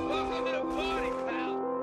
Welcome to the party, pal.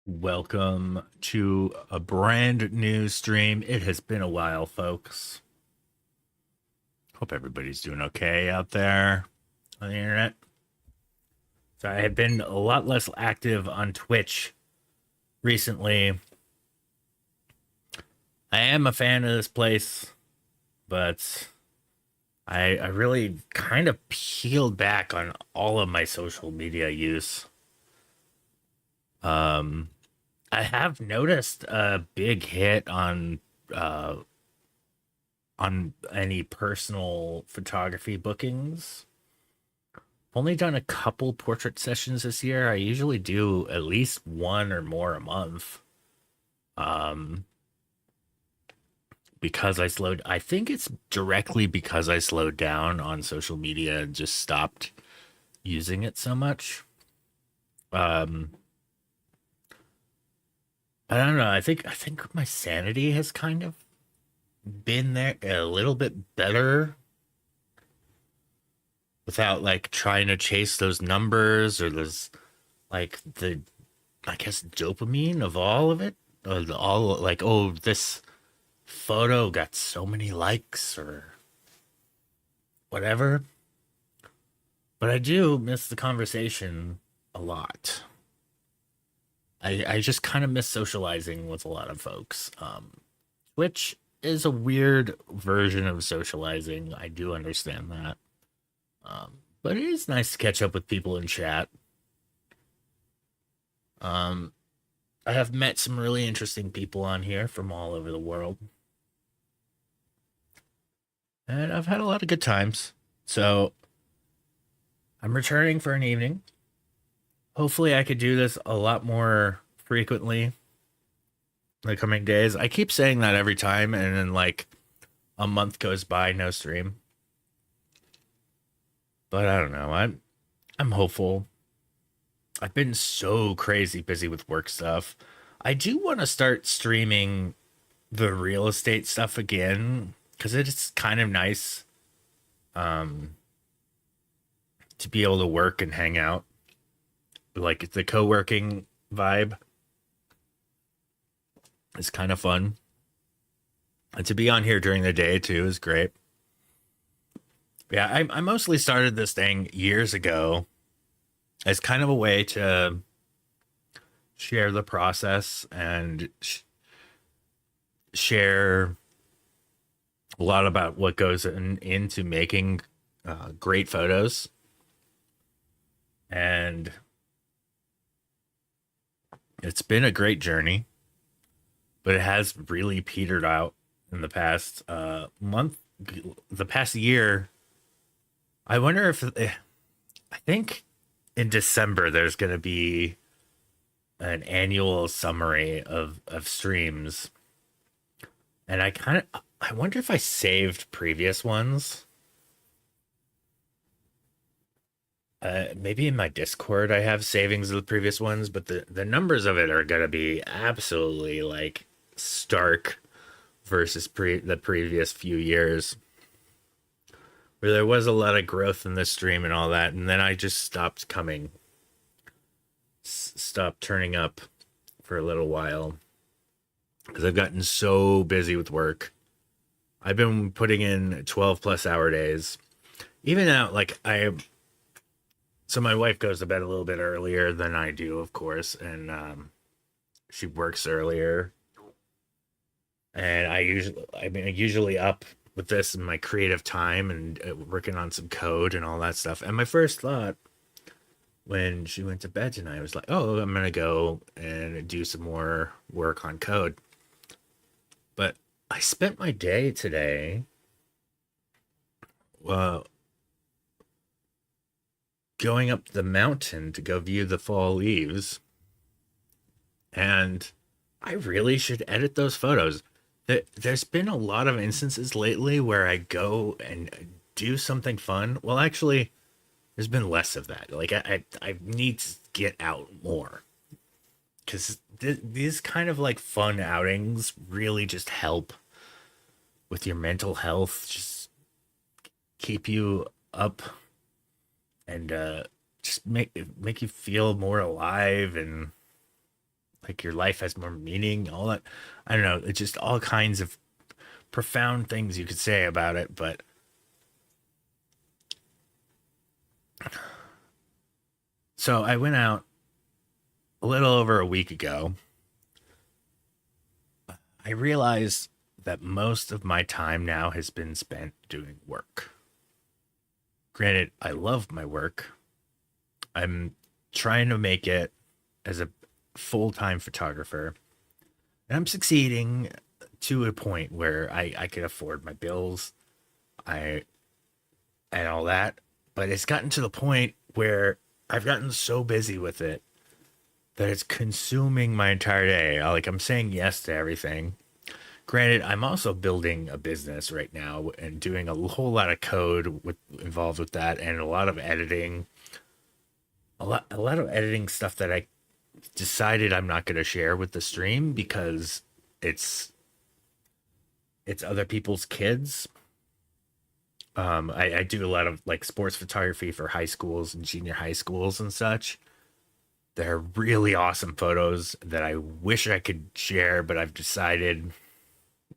Welcome to a brand new stream. It has been a while, folks. Hope everybody's doing okay out there on the internet. So, I have been a lot less active on Twitch recently. I am a fan of this place, but I really kind of peeled back on all of my social media use. Um, I have noticed a big hit uh, on any personal photography bookings. Only done a couple portrait sessions this year. I usually do at least one or more a month. Um, because I think it's directly because I slowed down on social media and just stopped using it so much. Um, I don't know. I think my sanity has kind of been there a little bit better without like trying to chase those numbers or those like the I guess dopamine of all of it. Or all like, oh, this photo got so many likes or whatever. But I do miss the conversation a lot. I just kind of miss socializing with a lot of folks. Which is a weird version of socializing. I do understand that. But it is nice to catch up with people in chat. Um, I have met some really interesting people on here from all over the world. And I've had a lot of good times. So I'm returning for an evening. Hopefully, I could do this a lot more frequently in the coming days. I keep saying that every time, and then like a month goes by, no stream. But I don't know. I'm hopeful. I've been so crazy busy with work stuff. I do want to start streaming the real estate stuff again because it's kind of nice um, to be able to work and hang out. Like the co-working vibe is kind of fun. And to be on here during the day too is great. Yeah, I mostly started this thing years ago as kind of a way to share the process and share a lot about what goes into making great photos. And it's been a great journey, but it has really petered out in the past month, the past year. I wonder if I think in December there's going to be an annual summary of streams, and I wonder if I saved previous ones. Maybe in my Discord I have savings of the previous ones, but the numbers of it are gonna be absolutely like stark versus the previous few years, where there was a lot of growth in the stream and all that, and then I just stopped coming, stopped turning up for a little while because I've gotten so busy with work. I've been putting in 12 plus hour days, even out like I so my wife goes to bed a little bit earlier than I do, of course, and she works earlier. And I'm usually up with this in my creative time and working on some code and all that stuff. And my first thought when she went to bed tonight was like, "Oh, I'm gonna go and do some more work on code." But I spent my day today, uh, going up the mountain to go view the fall leaves, and I really should edit those photos. There's been a lot of instances lately where I go and do something fun. Well, actually, there's been less of that. Like I need to get out more because these kind of like fun outings really just help with your mental health. Just keep you up and just make you feel more alive and like your life has more meaning, all that. I don't know, it's just all kinds of profound things you could say about it, but so I went out a little over a week ago. I realized that most of my time now has been spent doing work. Granted, I love my work. I'm trying to make it as a full-time photographer, and I'm succeeding to a point where I can afford my bills, I and all that. But it's gotten to the point where I've gotten so busy with it that it's consuming my entire day. Like I'm saying yes to everything. Granted, I'm also building a business right now and doing a whole lot of code involved with that, and a lot of editing, a lot of editing stuff that I decided I'm not going to share with the stream because it's it's other people's kids. I do a lot of like sports photography for high schools and junior high schools and such. They're really awesome photos that I wish I could share, but I've decided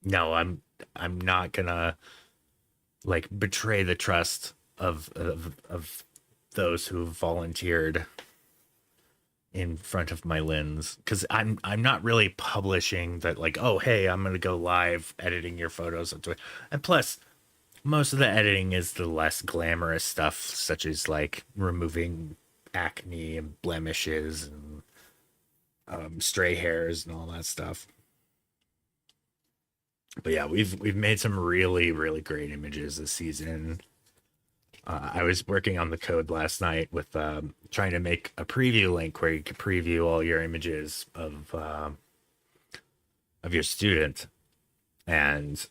no, I'm not gonna like betray the trust of those who volunteered in front of my lens, because I'm not really publishing that like, oh hey, I'm gonna go live editing your photos on Twitter. And plus most of the editing is the less glamorous stuff, such as like removing acne and blemishes and stray hairs and all that stuff. But yeah, we've made some really great images this season. I was working on the code last night with trying to make a preview link where you could preview all your images of your student, and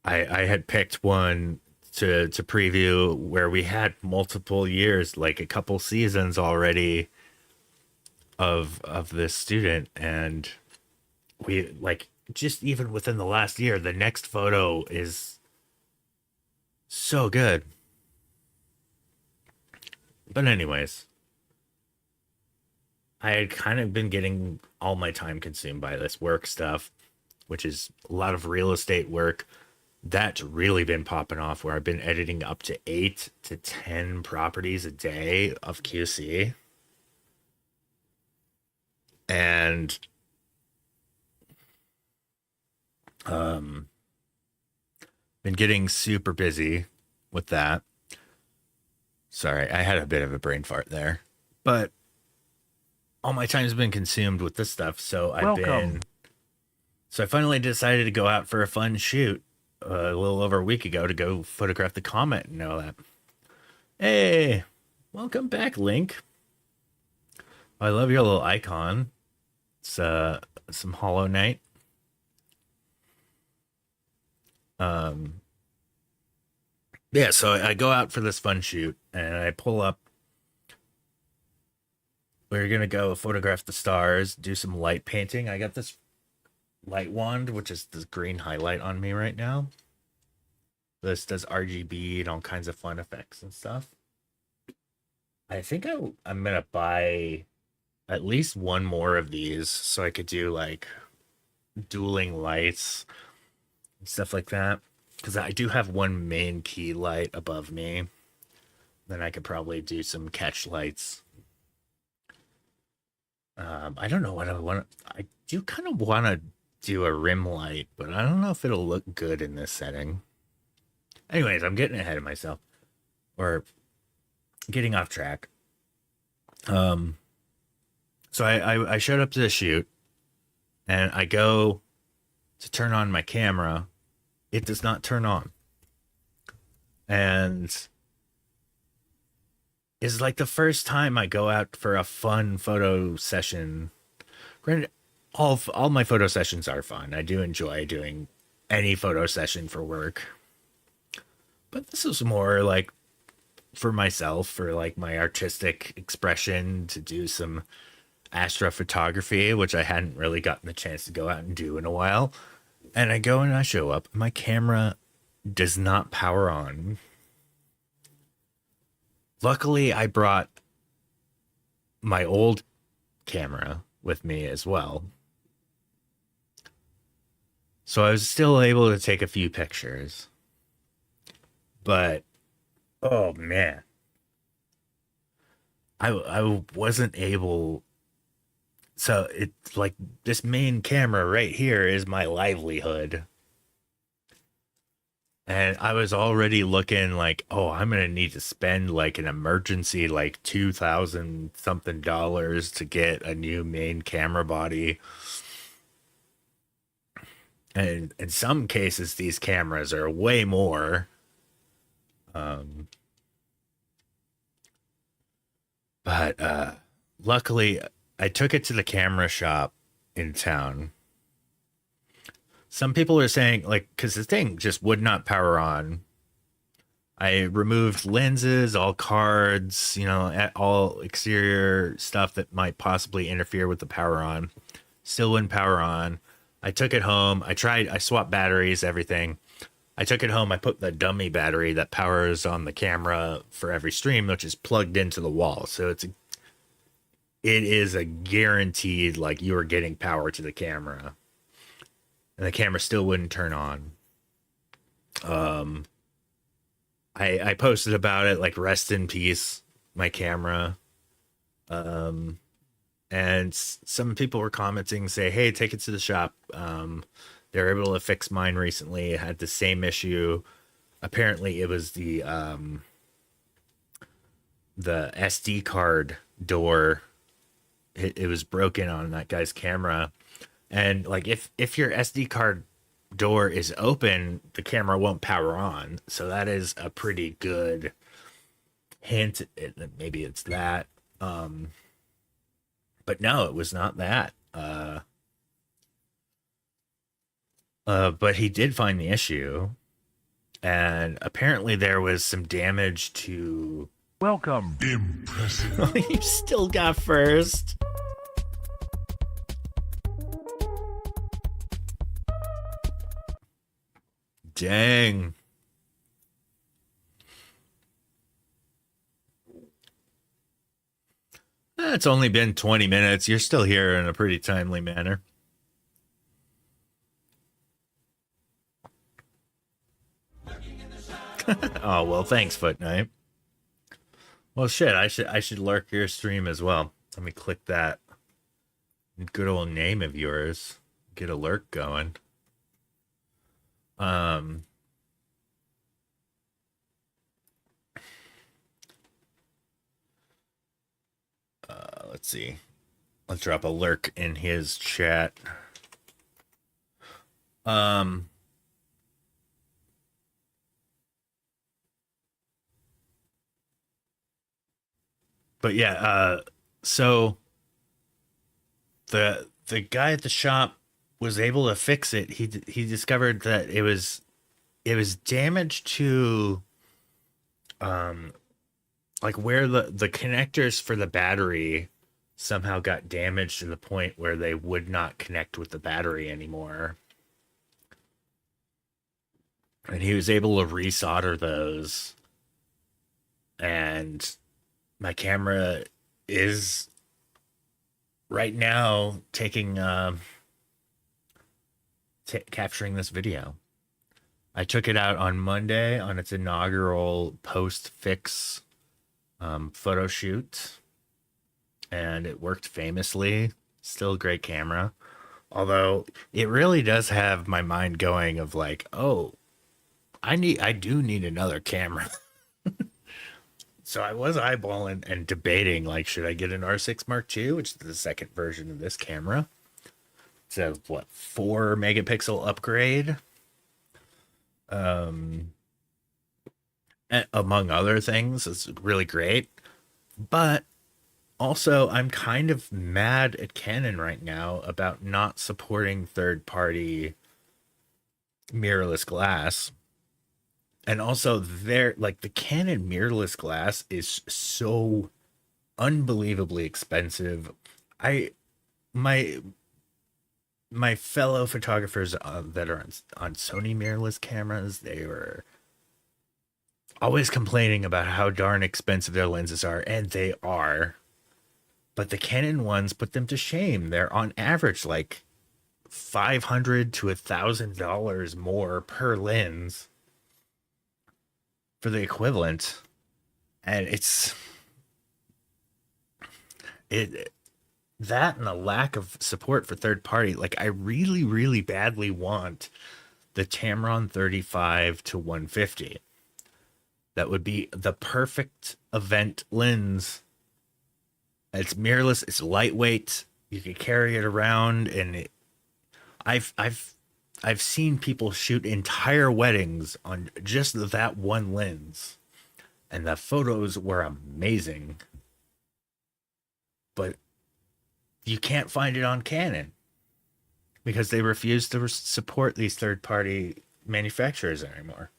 I had picked one to preview where we had multiple years, like a couple seasons already of this student, and we like just even within the last year, the next photo is so good. But anyways, I had kind of been getting all my time consumed by this work stuff, which is a lot of real estate work. That's really been popping off where I've been editing up to 8 to 10 properties a day of QC. And been getting super busy with that. Sorry, I had a bit of a brain fart there. But all my time's been consumed with this stuff, so I finally decided to go out for a fun shoot a little over a week ago to go photograph the comet and all that. Hey, welcome back, Link. I love your little icon. It's some Hollow Knight. Yeah, so I go out for this fun shoot and I pull up. We're gonna go photograph the stars, do some light painting. I got this light wand, which is this green highlight on me right now. This does RGB and all kinds of fun effects and stuff. I think I'm gonna buy at least one more of these so I could do like dueling lights and stuff like that. Because I do have one main key light above me. Then I could probably do some catch lights. I don't know what I want. I do kind of want to do a rim light, but I don't know if it'll look good in this setting. Anyways, I'm getting ahead of myself, or getting off track. So I showed up to the shoot, and I go to turn on my camera. It does not turn on, and it's like the first time I go out for a fun photo session. Granted, all my photo sessions are fun. I do enjoy doing any photo session for work, but this was more like for myself, for like my artistic expression, to do some astrophotography, which I hadn't really gotten the chance to go out and do in a while. And I go and I show up. My camera does not power on. luckily I brought my old camera with me as well. So I was still able to take a few pictures. But oh man, I wasn't able. So it's like this main camera right here is my livelihood. And I was already looking like, oh, I'm gonna need to spend like an emergency like 2,000 something dollars to get a new main camera body. And in some cases, these cameras are way more. Um, but luckily, I took it to the camera shop in town. Some people are saying like, because the thing just would not power on. I removed lenses, all cards, all exterior stuff that might possibly interfere with the power on. Still wouldn't power on. I took it home. I swapped batteries, everything. I took it home. I put the dummy battery that powers on the camera for every stream, which is plugged into the wall. So it is a guaranteed, like, you are getting power to the camera. And the camera still wouldn't turn on. I posted about it, like, rest in peace, my camera. And some people were commenting, say, hey, take it to the shop. They were able to fix mine recently. It had the same issue. Apparently it was the SD card door. It was broken on that guy's camera. And like if your SD card door is open, the camera won't power on. So that is a pretty good hint. Maybe it's that. But no, it was not that. But he did find the issue, and apparently there was some damage to. Welcome. Impressive. You still got first. Dang. It's only been 20 minutes. You're still here in a pretty timely manner. Oh, well, thanks, Foot Knight. Well, shit, I should lurk your stream as well. Let me click that good old name of yours. Get a lurk going. Let's see. Let's drop a lurk in his chat. But yeah, so the guy at the shop was able to fix it. He discovered that it was damaged to like where the connectors for the battery somehow got damaged to the point where they would not connect with the battery anymore. And he was able to resolder those. And my camera is right now taking capturing this video. I took it out on Monday on its inaugural post-fix photo shoot, and it worked famously. Still a great camera, although it really does have my mind going of like, oh, I do need another camera. So I was eyeballing and debating, like, should I get an R6 Mark II, which is the second version of this camera? It's a 4 megapixel upgrade. Among other things, it's really great. But also, I'm kind of mad at Canon right now about not supporting third-party mirrorless glass. And also, the Canon mirrorless glass is so unbelievably expensive. My fellow photographers that are on Sony mirrorless cameras, they were always complaining about how darn expensive their lenses are, and they are. But the Canon ones put them to shame. They're on average like $500 to $1,000 more per lens for the equivalent, and it that and the lack of support for third party. Like I really, really badly want the Tamron 35 to 150. That would be the perfect event lens. It's mirrorless. It's lightweight. You can carry it around, and I've seen people shoot entire weddings on just that one lens, and the photos were amazing. But you can't find it on Canon because they refuse to support these third-party manufacturers anymore.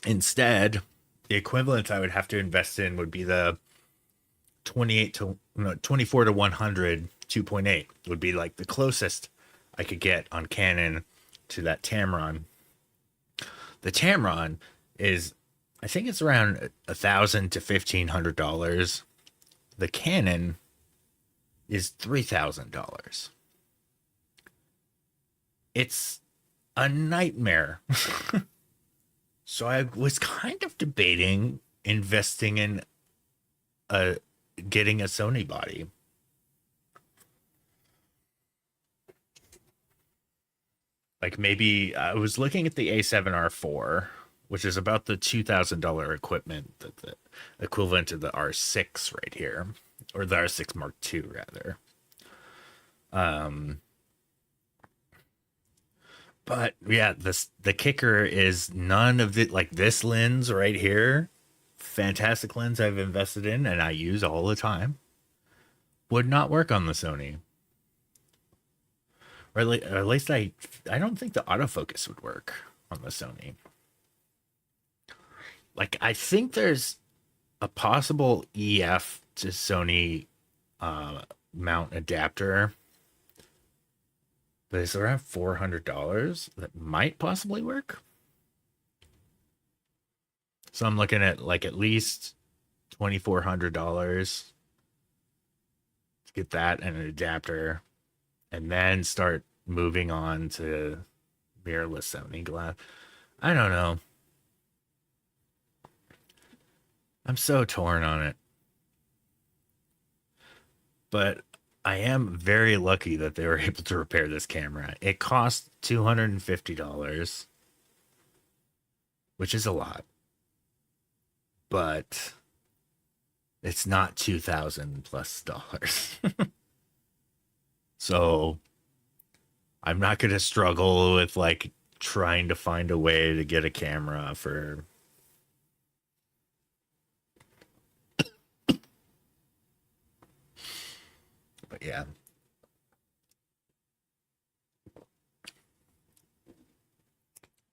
Instead, the equivalent I would have to invest in would be the 28 to no, 24 to 100 2.8 would be like the closest I could get on Canon to that Tamron. The Tamron is, I think it's around $1,000 to $1,500. The Canon is $3,000. It's a nightmare. So I was kind of debating investing in getting a Sony body. Like maybe I was looking at the A7R4, which is about the $2,000 equipment, that the equivalent to the R6 right here, or the R6 Mark II rather. Um, but yeah, the kicker is none of it. Like this lens right here, fantastic lens I've invested in and I use all the time, would not work on the Sony. Or at least I don't think the autofocus would work on the Sony. Like I think there's a possible EF to Sony mount adapter, but it's around $400 that might possibly work. So I'm looking at like at least $2,400 to get that and an adapter, and then start moving on to mirrorless Sony glass. I don't know. I'm so torn on it. But I am very lucky that they were able to repair this camera. It cost $250, which is a lot. But it's not 2,000 plus dollars. So I'm not going to struggle with like trying to find a way to get a camera for but yeah.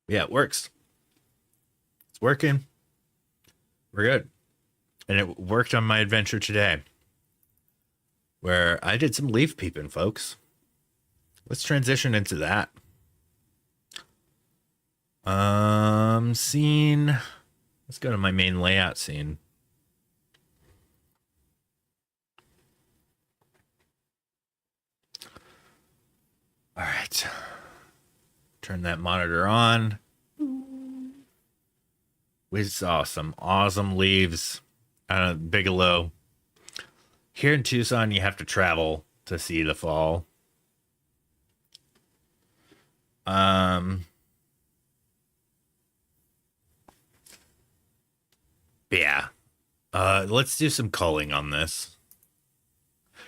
Yeah, it works. It's working. We're good. And it worked on my adventure today, where I did some leaf peeping, folks. Let's transition into that. Scene. Let's go to my main layout scene. All right. Turn that monitor on. We saw some awesome leaves out of Bigelow. Here in Tucson, you have to travel to see the fall. Yeah. Let's do some culling on this.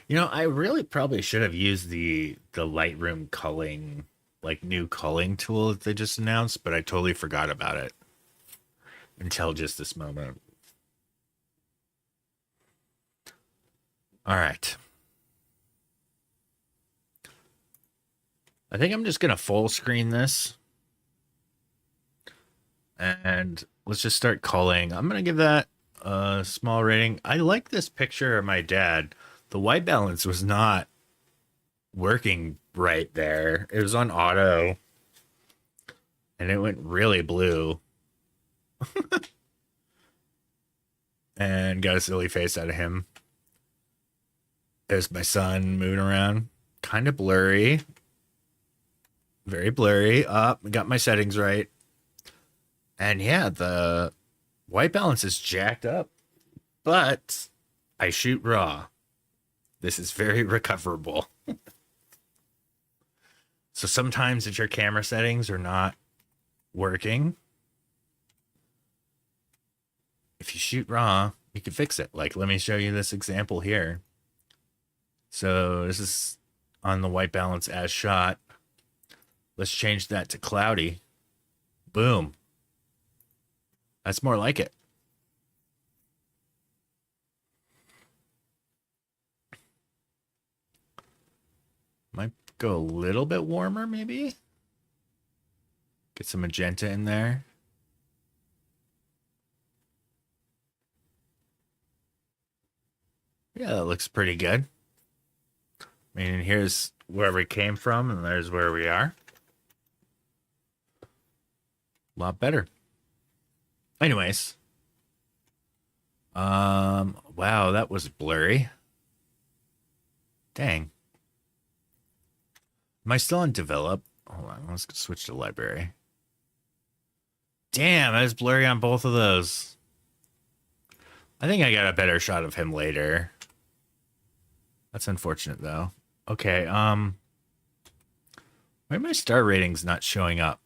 You know, I really probably should have used the Lightroom culling, like new culling tool that they just announced, but I totally forgot about it until just this moment. All right. I think I'm just going to full screen this. And let's just start culling. I'm going to give that a small rating. I like this picture of my dad. The white balance was not working right there. It was on auto. and it went really blue and got a silly face out of him. There's my son moving around, kind of blurry, very blurry. Up, got my settings right. And yeah, the white balance is jacked up, but I shoot raw. This is very recoverable. So sometimes if your camera settings are not working, if you shoot raw, you can fix it. Like, let me show you this example here. So this is on the white balance as shot. Let's change that to cloudy. Boom. That's more like it. Might go a little bit warmer, maybe. Get some magenta in there. Yeah, that looks pretty good. I mean, here's where we came from, and there's where we are. A lot better. Anyways. Wow, that was blurry. Dang. Am I still on develop? Hold on, let's switch to library. Damn, that was blurry on both of those. I think I got a better shot of him later. That's unfortunate though. Okay, why are my star ratings not showing up?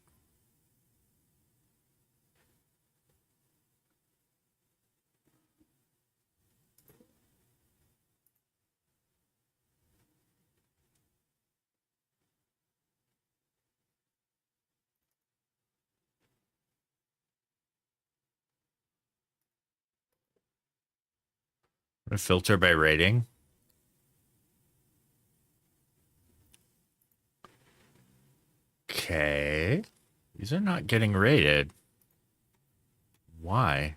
I'm gonna filter by rating. Okay. These are not getting rated. Why?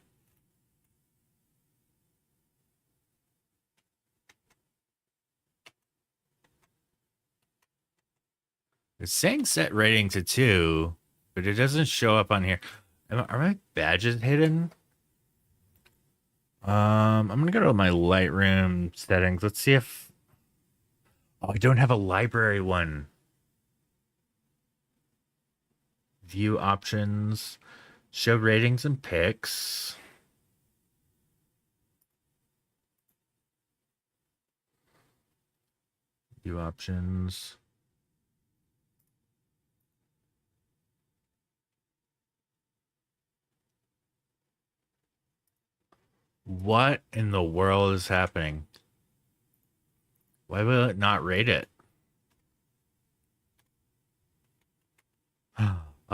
It's saying set rating to 2, but it doesn't show up on here. Are my badges hidden? I'm gonna go to my Lightroom settings. Let's see if... Oh, I don't have a library one. View options. Show ratings and picks. View options. What in the world is happening? Why will it not rate it?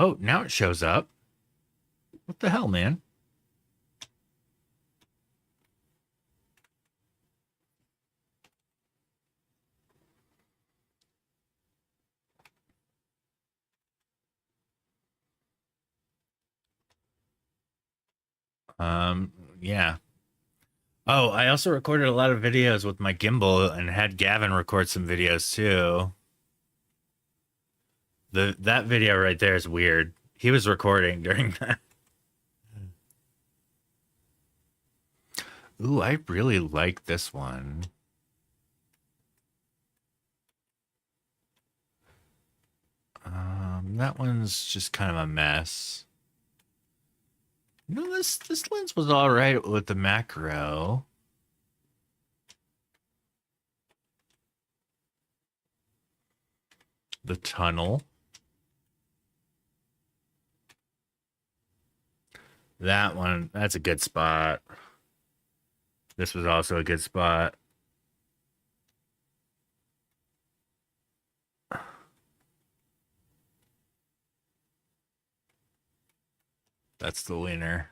Oh, now it shows up. What the hell, man? Yeah. Oh, I also recorded a lot of videos with my gimbal and had Gavin record some videos too. That video right there is weird. He was recording during that. Ooh, I really like this one. That one's just kind of a mess. No, this lens was all right with the macro. The tunnel. That one, that's a good spot. This was also a good spot. That's the winner.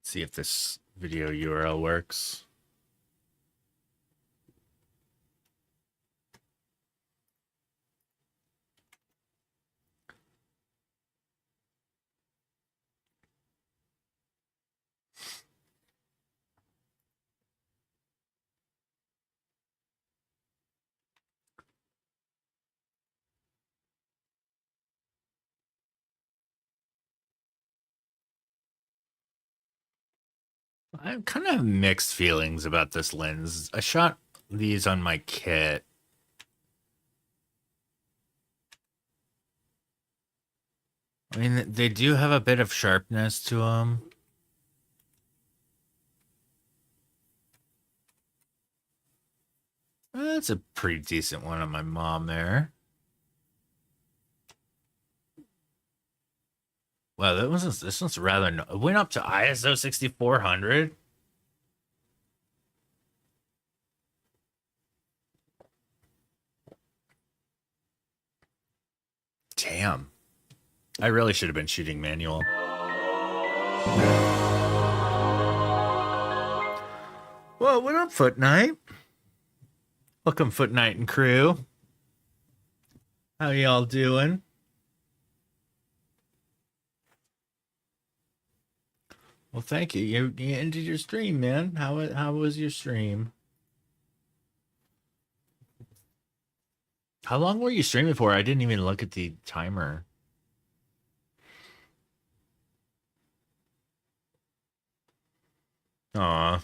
See if this video URL works. I have kind of mixed feelings about this lens. I shot these on my kit. I mean, they do have a bit of sharpness to them. That's a pretty decent one on my mom there. Wow, this one's rather. It went up to ISO 6400. Damn. I really should have been shooting manual. Well, what up, Foot Knight? Welcome, Foot Knight and crew. How y'all doing? Well, thank you. You ended your stream, man. How was your stream? How long were you streaming for? I didn't even look at the timer. Aw.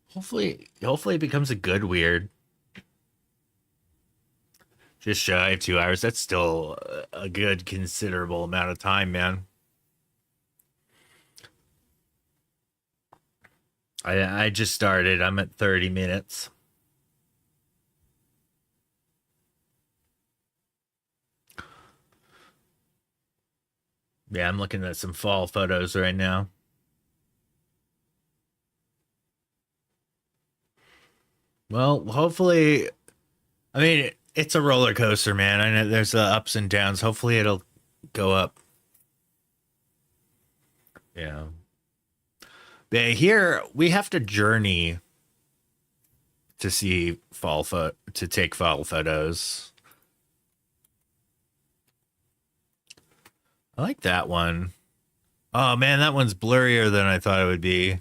Hopefully it becomes a good weird. Just shy of 2 hours. That's still a good considerable amount of time, man. I just started. I'm at 30 minutes. Yeah, I'm looking at some fall photos right now. Well, hopefully, I mean, it's a roller coaster, man. I know there's ups and downs. Hopefully it'll go up. Yeah. But here we have to journey to see to take fall photos. I like that one. Oh man, that one's blurrier than I thought it would be.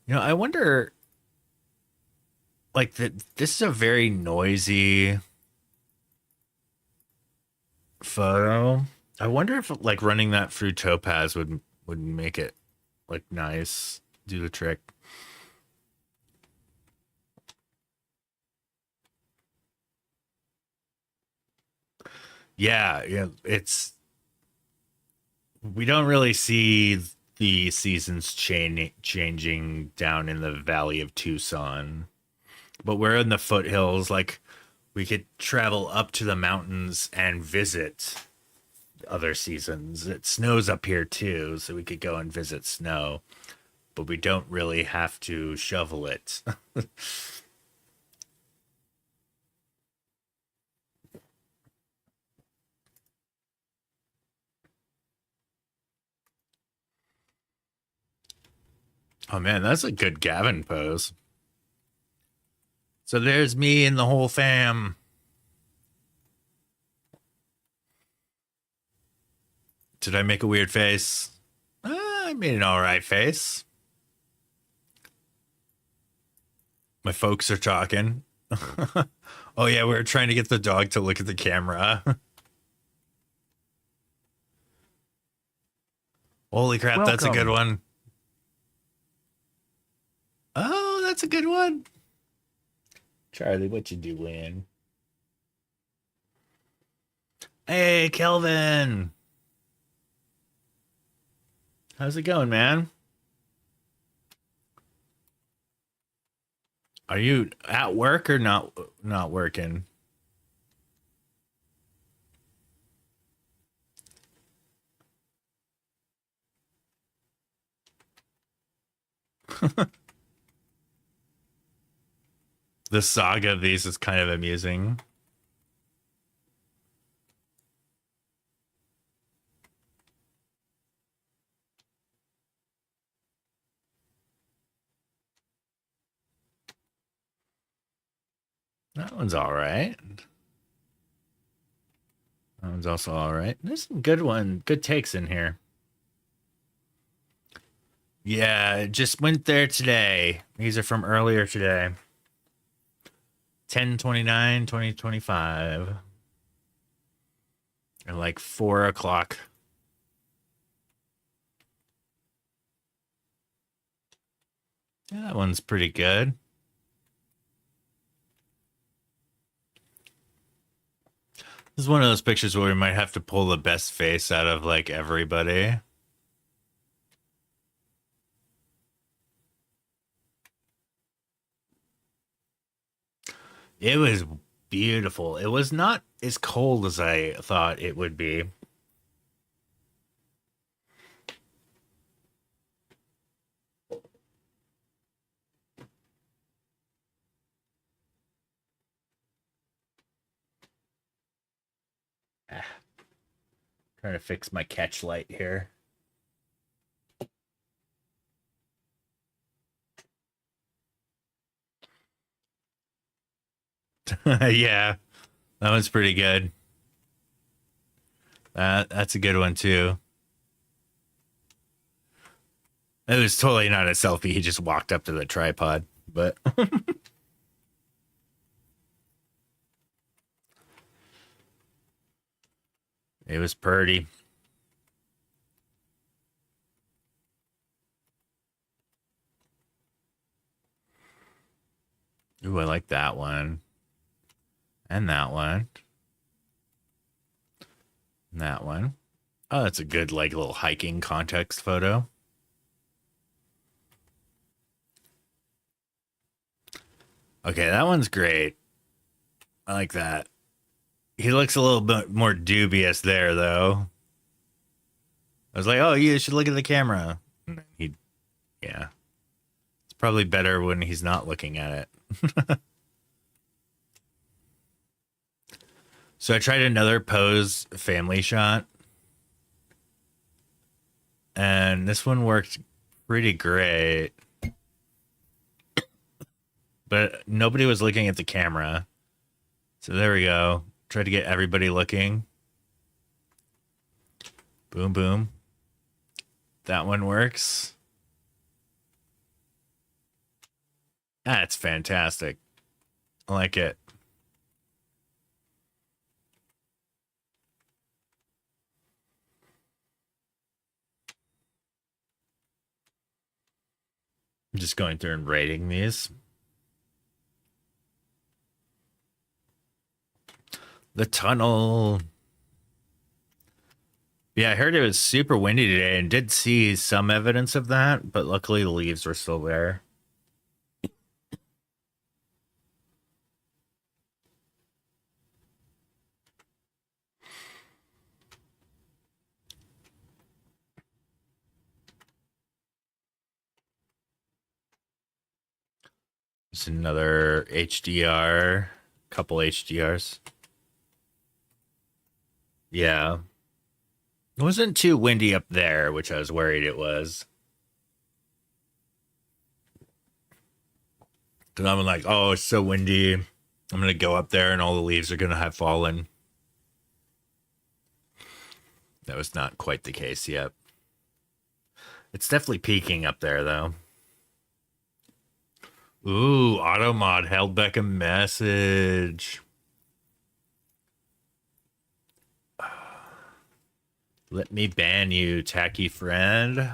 You know, I wonder, like, this is a very noisy photo. I wonder if like running that through Topaz would make it like nice, do the trick. Yeah, we don't really see the seasons changing down in the Valley of Tucson, but we're in the foothills. Like, we could travel up to the mountains and visit other seasons. It snows up here too, so we could go and visit snow, but we don't really have to shovel it. Oh man, that's a good Gavin pose. So there's me and the whole fam. Did I make a weird face? I made an all right face. My folks are talking. Oh yeah, we were trying to get the dog to look at the camera. Holy crap, welcome. That's a good one. Oh, that's a good one. Charlie, what you doing? Hey, Kelvin. How's it going, man? Are you at work or not working? The saga of these is kind of amusing. That one's all right. That one's also all right. There's some good takes in here. Yeah, just went there today. These are from earlier today. 10/29/2025. At like 4 o'clock. Yeah, that one's pretty good. This is one of those pictures where we might have to pull the best face out of like everybody. It was beautiful. It was not as cold as I thought it would be. Ah, trying to fix my catch light here. Yeah, that was pretty good. That's a good one too. It was totally not a selfie. He just walked up to the tripod, but it was pretty. Ooh, I like that one. And that one. And that one. Oh, that's a good, like, little hiking context photo. Okay, that one's great. I like that. He looks a little bit more dubious there, though. I was like, oh, you should look at the camera. And then yeah. It's probably better when he's not looking at it. So I tried another pose family shot. And this one worked pretty great. But nobody was looking at the camera. So there we go. Tried to get everybody looking. Boom, boom. That one works. That's fantastic. I like it. I'm just going through and rating these. The tunnel. Yeah, I heard it was super windy today and did see some evidence of that, but luckily the leaves were still there. There's another HDR, couple HDRs. Yeah. It wasn't too windy up there, which I was worried it was. Because I'm like, oh, it's so windy. I'm going to go up there and all the leaves are going to have fallen. That was not quite the case yet. It's definitely peaking up there, though. Ooh, Automod held back a message. Let me ban you, tacky friend.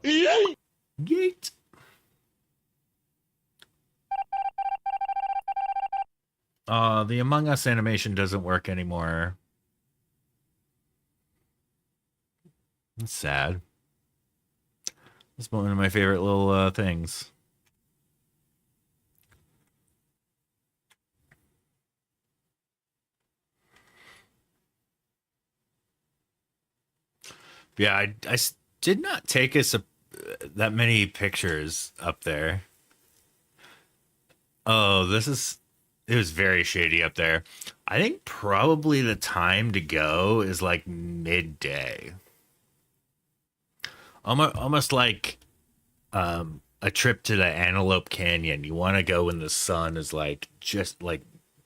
Yeet! Yeet. The Among Us animation doesn't work anymore. That's sad. It's one of my favorite little things. Yeah, I did not take us that many pictures up there. Oh, it was very shady up there. I think probably the time to go is like midday. Almost like a trip to the Antelope Canyon. You want to go when the sun is like just like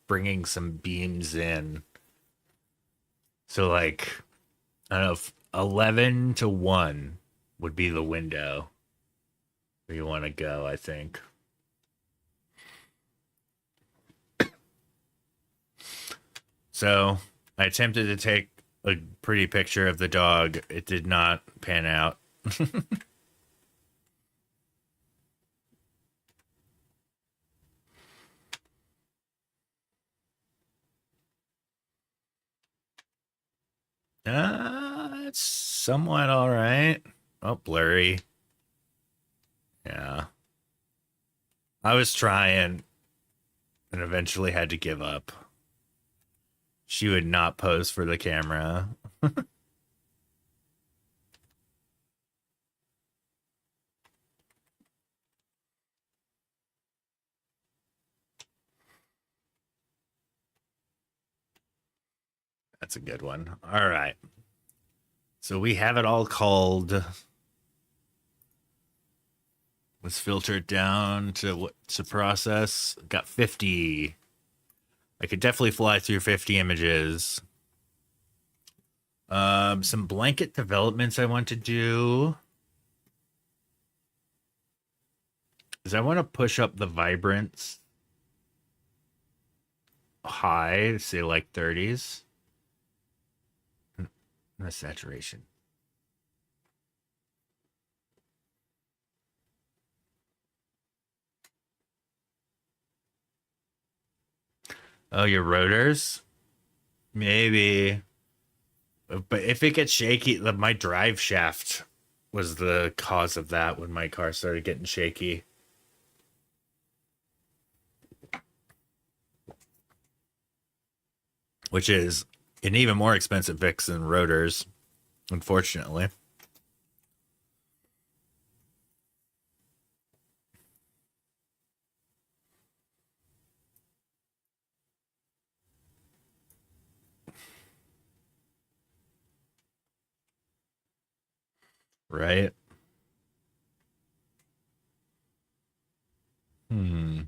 bringing some beams in. So like I don't know, 11 to 1 would be the window where you want to go, I think. So I attempted to take a pretty picture of the dog. It did not pan out. It's somewhat all right. Oh, blurry. Yeah. I was trying and eventually had to give up. She would not pose for the camera. That's a good one. All right. So we have it all called. Let's filter it down to what to process. Got 50. I could definitely fly through 50 images. Some blanket developments I want to do is I want to push up the vibrance high, say like 30s. The saturation. Oh, your rotors? Maybe. But if it gets shaky, my drive shaft was the cause of that when my car started getting shaky. Which is an even more expensive fix than rotors, unfortunately. Right? Hmm.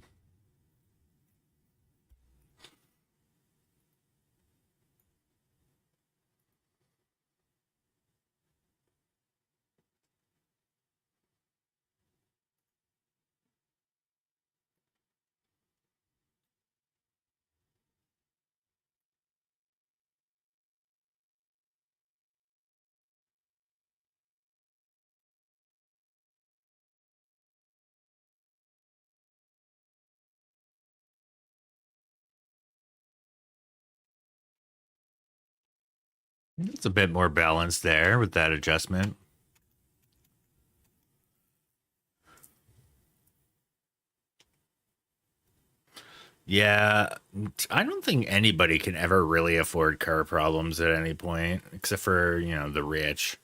It's a bit more balanced there with that adjustment. Yeah, I don't think anybody can ever really afford car problems at any point, except for, the rich.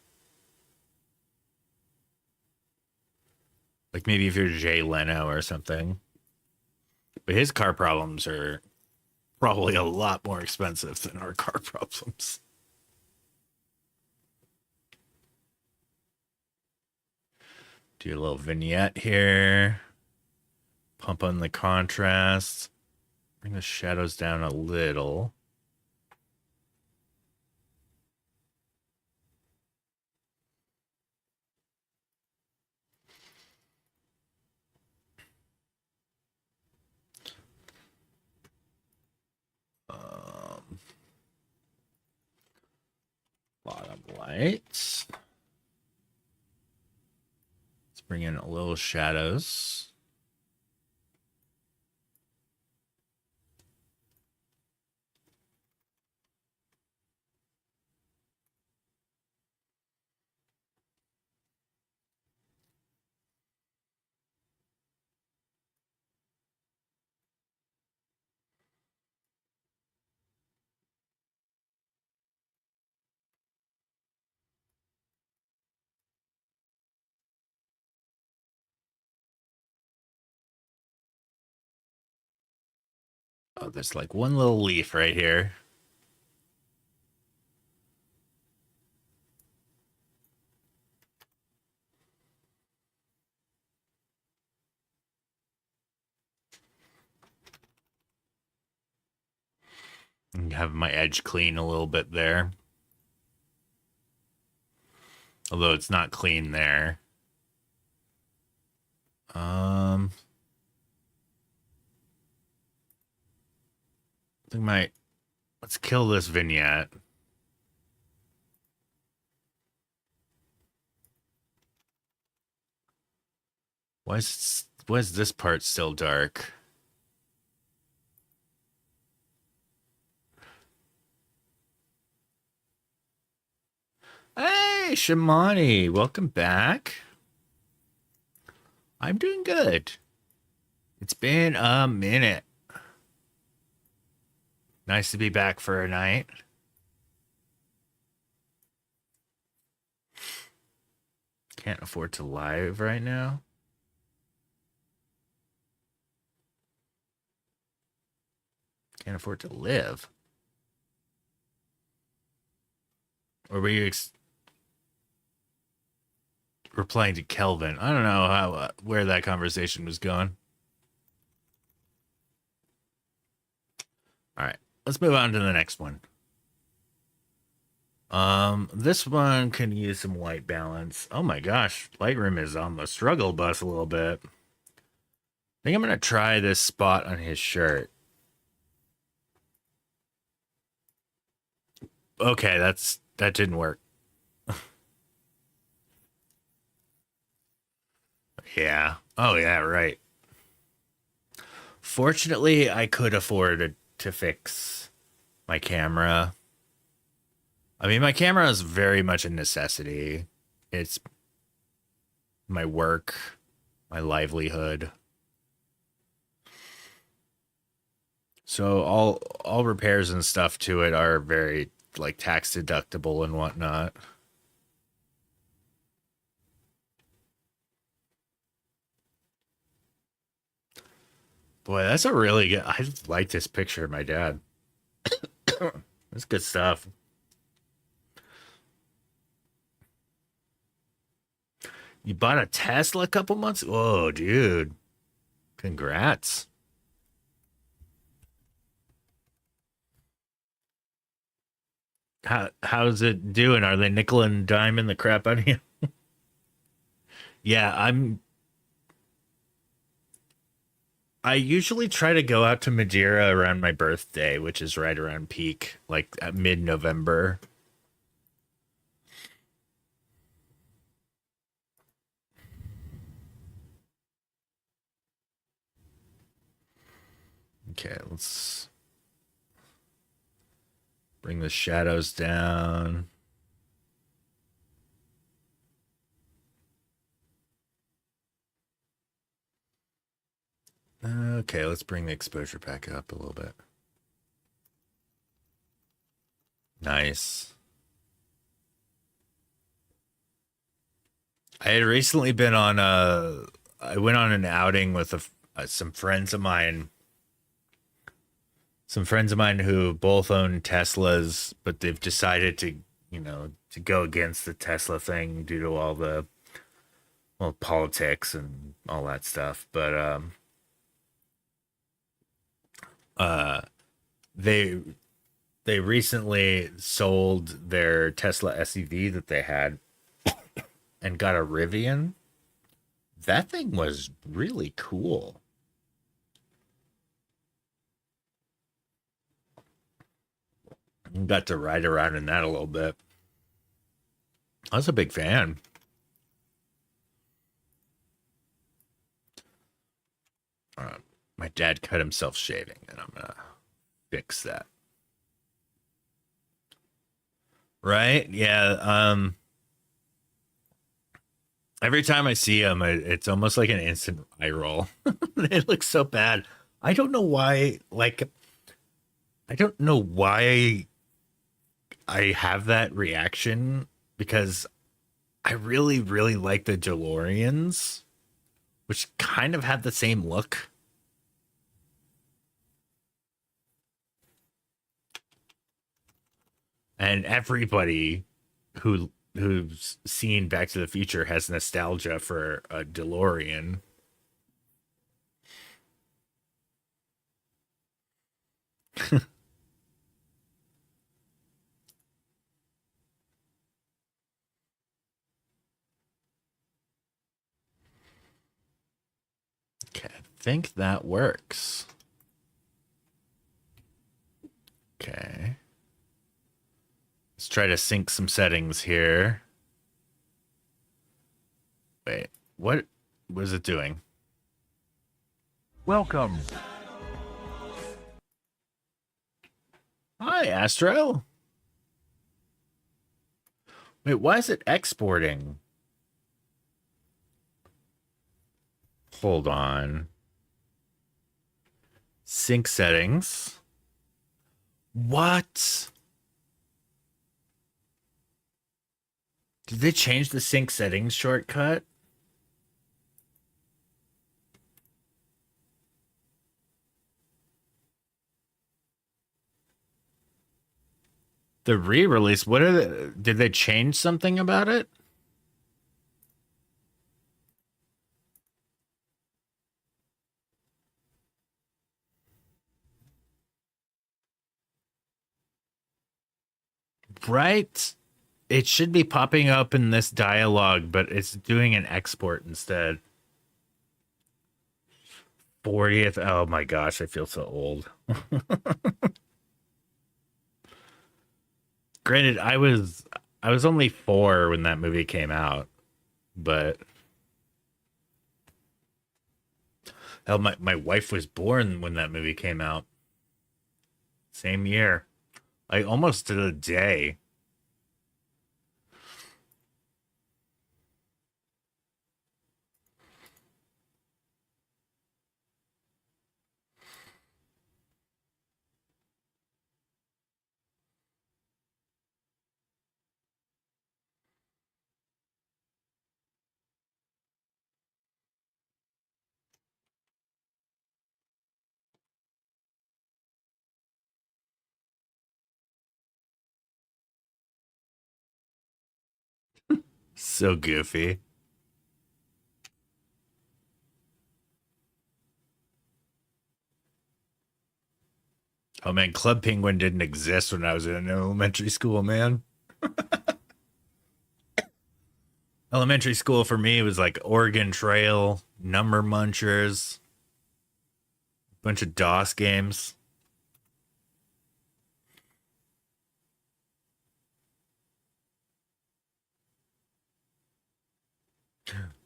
Like maybe if you're Jay Leno or something. But his car problems are probably a lot more expensive than our car problems. Do a little vignette here. Pump on the contrast. Bring the shadows down a little. Um, Bottom lights. Let's bring in a little shadows. Oh, there's like one little leaf right here. And have my edge clean a little bit there. Although it's not clean there. I think let's kill this vignette. Why is this part still dark? Hey, Shamani, welcome back. I'm doing good. It's been a minute. Nice to be back for a night. Can't afford to live right now. Can't afford to live. Or were you replying to Kelvin? I don't know how where that conversation was going. All right, let's move on to the next one. This one can use some white balance. Oh my gosh, Lightroom is on the struggle bus a little bit. I think I'm gonna try this spot on his shirt. Okay, that didn't work. Yeah. Oh yeah, right. Fortunately, I could afford to fix my camera. I mean, my camera is very much a necessity. It's my work, my livelihood. So all repairs and stuff to it are very like tax deductible and whatnot. Boy, that's a really good. I like this picture of my dad. That's good stuff. You bought a Tesla a couple months? Whoa, dude. Congrats. How's it doing? Are they nickel and diming the crap out of you? Yeah, I usually try to go out to Madeira around my birthday, which is right around peak, like at mid-November. Okay, let's bring the shadows down. Okay, let's bring the exposure back up a little bit. Nice. I had recently been on a. I went on an outing with some friends of mine. Some friends of mine who both own Teslas, but they've decided to go against the Tesla thing due to all the well politics and all that stuff. But uh, they they recently sold their Tesla SUV that they had and got a Rivian. That thing was really cool. Got to ride around in that a little bit. I was a big fan. Uh, my dad cut himself shaving, and I'm gonna fix that. Right? Yeah. Every time I see him, it's almost like an instant eye roll. It looks so bad. I don't know why. Like, I don't know why I have that reaction because I really, really like the DeLoreans, which kind of have the same look. And everybody who's seen Back to the Future has nostalgia for a DeLorean. think that works. Okay. Let's try to sync some settings here. Wait, what was it doing? Welcome. Hi, Astro. Wait, why is it exporting? Hold on. Sync settings. What? Did they change the sync settings shortcut? The re-release, what are the, did they change something about it? Right? It should be popping up in this dialogue, but it's doing an export instead. 40th. Oh my gosh, I feel so old. Granted, I was only 4 when that movie came out, but hell, my wife was born when that movie came out. Same year. Like almost to the day. So goofy. Oh man, Club Penguin didn't exist when I was in elementary school, man. Elementary school for me was like Oregon Trail, Number Munchers, bunch of DOS games.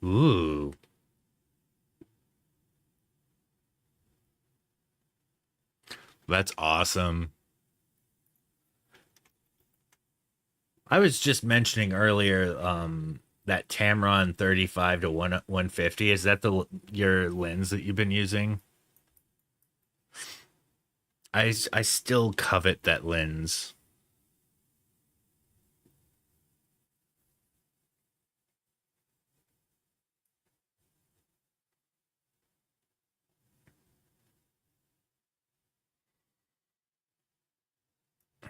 Ooh. That's awesome. I was just mentioning earlier that Tamron 35 to 150. Is that your lens that you've been using? I still covet that lens.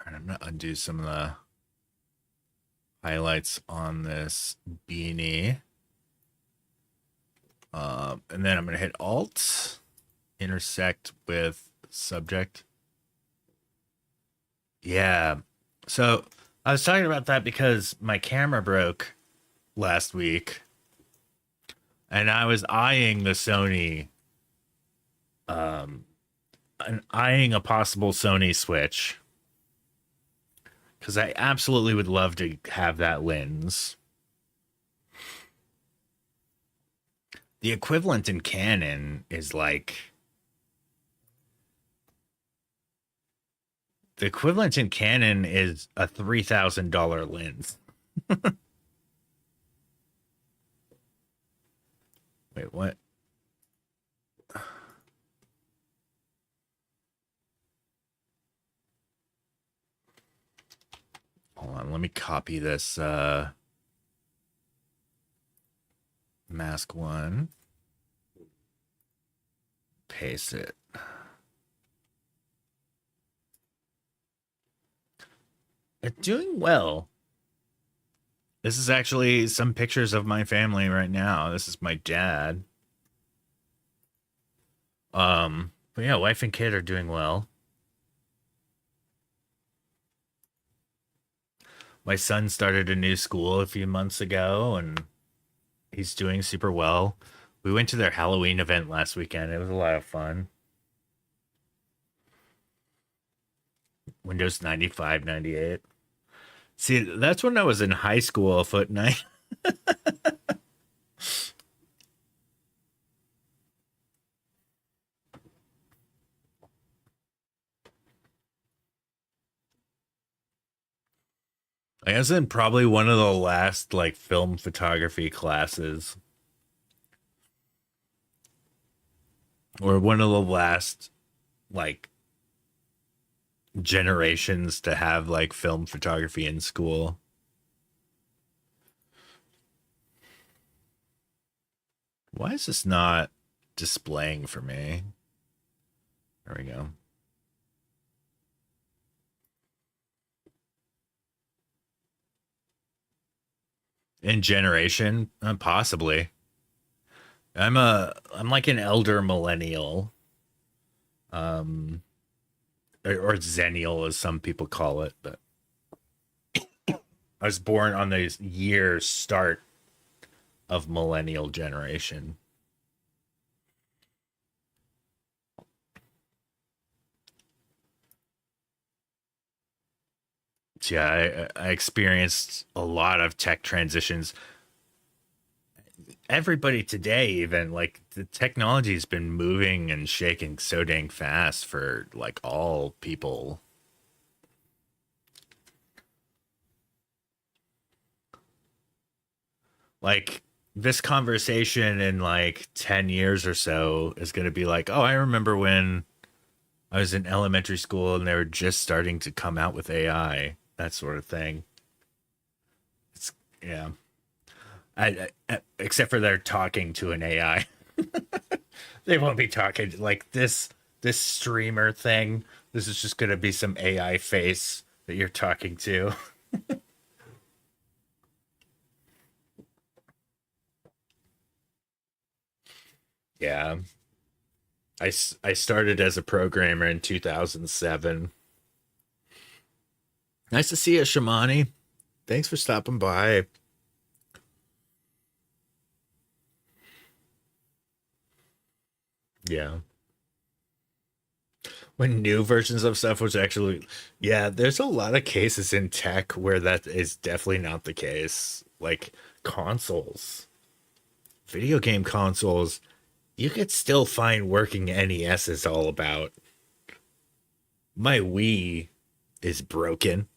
I'm gonna undo some of the highlights on this beanie. And then I'm gonna hit Alt, intersect with subject. Yeah. So I was talking about that because my camera broke last week, and I was eyeing the Sony, and eyeing a possible Sony Switch because I absolutely would love to have that lens. The equivalent in Canon is like the equivalent in Canon is a $3,000 lens. Wait, what? Hold on, let me copy this mask one. Paste it. It's doing well. This is actually some pictures of my family right now. This is my dad. But yeah, wife and kid are doing well. My son started a new school a few months ago and he's doing super well. We went to their Halloween event last weekend. It was a lot of fun. Windows 95, 98. See, that's when I was in high school, Foot Knight. I guess in probably one of the last like film photography classes, or one of the last like generations to have like film photography in school. Why is this not displaying for me? There we go. In generation, possibly. I'm like an elder millennial, um, or zennial as some people call it. But I was born on the year start of millennial generation. So yeah, I experienced a lot of tech transitions. Everybody today, even like the technology's been moving and shaking so dang fast for like all people. Like this conversation in like 10 years or so is going to be like, oh, I remember when I was in elementary school and they were just starting to come out with AI, that sort of thing. It's, yeah. Except for they're talking to an AI. They won't be talking like this streamer thing. This is just going to be some AI face that you're talking to. Yeah. I started as a programmer in 2007. Nice to see you, Shamani. Thanks for stopping by. Yeah. When new versions of stuff was actually, yeah, there's a lot of cases in tech where that is definitely not the case. Like consoles, video game consoles, you could still find working NES is all about. My Wii is broken.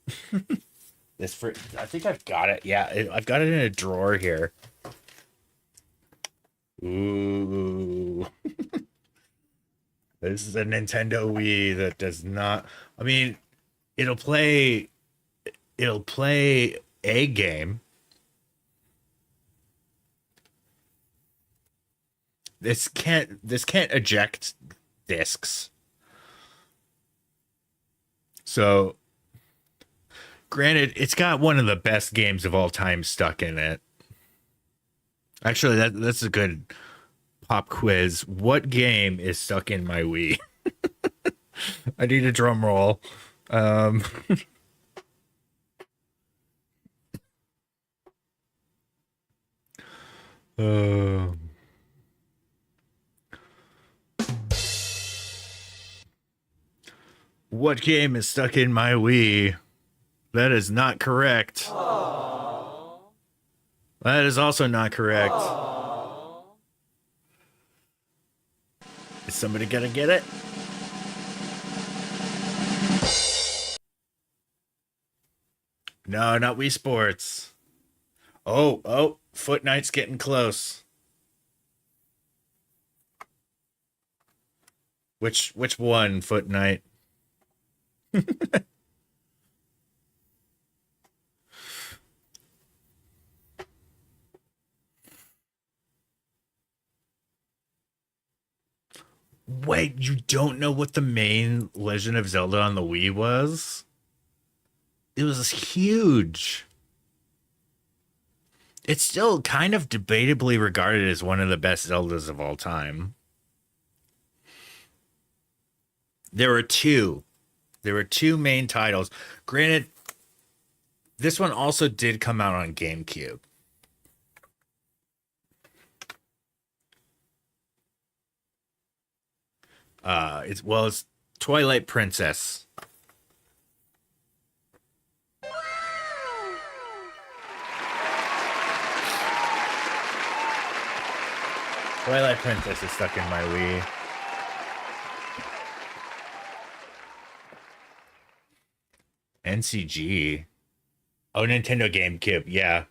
This for I think I've got it. Yeah, I've got it in a drawer here. Ooh, this is a Nintendo Wii that does not. I mean, it'll play. It'll play a game. This can't eject discs. So, granted, it's got one of the best games of all time stuck in it. Actually, that's a good pop quiz. What game is stuck in my Wii? I need a drum roll. Um, uh, what game is stuck in my Wii? That is not correct. That is also not correct. Is somebody gonna get it? No, not Wii Sports. Oh, Foot Knight's getting close. Which one, Foot Knight? Wait, you don't know what the main Legend of Zelda on the Wii was? It was huge. It's still kind of debatably regarded as one of the best Zeldas of all time. There were two. There were two main titles. Granted, this one also did come out on GameCube. It's Twilight Princess. Twilight Princess is stuck in my Wii. NCG. Oh, Nintendo GameCube. Yeah.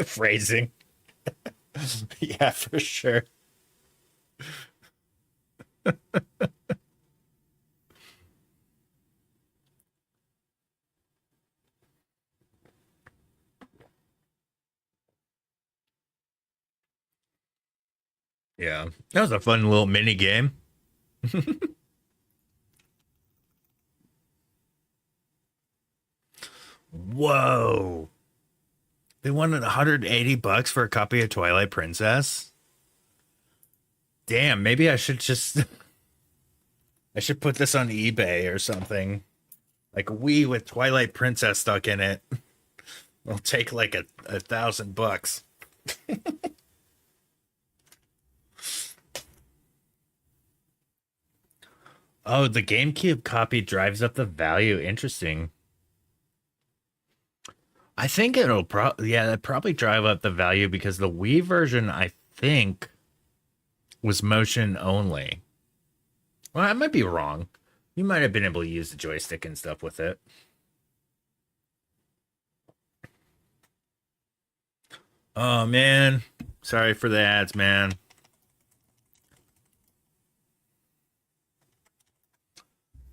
Phrasing. Yeah, for sure. Yeah. That was a fun little mini game. Whoa. They wanted $180 for a copy of Twilight Princess. Damn, maybe I should just I should put this on eBay or something. Like a Wii with Twilight Princess stuck in it. It'll take like a $1,000. Oh, the GameCube copy drives up the value. Interesting. I think it'll probably drive up the value because the Wii version, I think, was motion only. Well, I might be wrong. You might have been able to use the joystick and stuff with it. Oh man, sorry for the ads, man.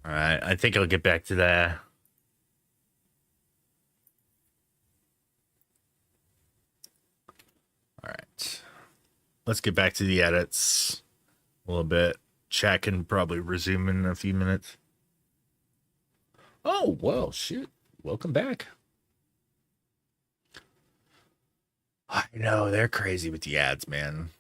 All right, I think I'll get back to that. All right, let's get back to the edits a little bit. Chat can probably resume in a few minutes. Oh, well, shoot. Welcome back. I know, they're crazy with the ads, man.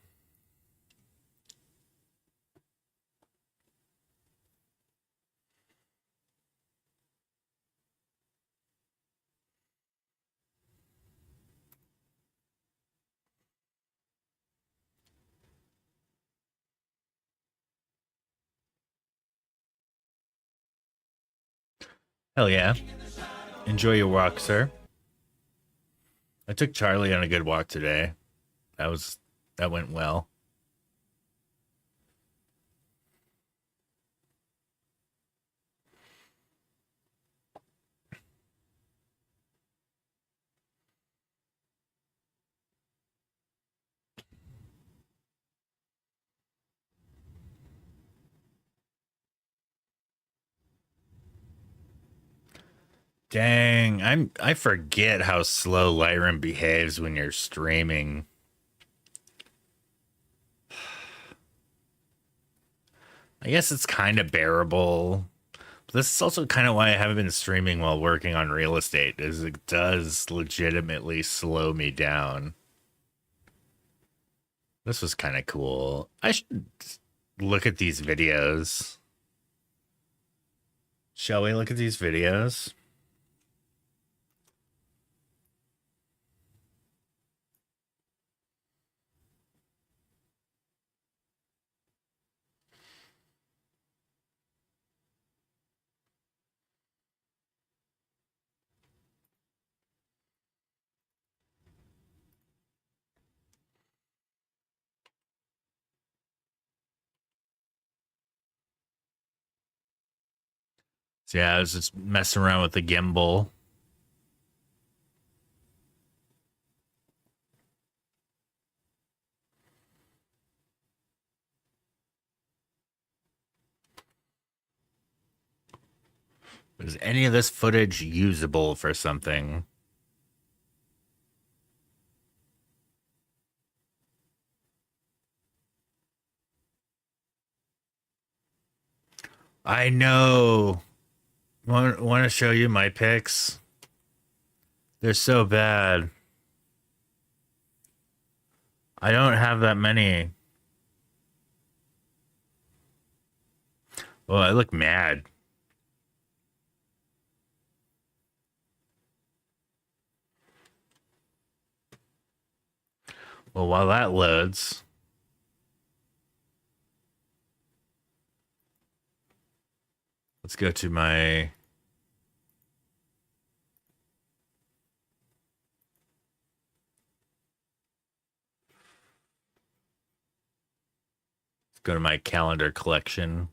Hell yeah. Enjoy your walk, sir. I took Charlie on a good walk today. That went well. Dang, I forget how slow Lightroom behaves when you're streaming. I guess it's kind of bearable. But this is also kind of why I haven't been streaming while working on real estate, is it does legitimately slow me down. This was kind of cool. I should look at these videos. Shall we look at these videos? So yeah, I was just messing around with the gimbal. Is any of this footage usable for something? I know. Want to show you my pics? They're so bad. I don't have that many. Well, I look mad. Well, while that loads, Let's go to my... Let's go to my calendar collection.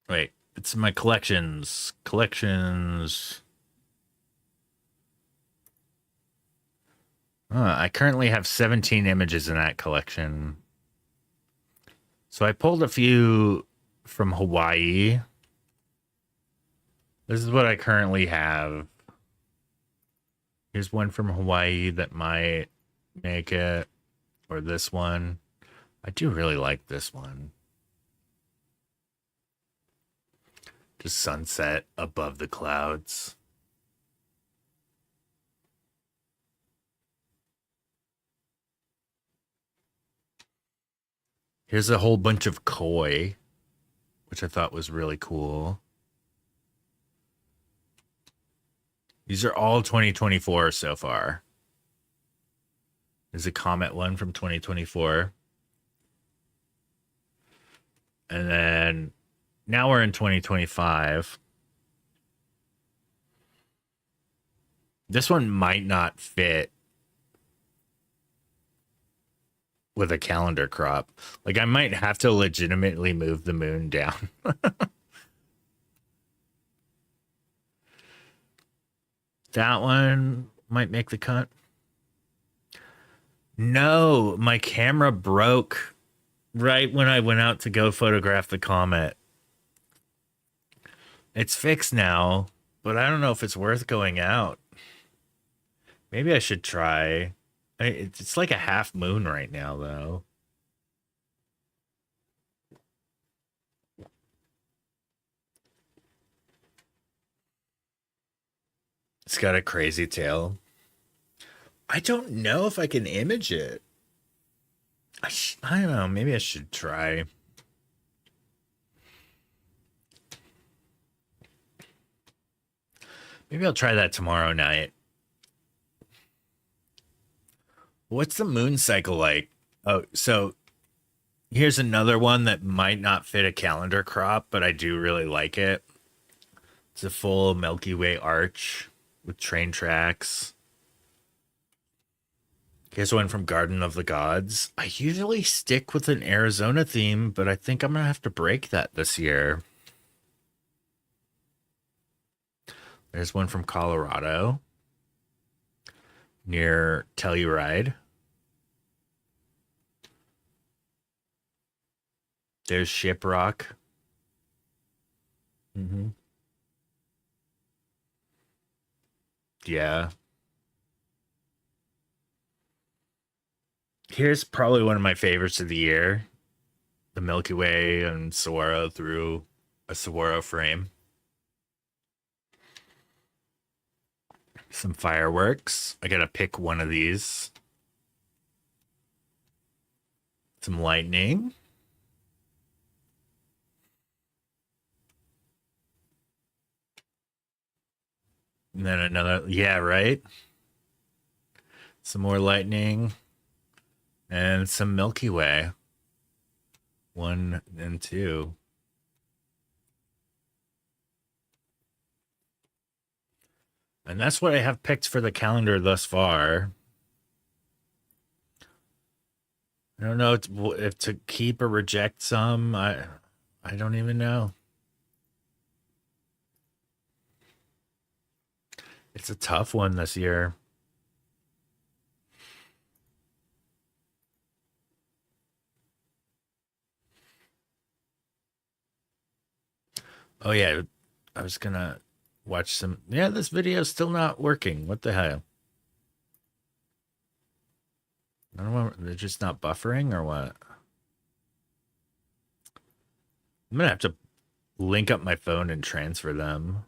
Wait, it's my collections. Collections. I currently have 17 images in that collection. So I pulled a few from Hawaii. This is what I currently have. Here's one from Hawaii that might make it, or this one. I do really like this one. Just sunset above the clouds. Here's a whole bunch of koi, which I thought was really cool. These are all 2024 so far. There's a Comet one from 2024. And then now we're in 2025. This one might not fit with a calendar crop. Like, I might have to legitimately move the moon down. That one might make the cut. No, my camera broke right when I went out to go photograph the comet. It's fixed now, but I don't know if it's worth going out. Maybe I should try. It's like a half moon right now, though. It's got a crazy tail. I don't know if I can image it. I don't know. Maybe I should try. Maybe I'll try that tomorrow night. What's the moon cycle like? Oh, so here's another one that might not fit a calendar crop, but I do really like it. It's a full Milky Way arch with train tracks. Here's one from Garden of the Gods. I usually stick with an Arizona theme, but I think I'm going to have to break that this year. There's one from Colorado near Telluride. There's Shiprock. Mm-hmm. Yeah. Here's probably one of my favorites of the year. The Milky Way and Saguaro through a Saguaro frame. Some fireworks. I gotta pick one of these. Some lightning. And then another, yeah, right? Some more lightning. And some Milky Way. 1 and 2. And that's what I have picked for the calendar thus far. I don't know if to keep or reject some. I don't even know. It's a tough one this year. Oh yeah, I was gonna watch some. Yeah, this video's still not working. What the hell? I don't know. They're just not buffering or what? I'm gonna have to link up my phone and transfer them.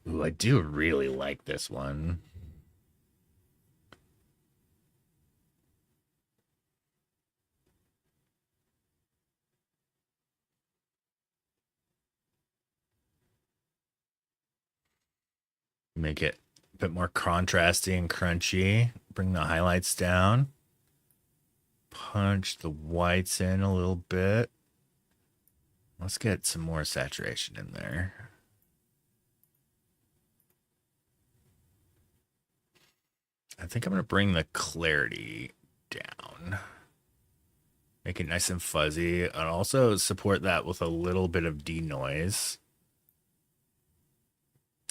Ooh, I do really like this one. Make it a bit more contrasty and crunchy. Bring the highlights down. Punch the whites in a little bit. Let's get some more saturation in there. I think I'm going to bring the clarity down. Make it nice and fuzzy. And also support that with a little bit of denoise.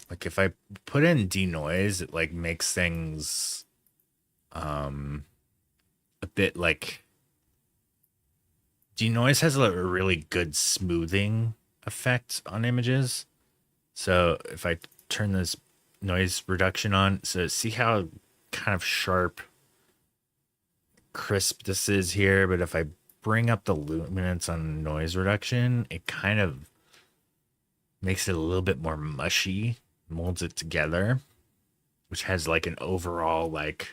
Like if I put in denoise, it like makes things a bit like denoise has a really good smoothing effect on images. So if I turn this noise reduction on, so see how kind of sharp, crisp this is here, but if I bring up the luminance on noise reduction, it kind of makes it a little bit more mushy, molds it together, which has like an overall like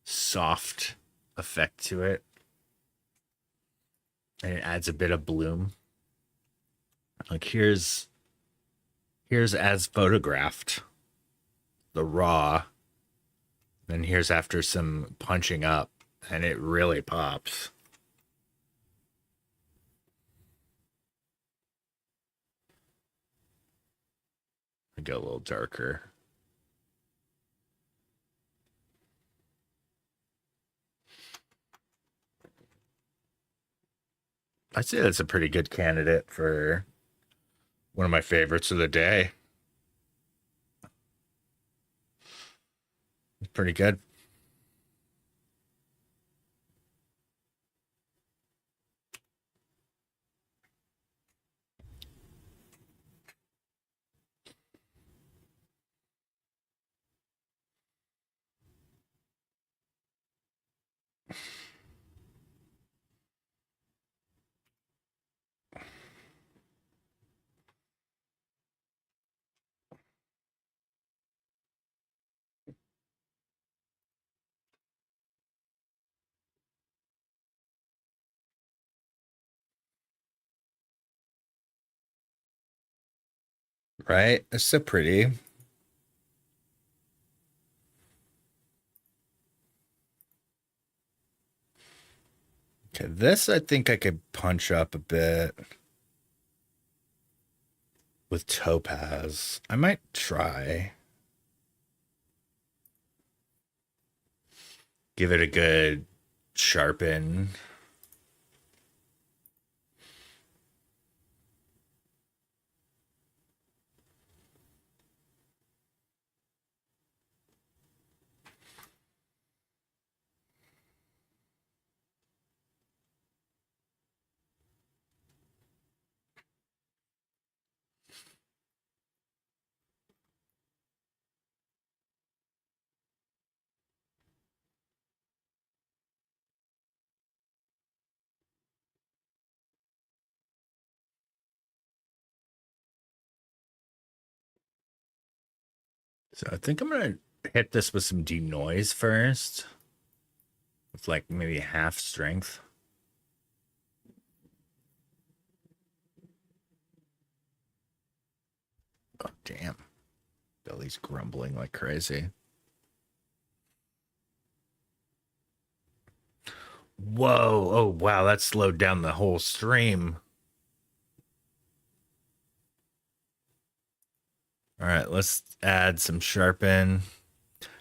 soft effect to it. And it adds a bit of bloom. Like here's as photographed, the raw. Then here's after some punching up, and it really pops. I go a little darker. I'd say that's a pretty good candidate for one of my favorites of the day. It's pretty good. Right? It's so pretty. Okay, this I think I could punch up a bit with topaz. I might try. Give it a good sharpen. So I think I'm gonna hit this with some denoise first. With like maybe half strength. Oh damn. Belly's grumbling like crazy. Whoa. Oh wow, that slowed down the whole stream. All right, let's add some sharpen.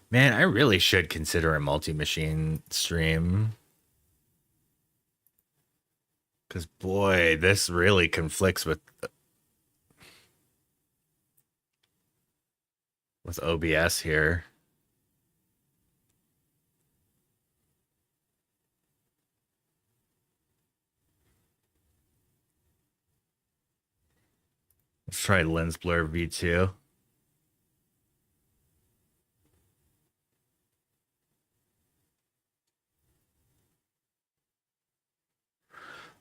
Man, I really should consider a multi-machine stream. Because boy, this really conflicts with OBS here. Let's try lens blur V2.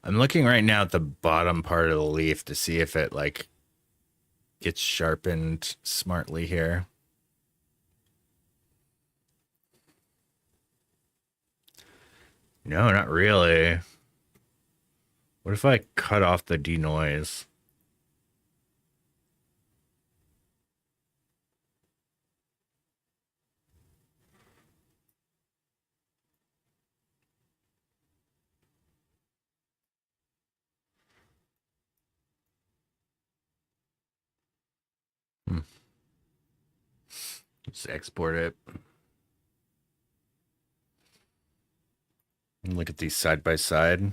I'm looking right now at the bottom part of the leaf to see if it like gets sharpened smartly here. No, not really. What if I cut off the denoise? Just export it. And look at these side by side.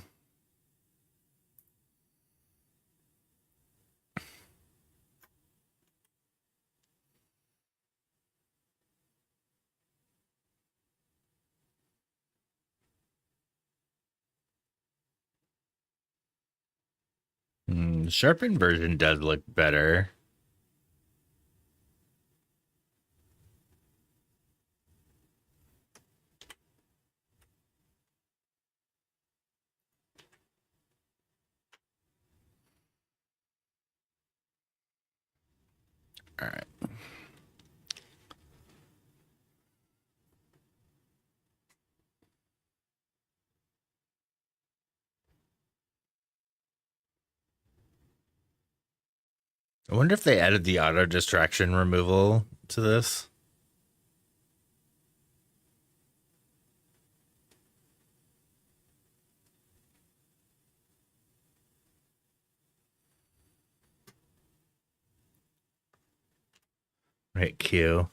The sharpened version does look better. All right. I wonder if they added the auto distraction removal to this. Right, Q.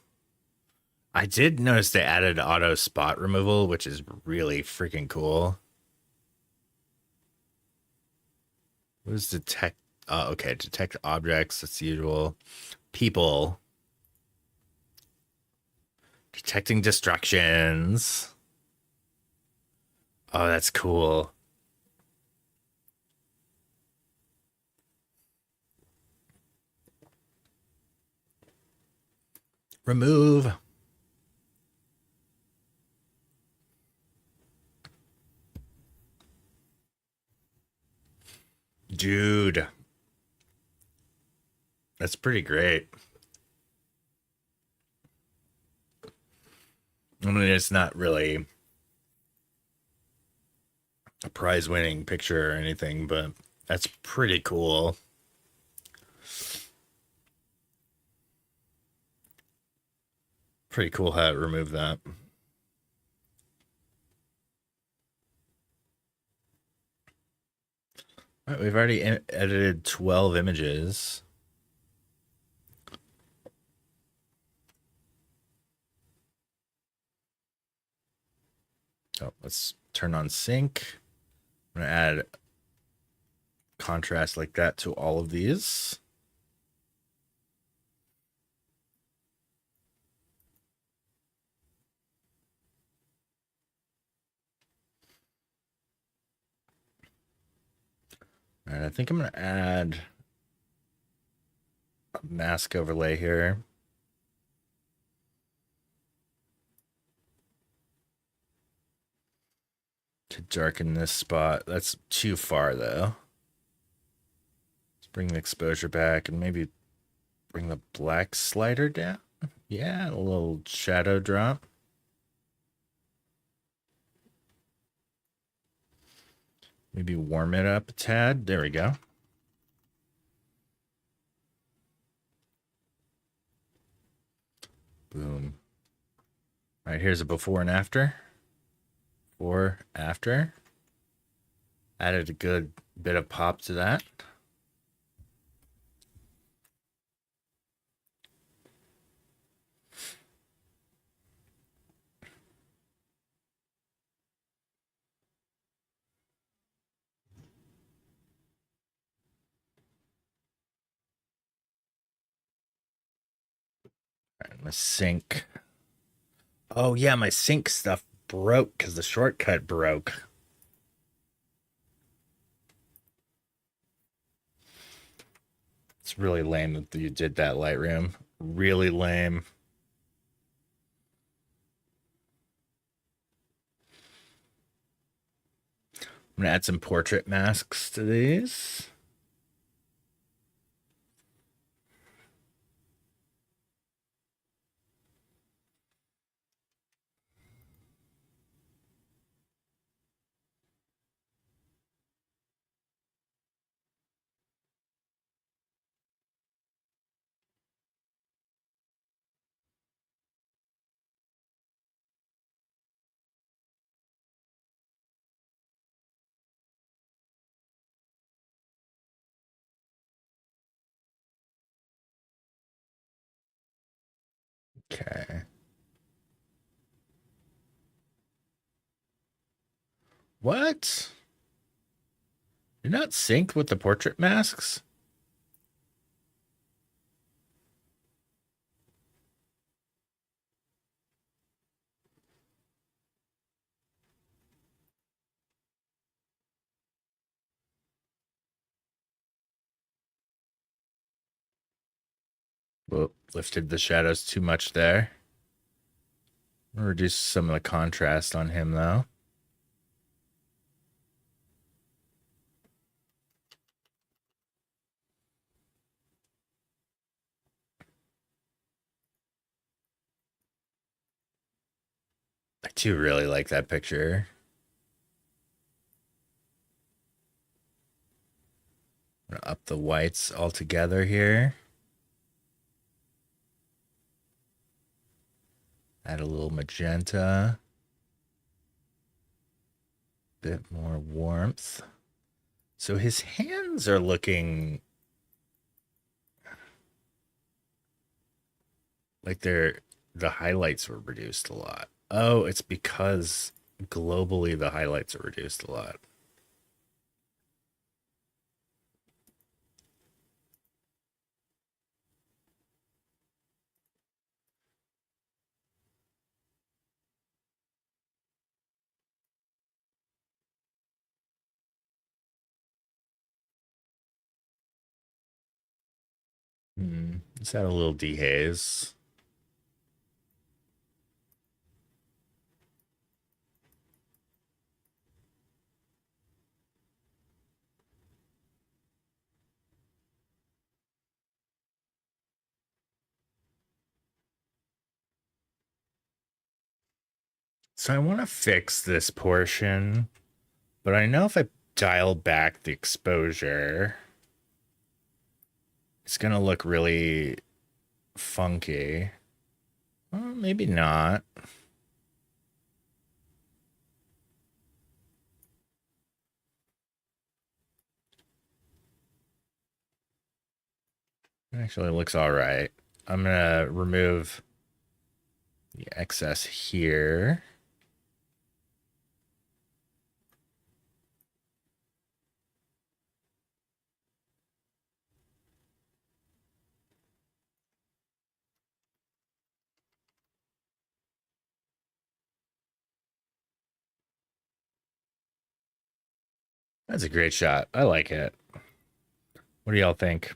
I did notice they added auto spot removal, which is really freaking cool. What is detect? Okay, detect objects. That's the usual. People. Detecting distractions. Oh, that's cool. Remove. Dude. That's pretty great. I mean, it's not really a prize winning picture or anything, but that's pretty cool. Pretty cool how it removed that. All right, we've already edited 12 images. Oh, let's turn on sync. I'm going to add contrast like that to all of these. All right, I think I'm going to add a mask overlay here. To darken this spot. That's too far though. Let's bring the exposure back and maybe bring the black slider down. Yeah, a little shadow drop. Maybe warm it up a tad. There we go. Boom. All right, here's a before and after. Before, after. Added a good bit of pop to that. All right, my sync. Oh yeah, my sync stuff broke because the shortcut broke. It's really lame that you did that, Lightroom. Really lame. I'm gonna add some portrait masks to these. Okay. What? You're not synced with the portrait masks? Whoop, lifted the shadows too much there. Reduce some of the contrast on him, though. I do really like that picture. I'm gonna up the whites altogether here. Add a little magenta. Bit more warmth. So his hands are looking like the highlights were reduced a lot. Oh, it's because globally the highlights are reduced a lot. Let's add a little dehaze. So I want to fix this portion, but I know if I dial back the exposure, it's going to look really funky. Well, maybe not. It actually looks all right. I'm going to remove the excess here. That's a great shot. I like it. What do y'all think?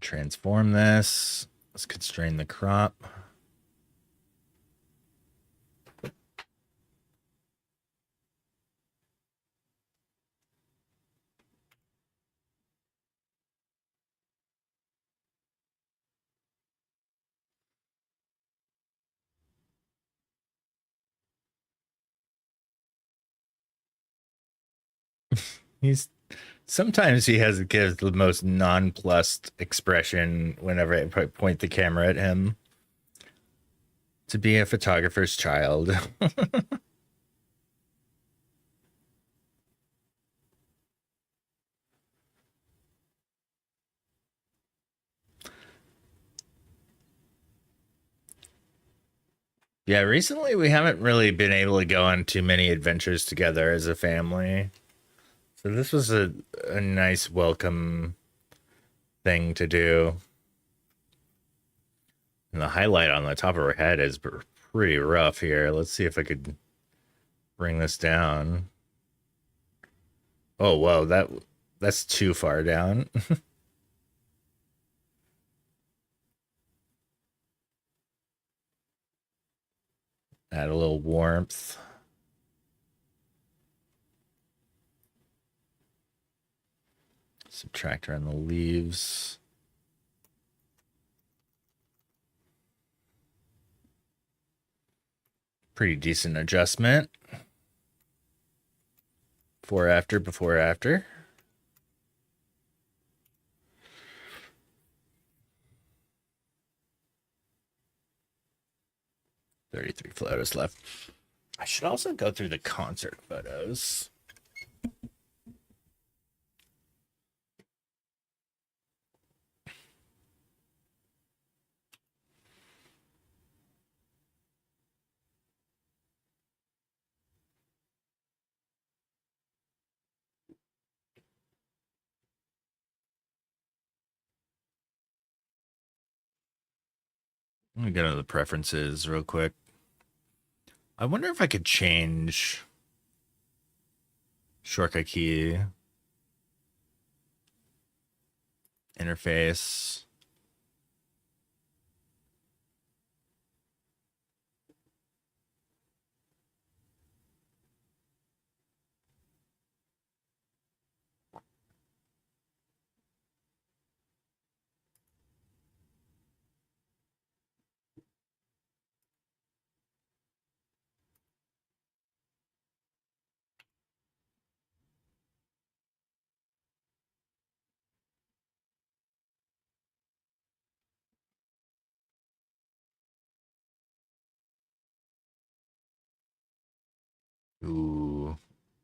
Transform this. Let's constrain the crop. He's sometimes he gives the most nonplussed expression whenever I point the camera at him. To be a photographer's child. Yeah, recently we haven't really been able to go on too many adventures together as a family. So this was a nice welcome thing to do. And the highlight on the top of her head is pretty rough here. Let's see if I could bring this down. Oh, whoa, that's too far down. Add a little warmth. Subtractor on the leaves. Pretty decent adjustment. Before, after, before, after. $33 photos left. I should also go through the concert photos. Let me go to the preferences real quick. I wonder if I could change shortcut key interface. Ooh,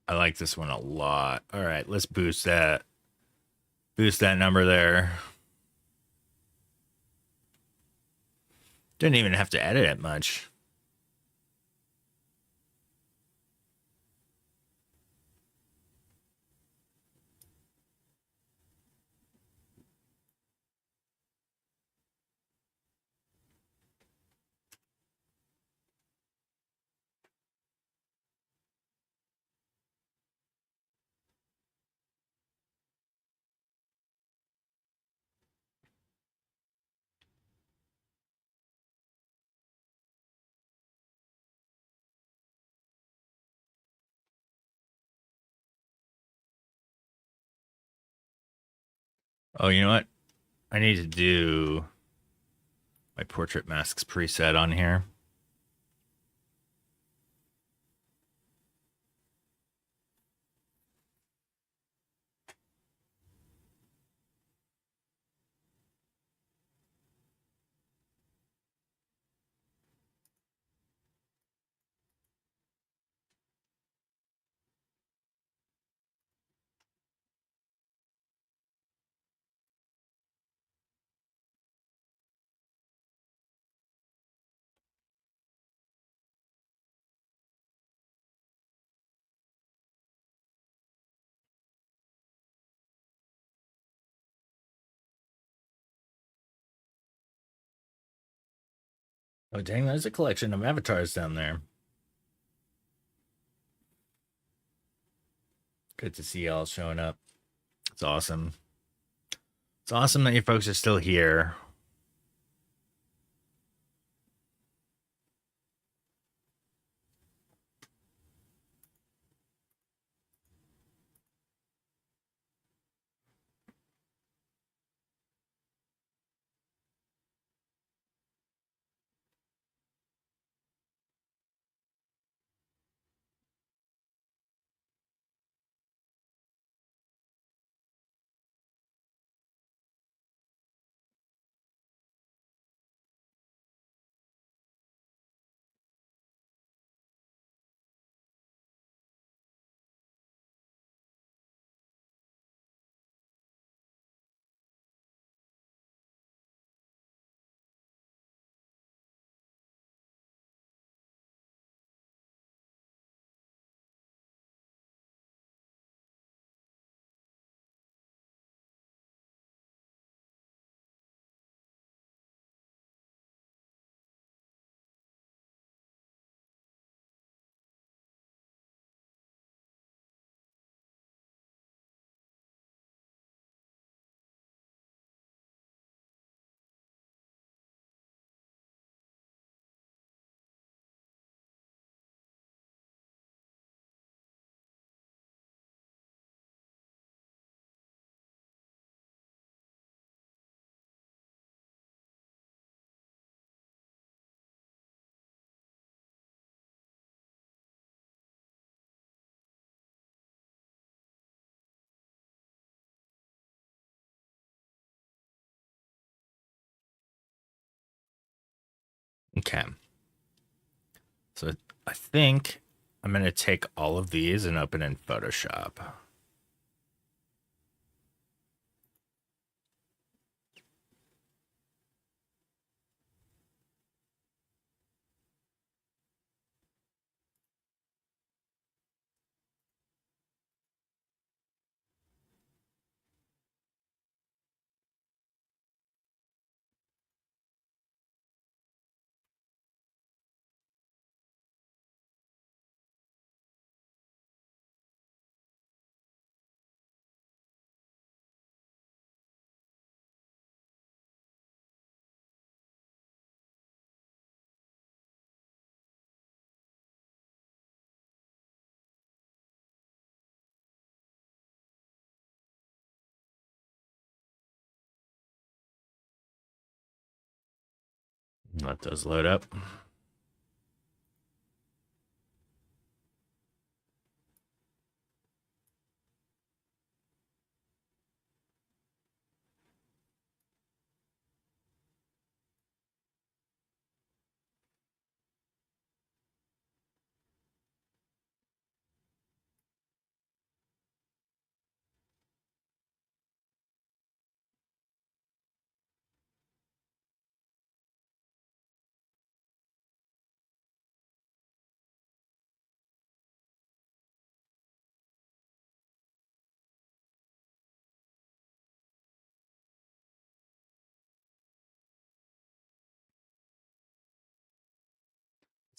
I like this one a lot. All right, let's boost that. Boost that number there. Didn't even have to edit it much. Oh, you know what? I need to do my portrait masks preset on here. Oh, dang, there's a collection of avatars down there. Good to see y'all showing up. It's awesome. It's awesome that you folks are still here. Okay. So I think I'm going to take all of these and open in Photoshop. Let those load up.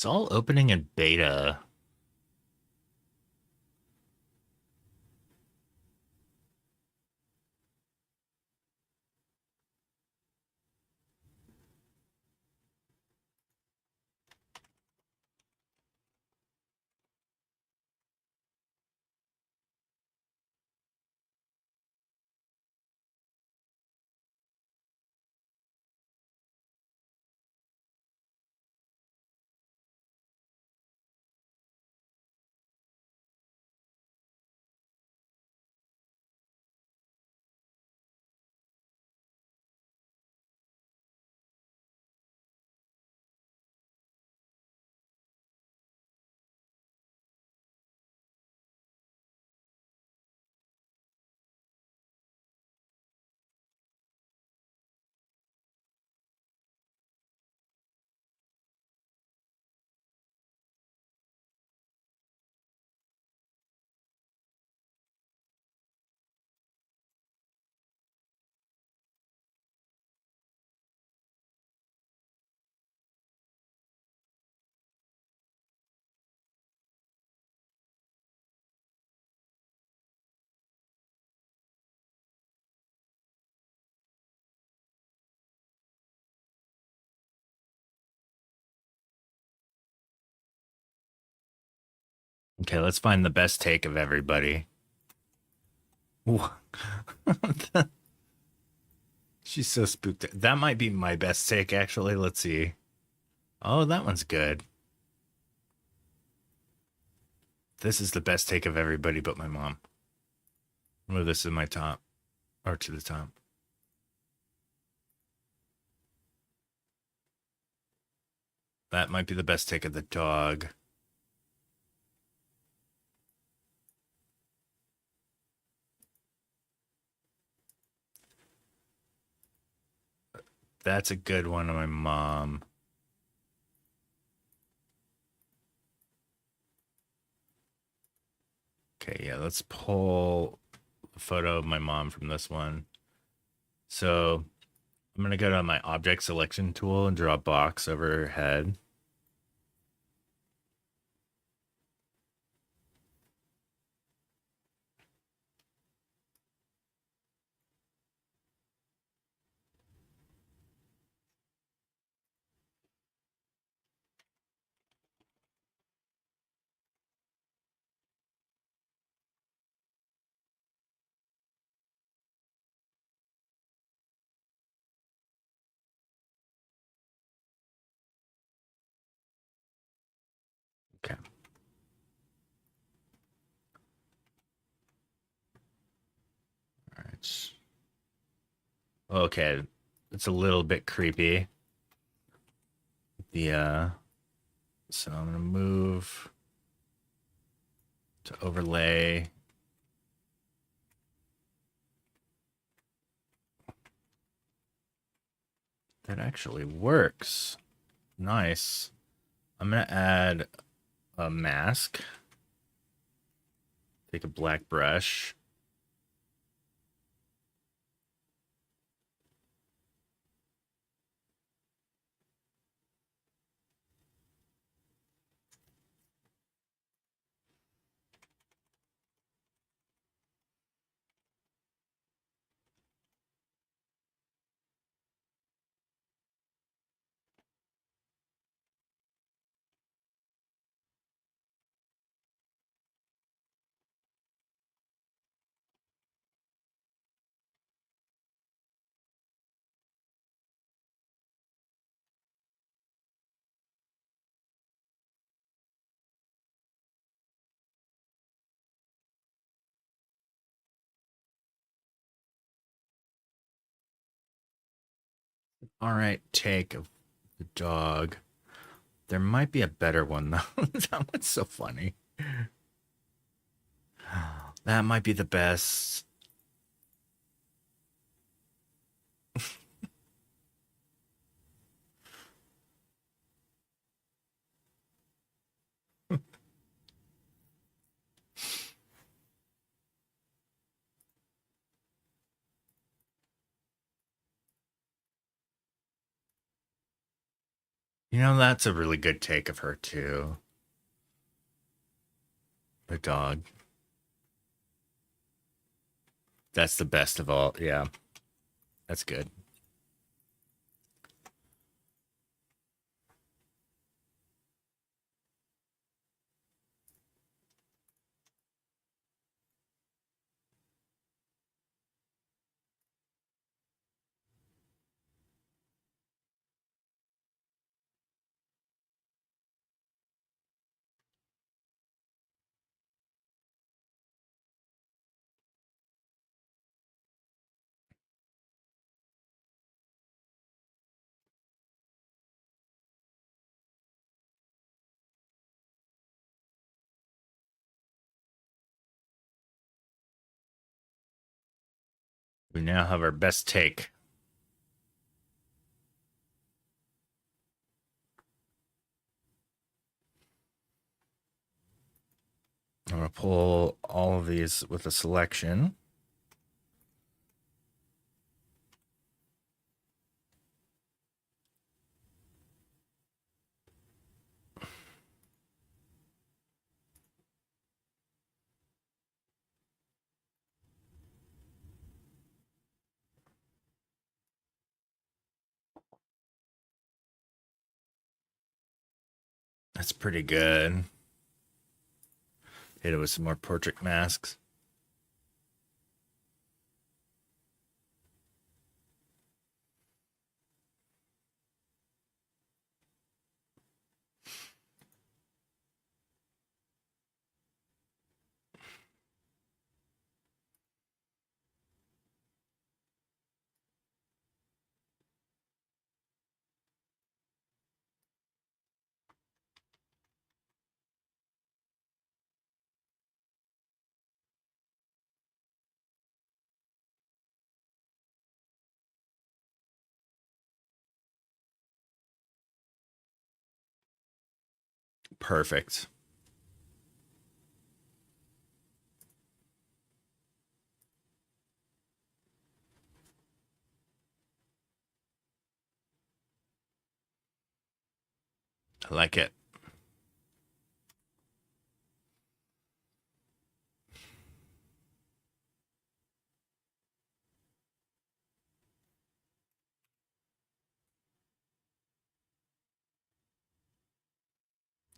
It's all opening in beta. Okay, let's find the best take of everybody. She's so spooked. That might be my best take, actually. Let's see. Oh, that one's good. This is the best take of everybody but my mom. Move this to my top, or to the top. That might be the best take of the dog. That's a good one of my mom. Okay, yeah, let's pull a photo of my mom from this one. So I'm going to go to my object selection tool and draw a box over her head. Okay. All right. Okay. It's a little bit creepy. the so I'm gonna move to overlay. That actually works. Nice. I'm gonna add a mask. Take a black brush. All right, take of the dog. There might be a better one though. That one's so funny. That might be the best. You know, that's a really good take of her too. The dog. That's the best of all. Yeah, that's good. We now have our best take. I'm going to pull all of these with a selection. That's pretty good. Hit it with some more portrait masks. Perfect. I like it.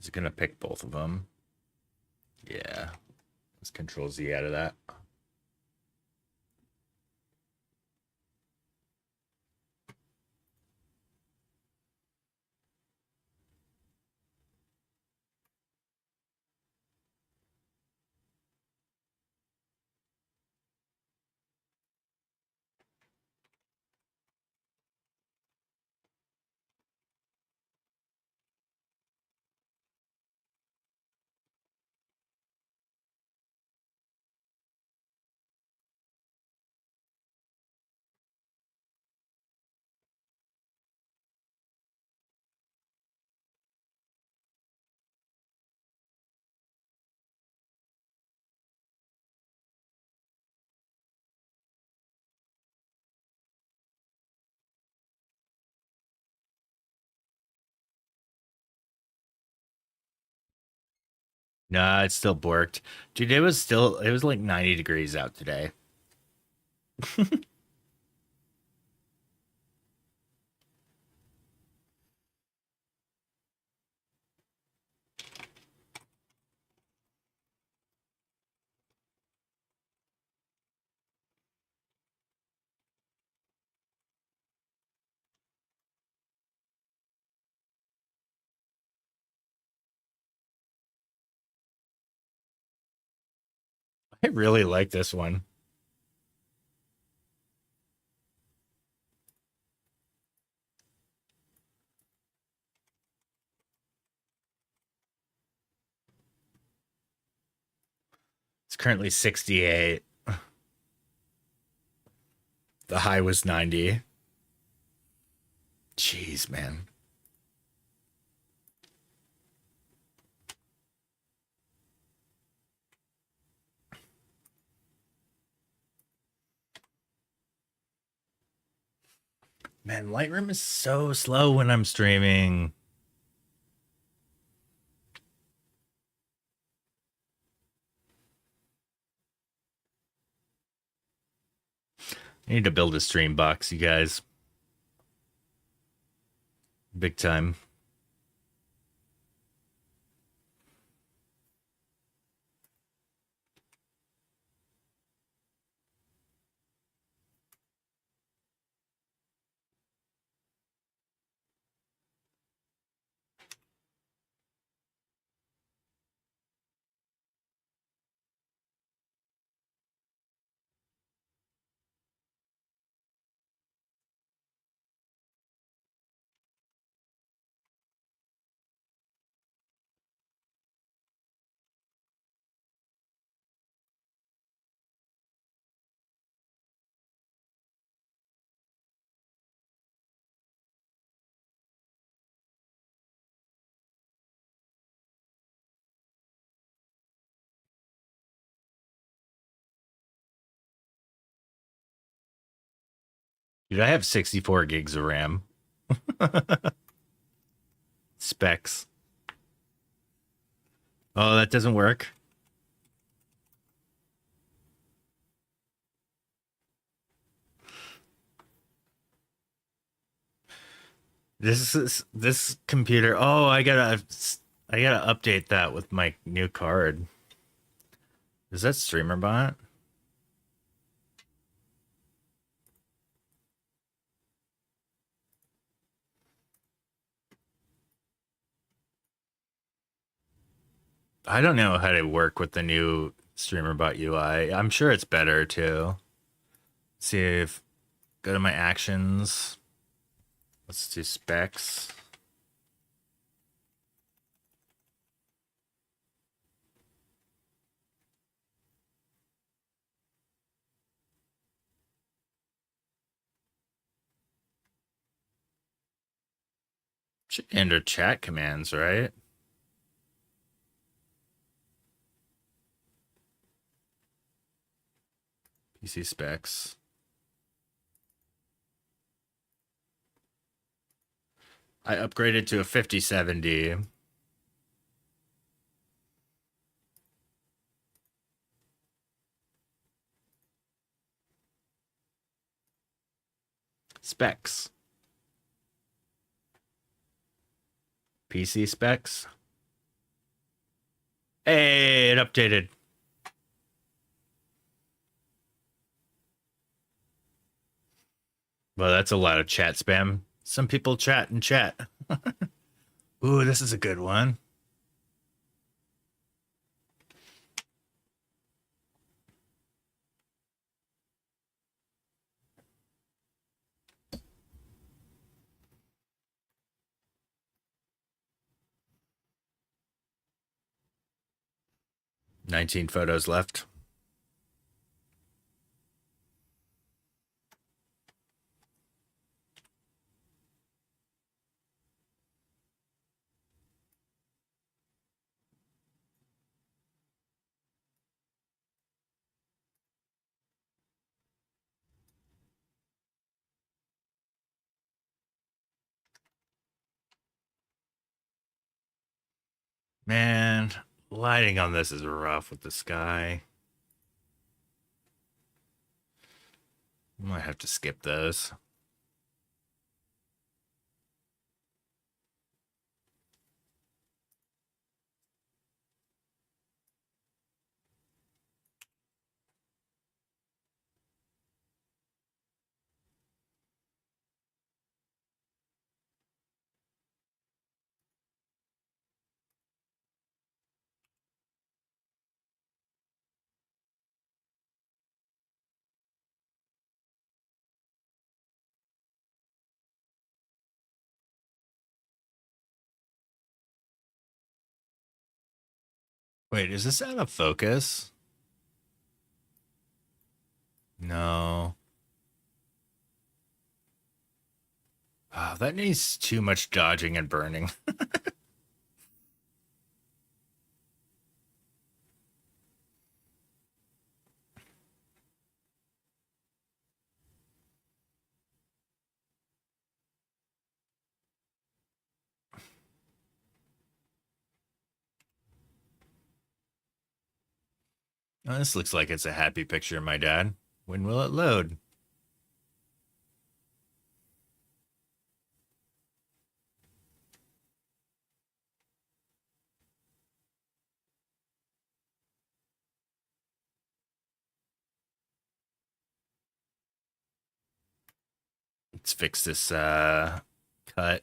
Is it going to pick both of them? Yeah. Let's Control Z out of that. Nah, it still worked. Dude, it was like 90 degrees out today. I really like this one. It's currently 68. The high was 90. Jeez, man. Man, Lightroom is so slow when I'm streaming. I need to build a stream box, you guys. Big time. Dude, I have 64 gigs of RAM. Specs. Oh, that doesn't work. This computer. Oh, I gotta update that with my new card. Is that streamer bot? I don't know how to work with the new streamer bot UI. I'm sure it's better too. See if go to my actions. Let's do specs. Should enter chat commands, right? PC specs. I upgraded to a 5070. Specs. PC specs. Hey, it updated. Well, that's a lot of chat spam. Some people chat and chat. Ooh, this is a good one. Nineteen photos left. Man, Lighting on this is rough with the sky. Might have to skip those. Wait, is this out of focus? No. Oh, that needs too much dodging and burning. Oh, this looks like it's a happy picture of my dad. When will it load? Let's fix this cut.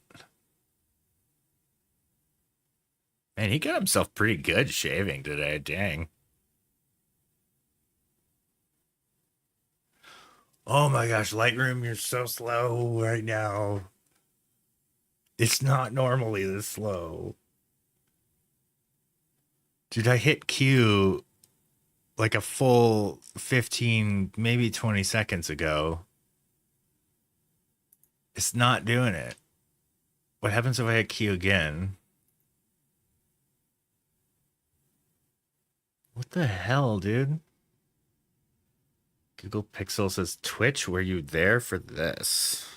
Man, he got himself pretty good shaving today. Dang. Oh my gosh, Lightroom, you're so slow right now. It's not normally this slow. Dude, I hit Q like a full 15, maybe 20 seconds ago. It's not doing it. What happens if I hit Q again? What the hell, dude? Google Pixel says, Twitch, were you there for this?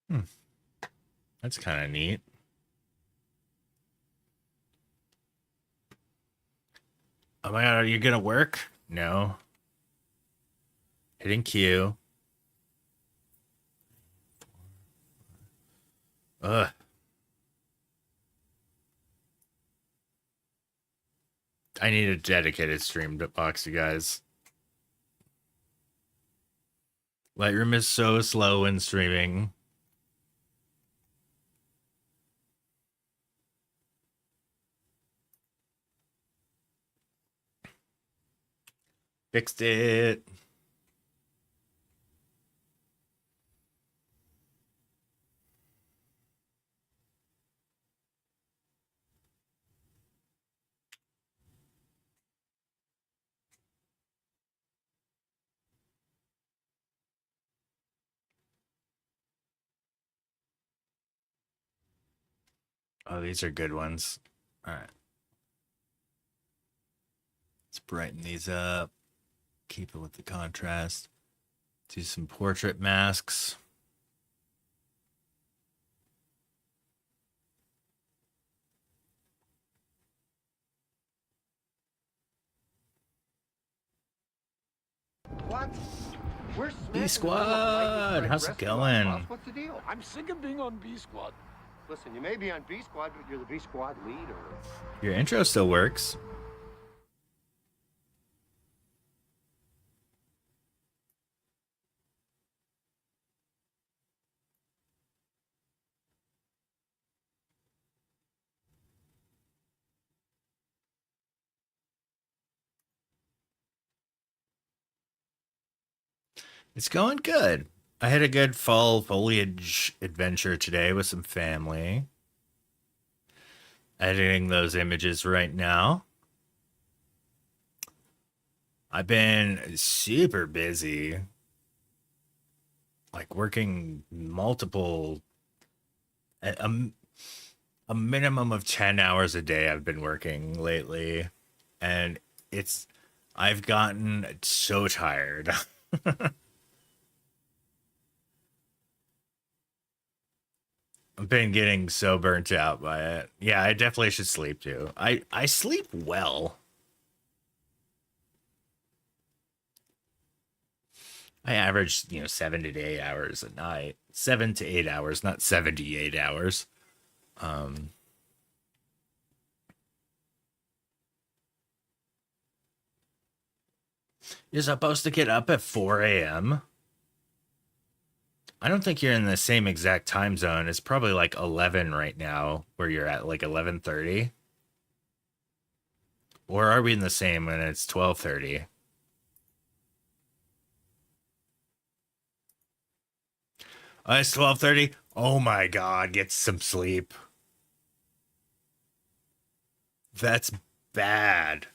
Hmm. That's kind of neat. Oh my god, are you gonna work? No. Hitting Q. Ugh. I need a dedicated stream box, you guys. Lightroom is so slow in streaming. Fixed it. Oh, these are good ones. All right. Let's brighten these up. Keep it with the contrast. Do some portrait masks. What? We're B Squad, how's it going? What's the deal? I'm sick of being on B Squad. Listen, you may be on B Squad, but you're the B Squad leader. Your intro still works. It's going good. I had a good fall foliage adventure today with some family. Editing those images right now. I've been super busy. Like working multiple, a minimum of 10 hours a day I've been working lately. and it's I've gotten so tired. I've been getting so burnt out by it. Yeah, I definitely should sleep too. I sleep well. I average, 7 to 8 hours a night. 7 to 8 hours, not 78 hours. Um, you're supposed to get up at 4 a.m. I don't think you're in the same exact time zone. It's probably like 11 right now, where you're at like 11:30. Or are we in the same when it's 12:30? It's 12:30. Oh my god, get some sleep. That's bad.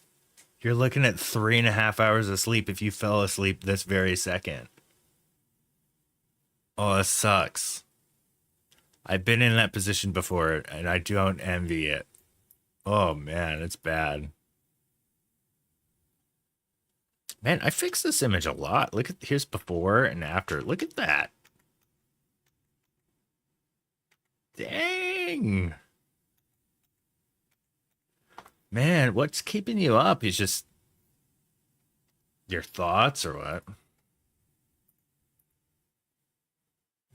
You're looking at 3.5 hours of sleep if you fell asleep this very second. Oh, that sucks. I've been in that position before and I don't envy it. Oh man, it's bad. Man, I fixed this image a lot. Look at here's before and after. Look at that. Dang. Man, what's keeping you up? Is just your thoughts or what?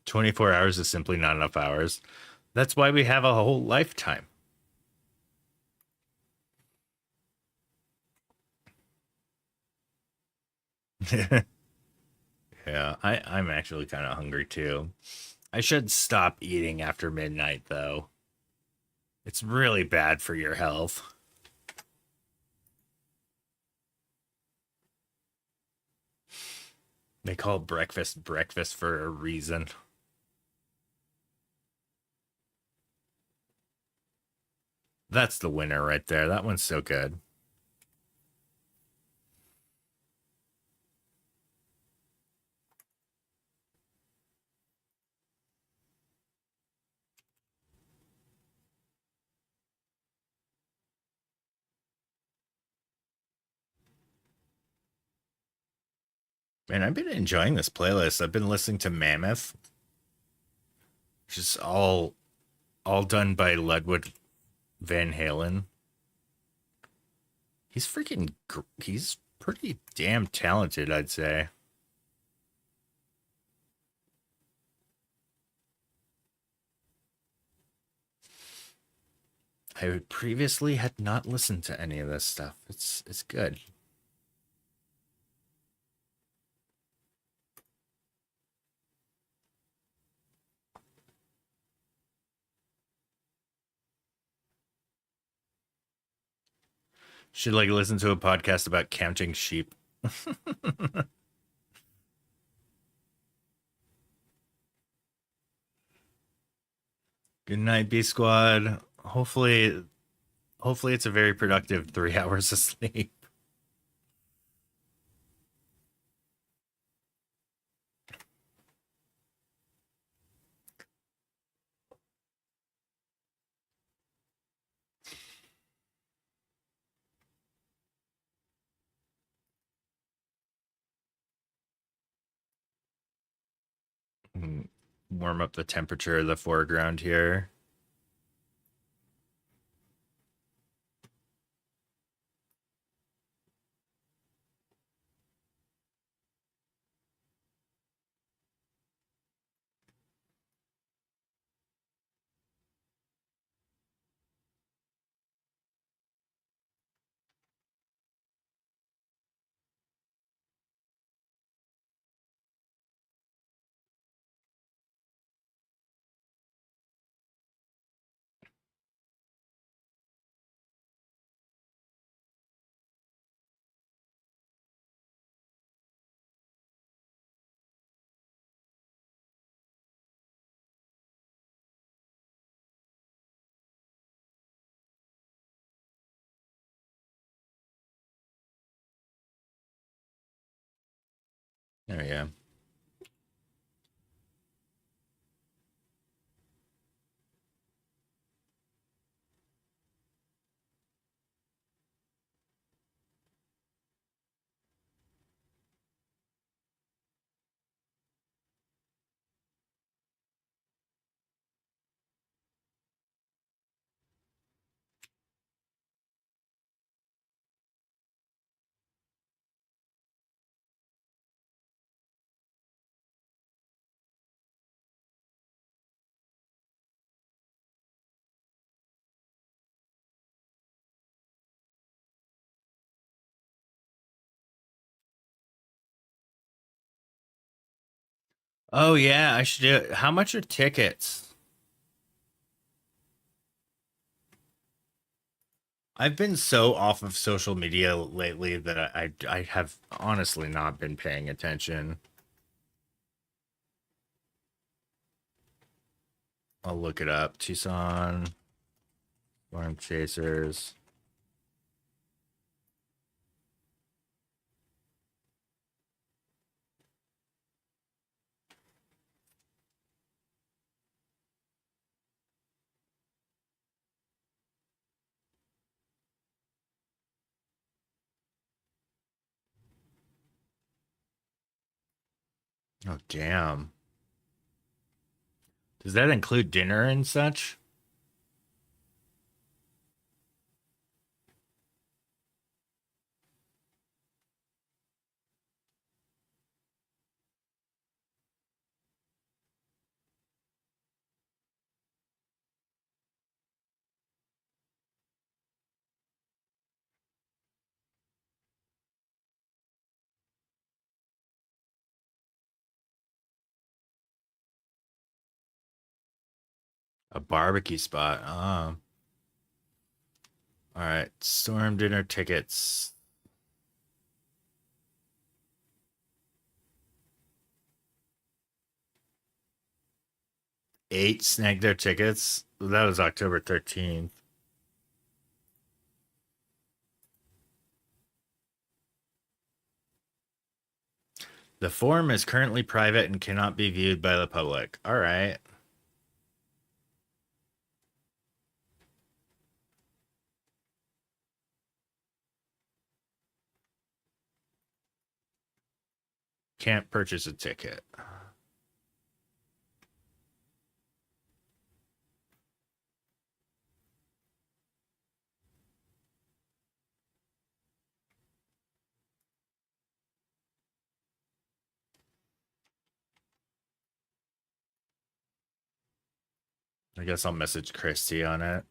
24 hours is simply not enough hours. That's why we have a whole lifetime. Yeah, I'm actually kind of hungry too. I should stop eating after midnight though. It's really bad for your health. They call breakfast breakfast for a reason. That's the winner right there. That one's so good. Man, I've been enjoying this playlist. I've been listening to Mammoth, which is all done by Ludwig Van Halen. He's pretty damn talented, I'd say. I previously had not listened to any of this stuff. It's good. Should like listen to a podcast about counting sheep. Good night, B Squad. Hopefully it's a very productive 3 hours of sleep. Warm up the temperature of the foreground here. There we go. Oh yeah, I should do it. How much are tickets? I've been so off of social media lately that I have honestly not been paying attention. I'll look it up. Tucson Storm Chasers. Oh damn. Does that include dinner and such? A barbecue spot. Oh. All right. Storm dinner tickets. 8 snagged their tickets. That was October 13th. The forum is currently private and cannot be viewed by the public. All right. Can't purchase a ticket. I guess I'll message Christy on it.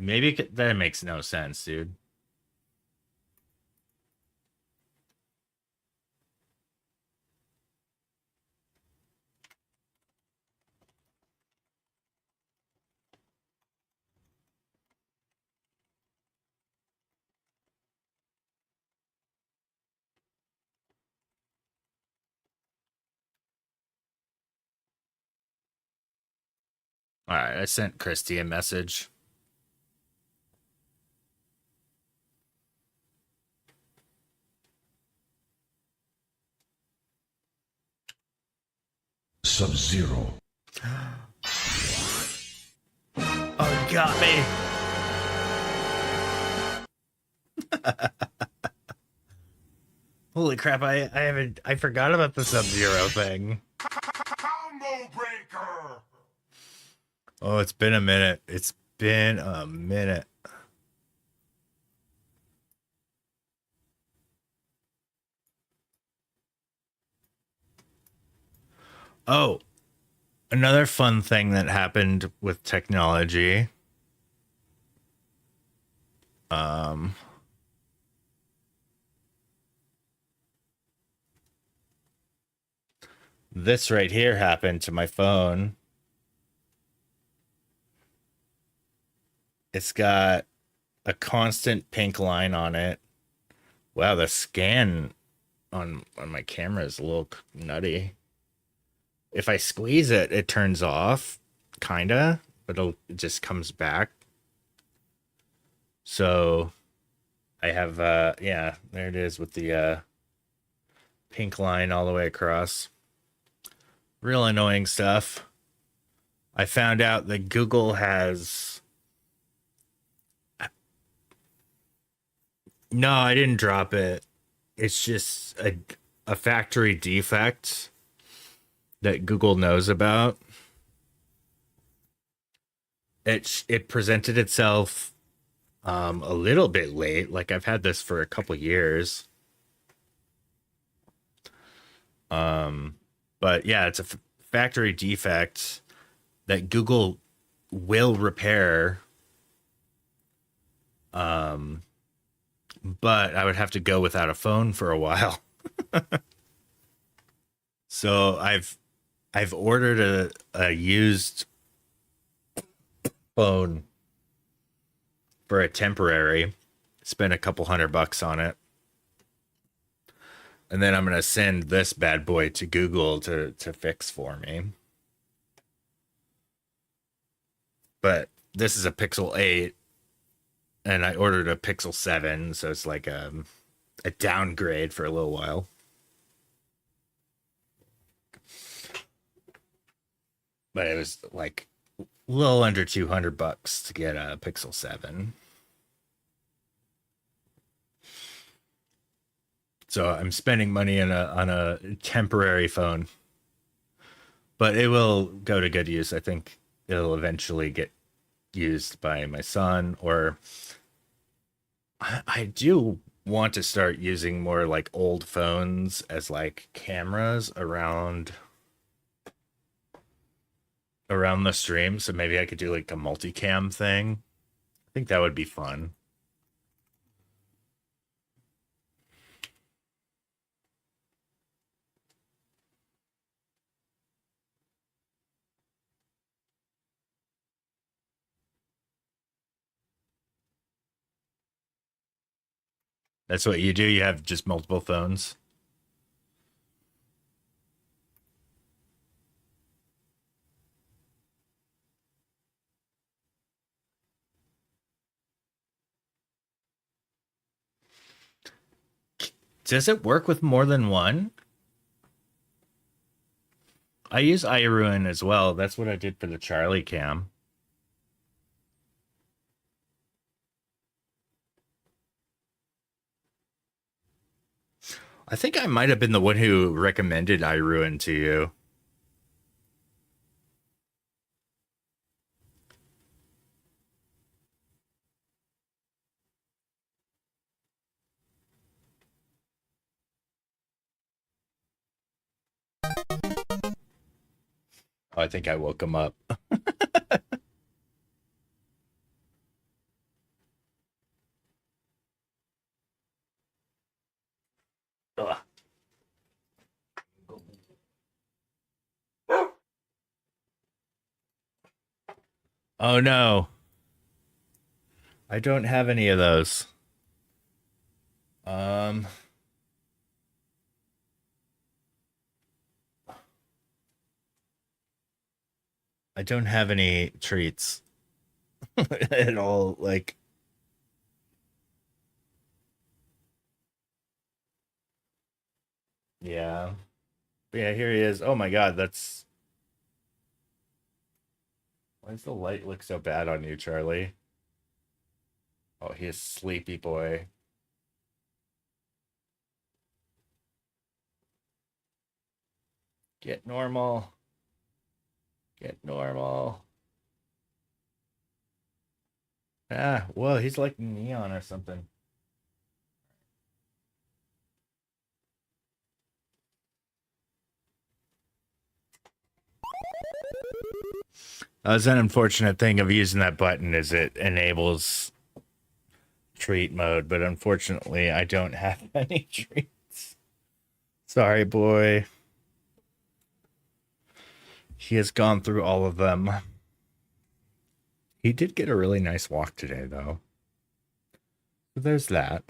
Maybe that makes no sense, dude. All right, I sent Christy a message. Sub-Zero. Oh, it got me. Holy crap, I forgot about the Sub-Zero thing. Combo breaker. Oh, it's been a minute. It's been a minute. Oh, another fun thing that happened with technology. Um, this right here happened to my phone. It's got a constant pink line on it. Wow, the scan on my camera is a little nutty. If I squeeze it, it turns off, kinda, but it just comes back. So I have yeah, there it is with the pink line all the way across. Real annoying stuff. I found out that Google has. No, I didn't drop it. It's just a factory defect that Google knows about. It presented itself a little bit late. Like I've had this for a couple years. But yeah, it's a factory defect that Google will repair But I would have to go without a phone for a while. So I've ordered a used phone for a temporary, spent a couple $100 on it. And then I'm going to send this bad boy to Google to fix for me. But this is a Pixel 8 and I ordered a Pixel 7, so it's like a downgrade for a little while. But it was like a little under $200 to get a Pixel 7. So I'm spending money on a temporary phone. But it will go to good use. I think it'll eventually get used by my son, or I do want to start using more like old phones as like cameras around the stream. So maybe I could do like a multicam thing. I think that would be fun. That's what you do? You have just multiple phones? Does it work with more than one? I use iRuin as well. That's what I did for the Charlie cam. I think I might have been the one who recommended iRuin to you. Oh, I think I woke him up. Ugh. Oh no. I don't have any of those. Um I don't have any treats at all. Like, yeah. Yeah, here he is. Oh my god, that's why does the light look so bad on you, Charlie? Oh, he is sleepy boy. Get normal. Get normal. Ah, whoa, he's like neon or something. That's an unfortunate thing of using that button is it enables treat mode, but unfortunately I don't have any treats. Sorry, boy. He has gone through all of them. He did get a really nice walk today, though. So there's that.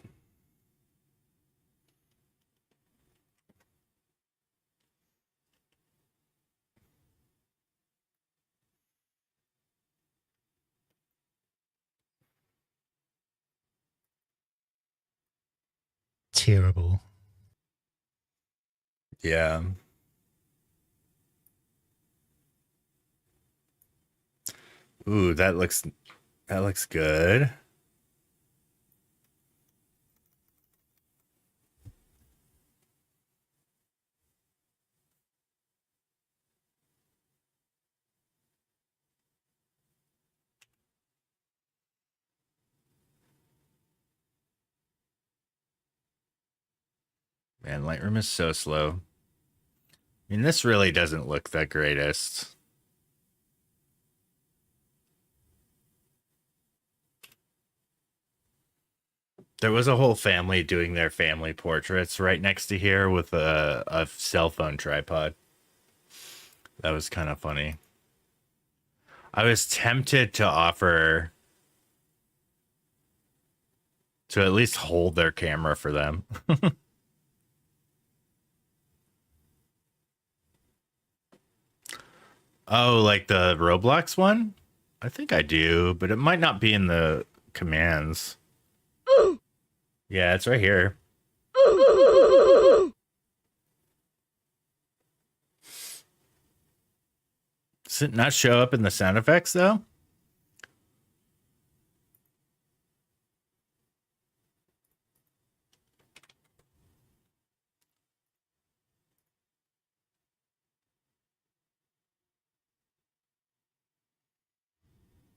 Terrible. Yeah. Ooh, that looks good. Man, Lightroom is so slow. I mean, this really doesn't look the greatest. There was a whole family doing their family portraits right next to here with a cell phone tripod. That was kind of funny. I was tempted to offer to at least hold their camera for them. Oh, like the Roblox one? I think I do, but it might not be in the commands. Yeah, it's right here. Does it not show up in the sound effects though?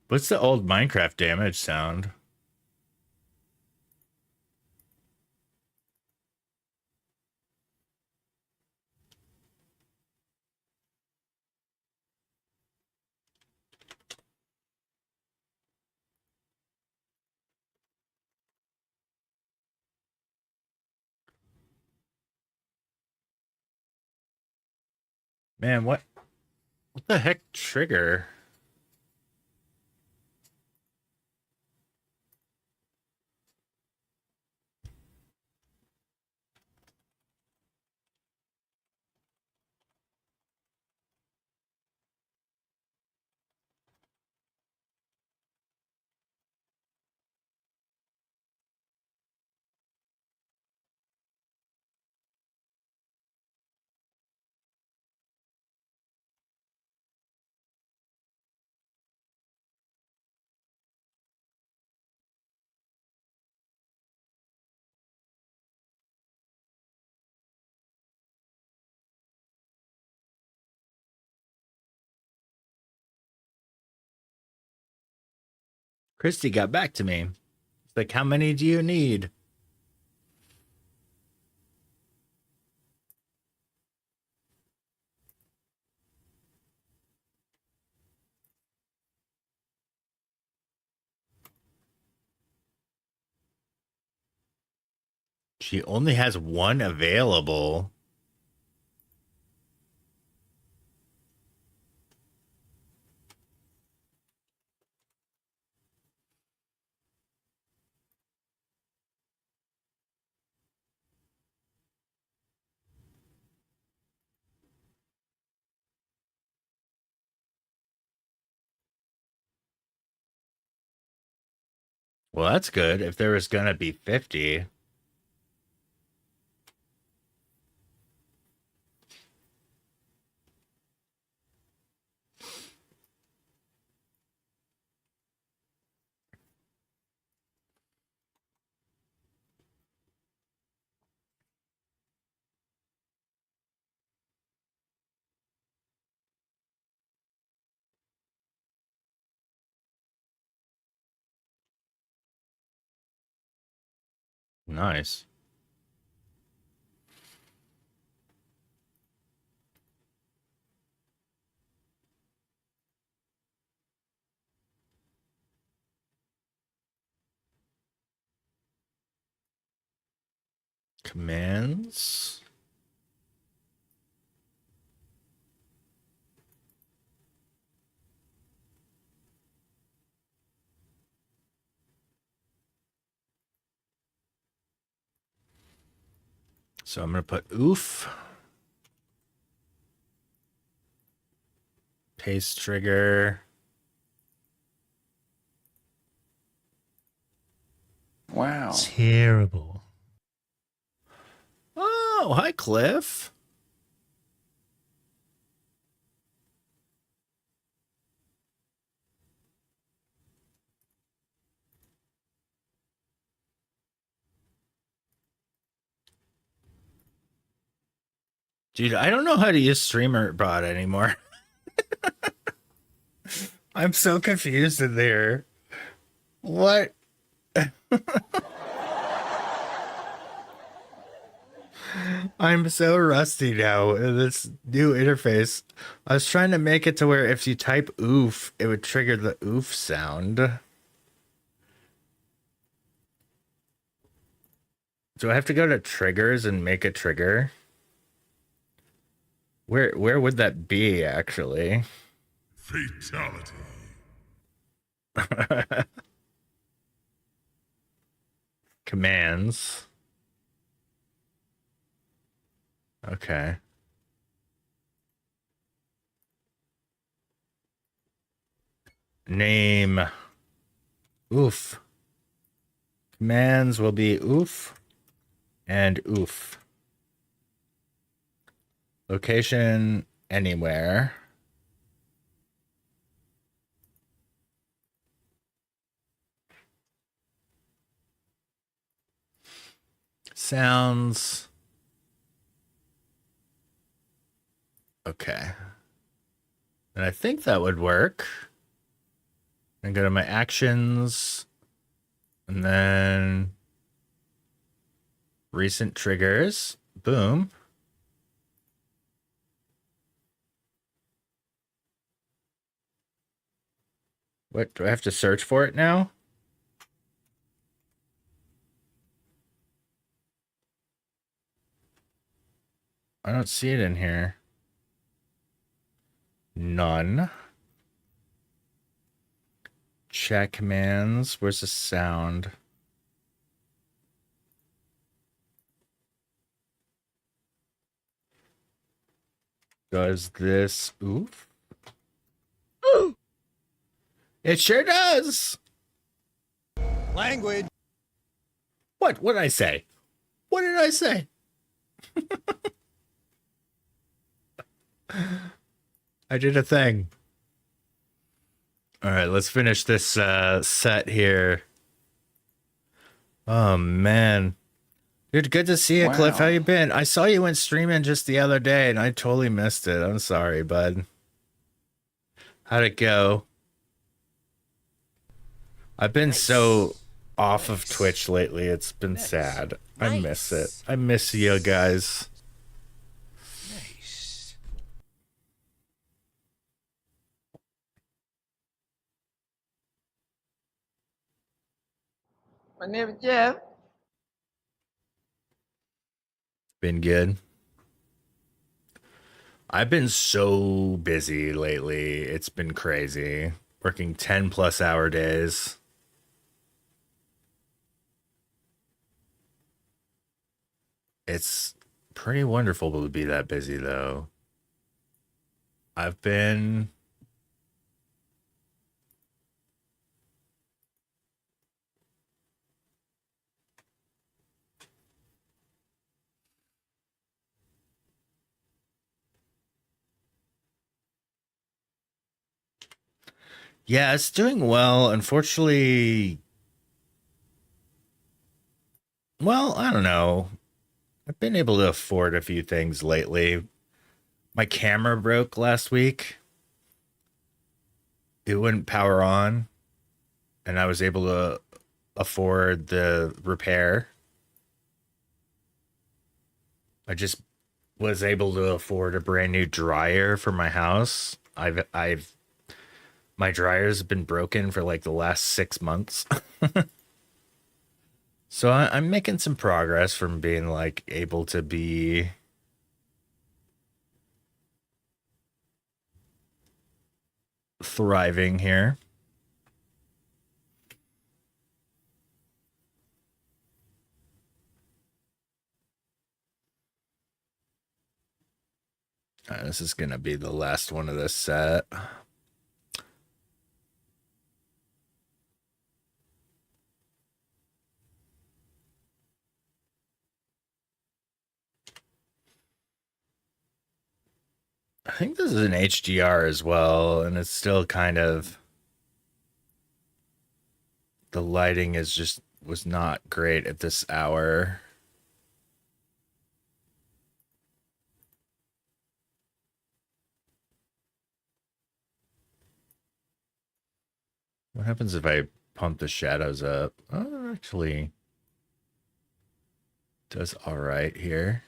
What's the old Minecraft damage sound? Man, what the heck trigger? Christy got back to me. It's like, how many do you need? She only has one available. Well, that's good. If there was gonna be 50. Nice. Commands. So I'm going to put oof. Paste trigger. Wow. Terrible. Oh, hi, Cliff. Dude, I don't know how to use Streamer Bot anymore. I'm so confused in there. What? I'm so rusty now in this new interface. I was trying to make it to where if you type oof, it would trigger the oof sound. do I have to go to triggers and make a trigger? Where would that be actually? Fatality. Commands. Okay. Name. Oof. Commands will be oof and oof. Location anywhere. Sounds. Okay. And I think that would work. And go to my actions. And then recent triggers. Boom. What, do I have to search for it now? I don't see it in here. None. Chat commands. Where's the sound? Does this oof? It sure does. Language. What did I say? What did I say? I did a thing. All right, let's finish this set here. Oh man, dude, good to see you, Cliff. How you been? I saw you went streaming just the other day, and I totally missed it. I'm sorry, bud. How'd it go? I've been so off of Twitch lately. It's been sad. I miss it. I miss you guys. Nice. My name is Jeff. Been good. I've been so busy lately. It's been crazy. Working 10+ hour days. It's pretty wonderful to be that busy, though. I've been... Yeah, it's doing well. Unfortunately, well, I don't know. I've been able to afford a few things lately. My camera broke last week. It wouldn't power on, and I was able to afford the repair. I just was able to afford a brand new dryer for my house. My dryer's been broken for like the last 6 months. So I'm making some progress from being like able to be thriving here. This is gonna be the last one of this set. I think this is an HDR as well, and it's still kind of... The lighting was not great at this hour. What happens if I pump the shadows up? Oh, actually does all right here.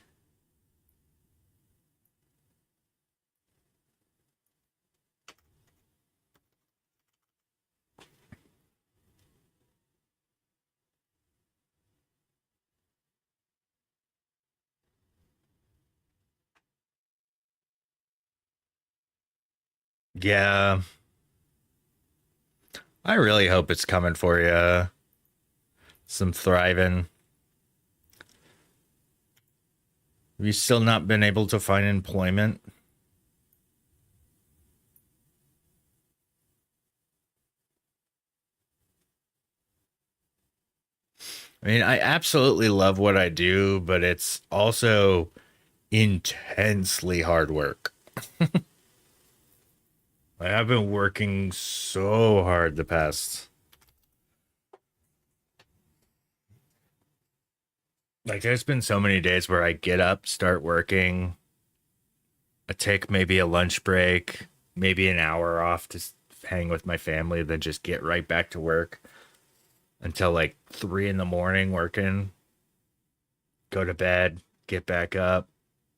Yeah. I really hope it's coming for you. Some thriving. Have you still not been able to find employment? I mean, I absolutely love what I do, but it's also intensely hard work. I have been working so hard the past. Like, there's been so many days where I get up, start working, I take maybe a lunch break, maybe an hour off to hang with my family, then just get right back to work until like 3 in the morning working, go to bed, get back up,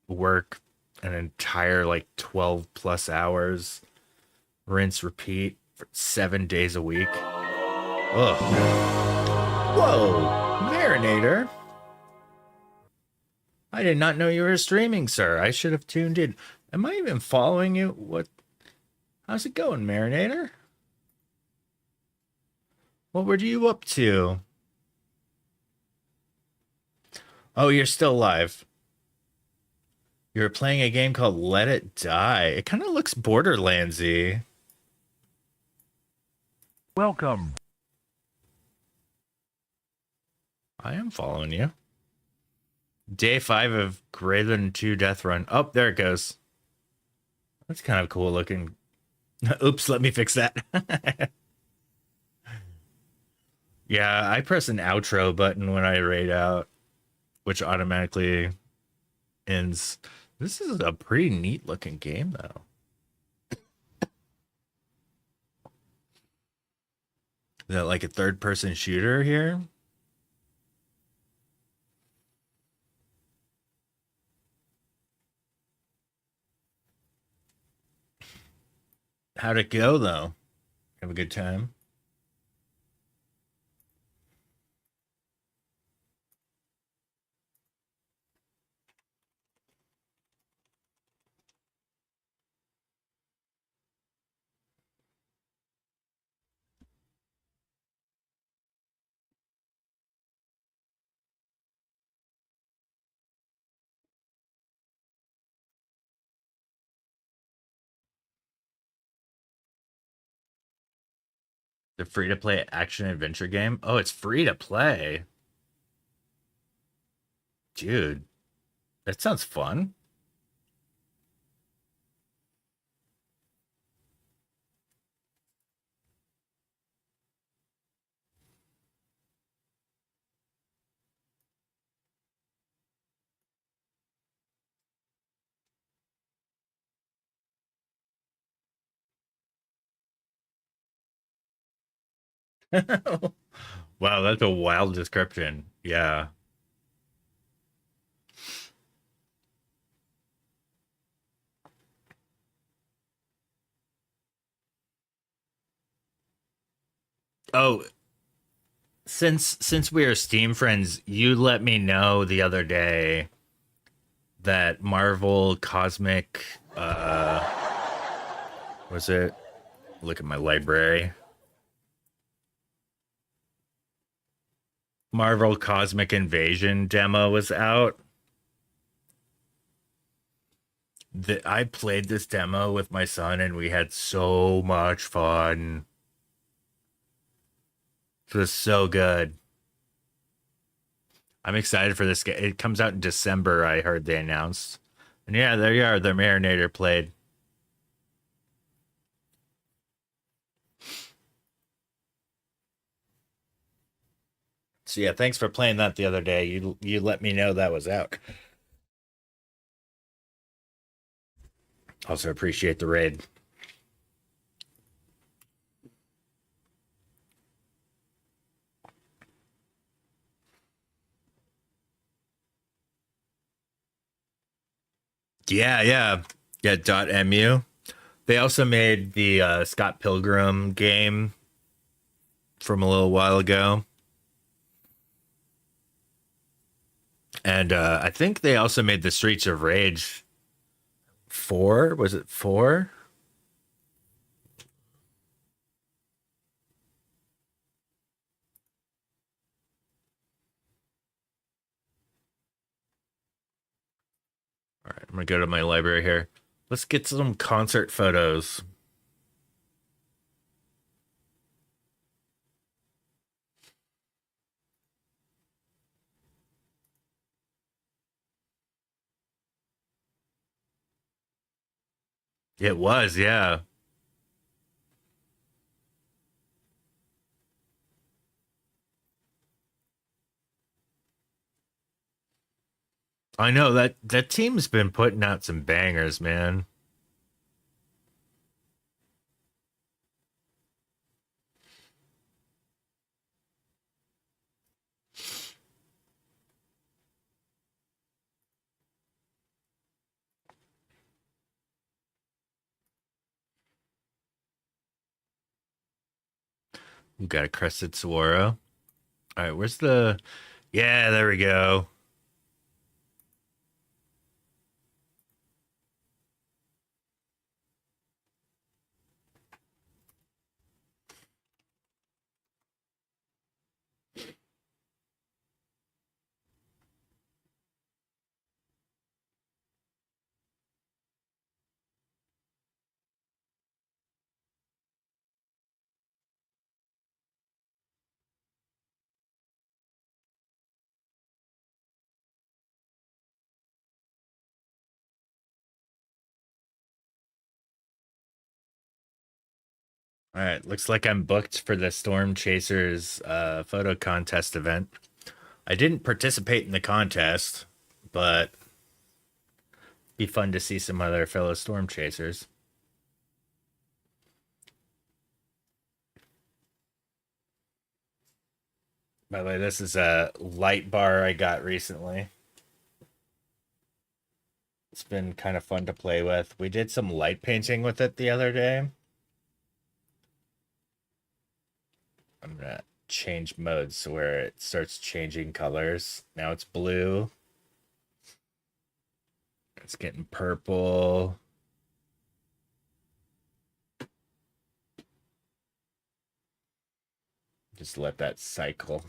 work an entire like 12 plus hours, rinse, repeat for 7 days a week. Ugh. Whoa, Marinator. I did not know you were streaming, sir. I should have tuned in. Am I even following you? What? How's it going, Marinator? What were you up to? Oh, you're still live. You're playing a game called Let It Die. It kind of looks Borderlandsy. Welcome. I am following you. Day 5 of greater than 2 death run. Oh, there it goes. That's kind of cool looking. Oops, let me fix that. Yeah, I press an outro button when I raid out, which automatically ends. This is a pretty neat looking game, though. Is that like a third person shooter here? How'd it go, though? Have a good time? The free to play action adventure game? Oh, it's free to play. Dude, that sounds fun. Wow, that's a wild description. Yeah. Oh, since we are Steam friends, you let me know the other day that Marvel Cosmic was it? Look at my library. Marvel Cosmic Invasion demo was out. I played this demo with my son and we had so much fun. It was so good. I'm excited for this game. It comes out in December, I heard they announced. And yeah, there you are. The Marinator played. So yeah, thanks for playing that the other day. You let me know that was out. Also appreciate the raid. Yeah. .mu. They also made the Scott Pilgrim game from a little while ago. And I think they also made the Streets of Rage 4. Was it 4? gonna go to my library here. Let's get some concert photos. It was, yeah. I know that team's been putting out some bangers, man. We got a crested saguaro. All right, where's the? Yeah, there we go. All right, looks like I'm booked for the Storm Chasers photo contest event. I didn't participate in the contest, but be fun to see some other fellow Storm Chasers. By the way, this is a light bar I got recently. It's been kind of fun to play with. We did some light painting with it the other day. I'm gonna change modes so where it starts changing colors. Now it's blue. It's getting purple. Just let that cycle.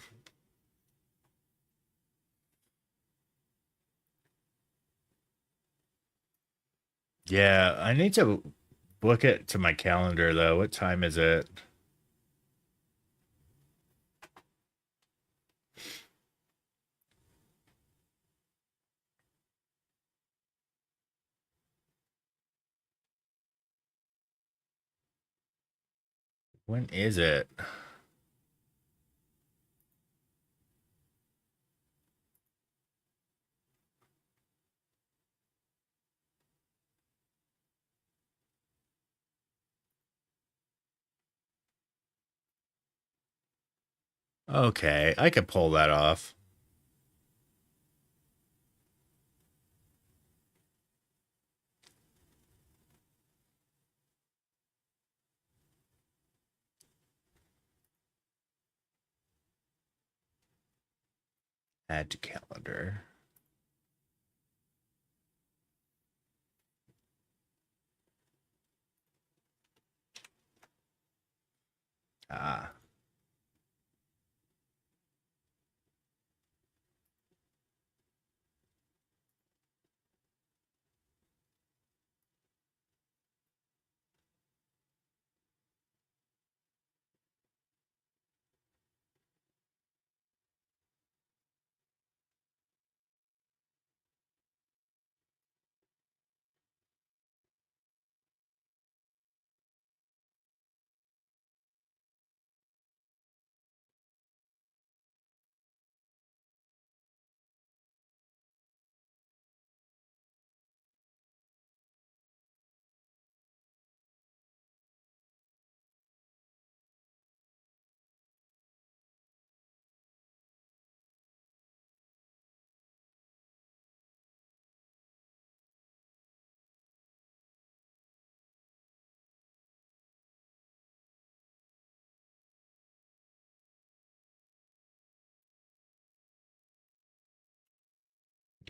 Yeah, I need to book it to my calendar though. What time is it? When is it? Okay, I could pull that off. Add to calendar. Ah.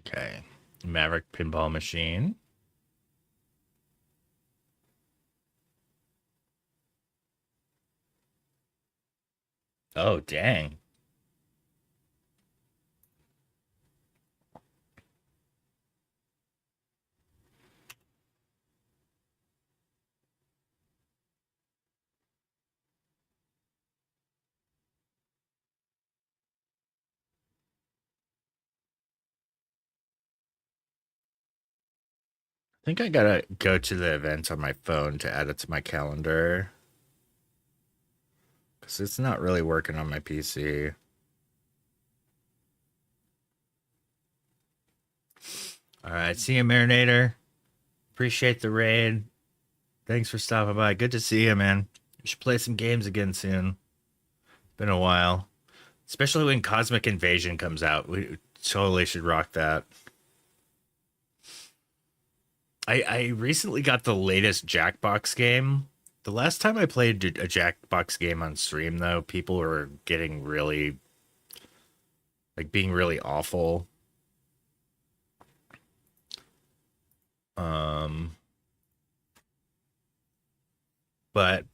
Okay. Maverick pinball machine. Oh, dang. I think I gotta go to the event on my phone to add it to my calendar. Because it's not really working on my PC. All right, see you, Marinator. Appreciate the raid. Thanks for stopping by. Good to see you, man. We should play some games again soon. Been a while. Especially when Cosmic Invasion comes out. We totally should rock that. I recently got the latest Jackbox game. The last time I played a Jackbox game on stream, though, people were getting really, like, being really awful. But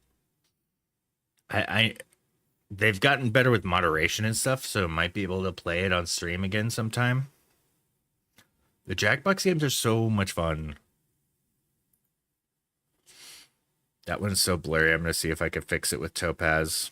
I they've gotten better with moderation and stuff, so might be able to play it on stream again sometime. The Jackbox games are so much fun. That one's so blurry. I'm gonna see if I can fix it with Topaz.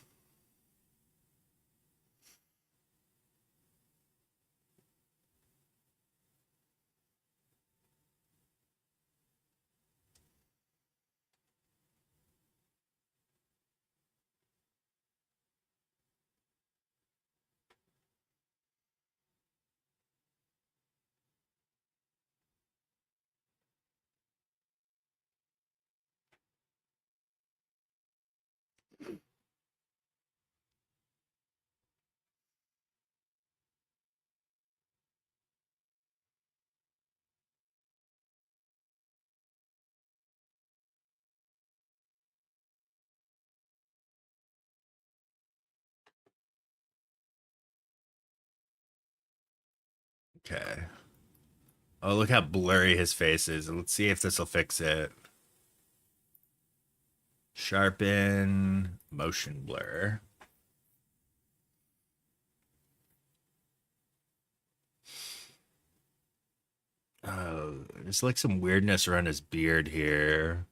Okay. Oh, look how blurry his face is. Let's see if this will fix it. Sharpen, motion blur. Oh, there's like some weirdness around his beard here.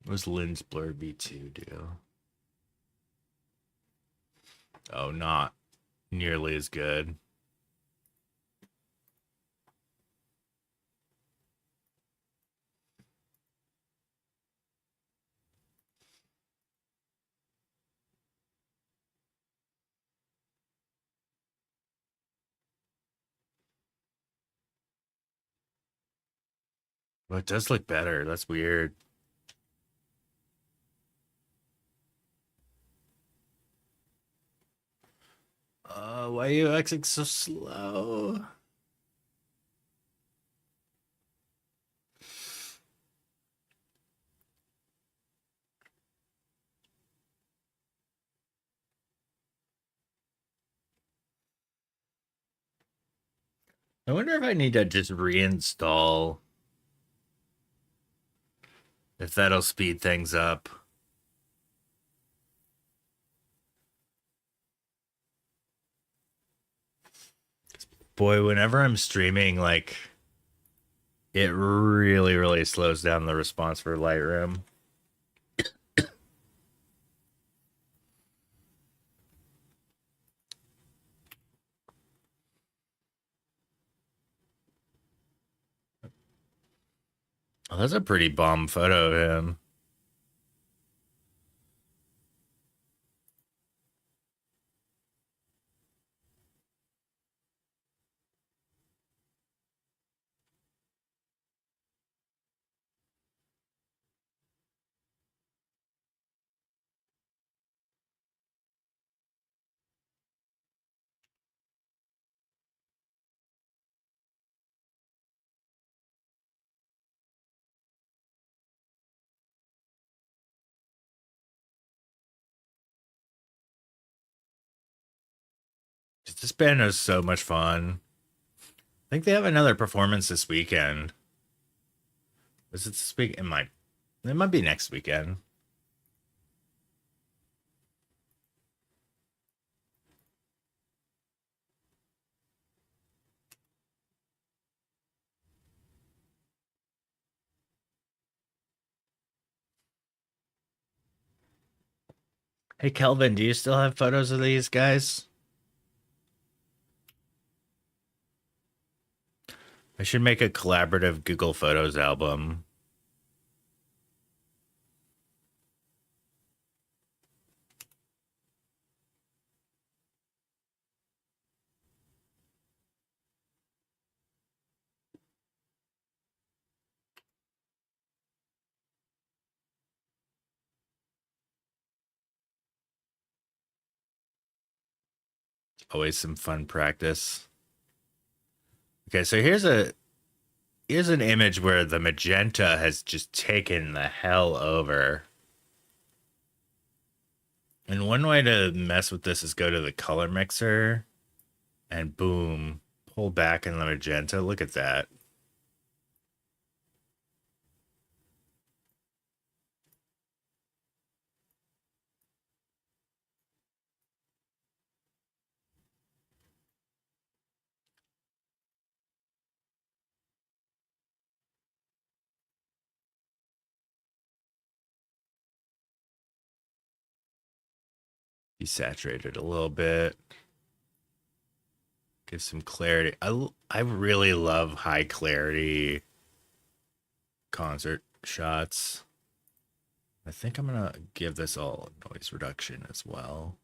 What does lens blur V2 do? Oh, not nearly as good. But it does look better. That's weird. Why are you acting so slow? I wonder if I need to just reinstall. If that'll speed things up. Boy, whenever I'm streaming, like, it really, really slows down the response for Lightroom. Oh, that's a pretty bomb photo of him. This band is so much fun. I think they have another performance this weekend. Is it this week? It might be next weekend. Hey, Kelvin, do you still have photos of these guys? I should make a collaborative Google Photos album. Always some fun practice. Okay, so here's an image where the magenta has just taken the hell over. And one way to mess with this is go to the color mixer and boom, pull back in the magenta. Look at that. Desaturate it a little bit. Give some clarity. I really love high clarity concert shots. I think I'm gonna give this all noise reduction as well.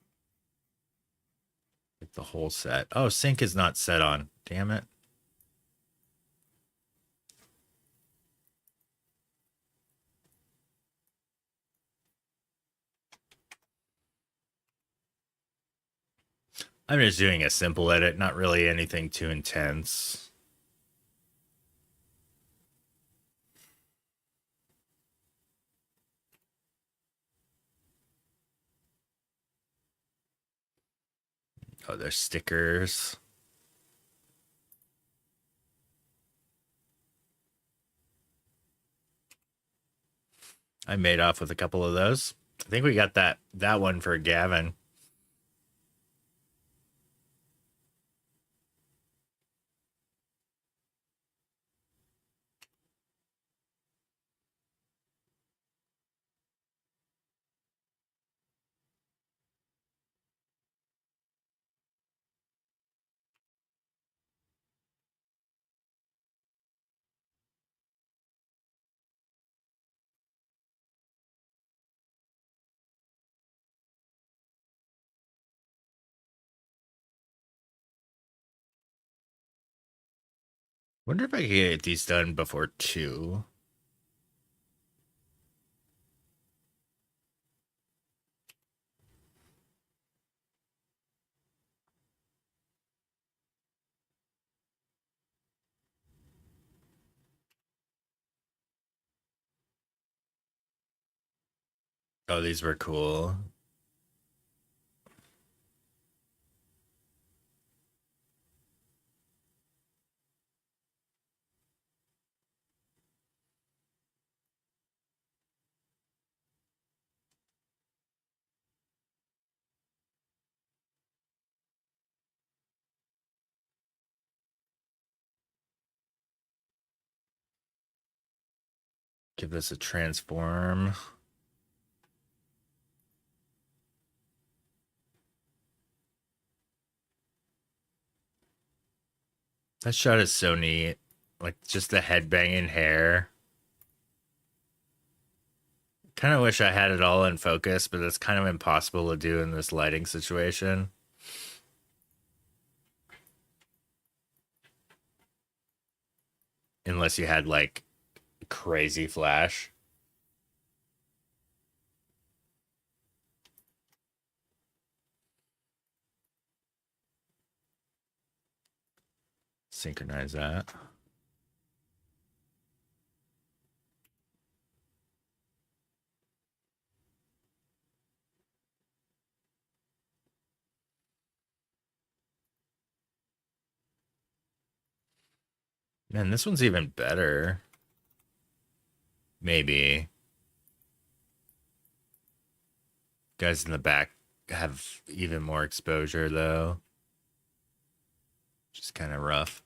Like the whole set. Oh, sync is not set on. Damn it. I'm just doing a simple edit, not really anything too intense. Oh, there's stickers. I made off with a couple of those. I think we got that one for Gavin. Wonder if I could get these done before 2. Oh, these were cool. Give this a transform. That shot is so neat. Like just the headbanging hair. Kind of wish I had it all in focus, but it's kind of impossible to do in this lighting situation. Unless you had like crazy flash. Synchronize that. Man, this one's even better. Maybe. Guys in the back have even more exposure though. Just kind of rough.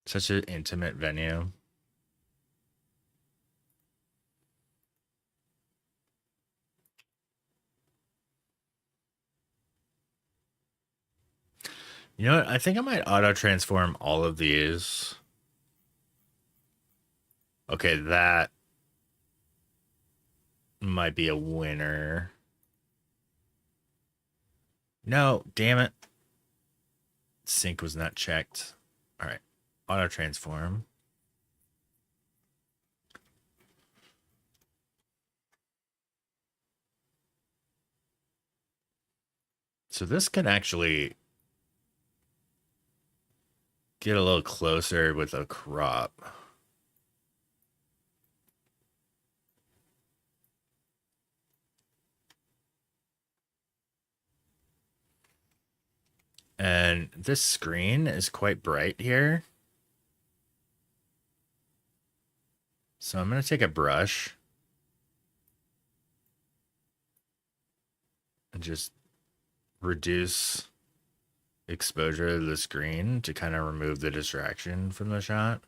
Such an intimate venue. You know what? I think I might auto transform all of these. Okay, that might be a winner. No, damn it. Sync was not checked. All right, auto transform. So this can actually get a little closer with a crop. And this screen is quite bright here. So I'm going to take a brush and just reduce exposure to the screen to kind of remove the distraction from the shot.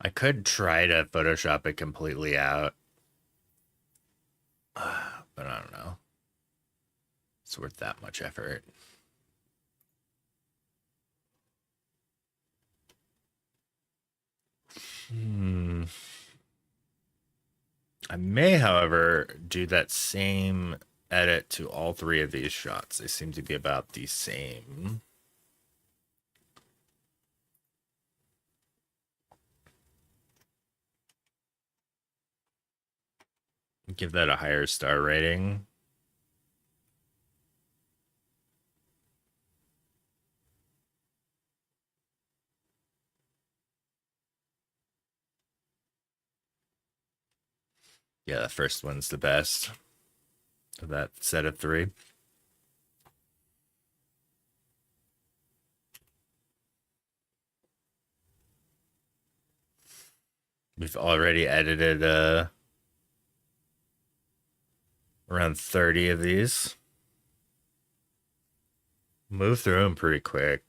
I could try to Photoshop it completely out, but I don't know. It's worth that much effort. I may, however, do that same edit to all three of these shots. They seem to be about the same. Give that a higher star rating. Yeah, the first one's the best of that set of three. We've already edited around 30 of these. Move through them pretty quick.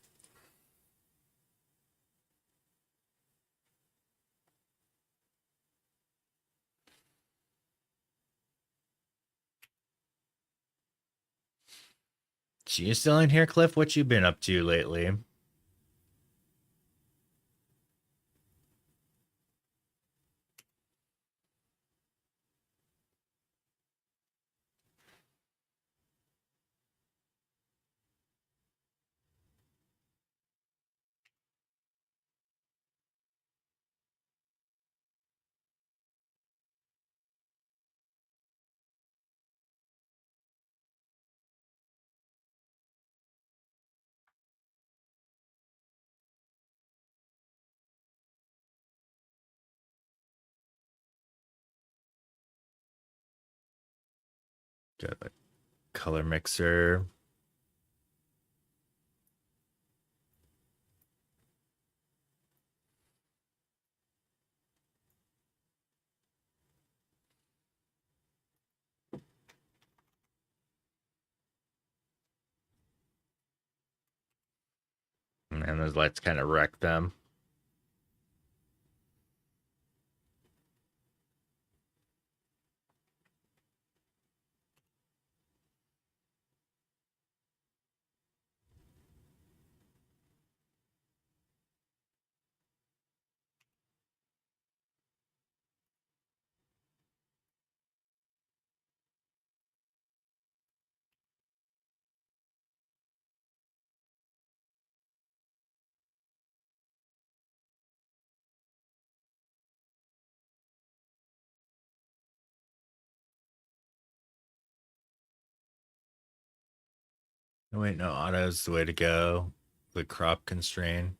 So you still in here, Cliff? What you been up to lately? Got a color mixer. And those lights kind of wreck them. Oh, wait, no, auto's the way to go. The crop constraint.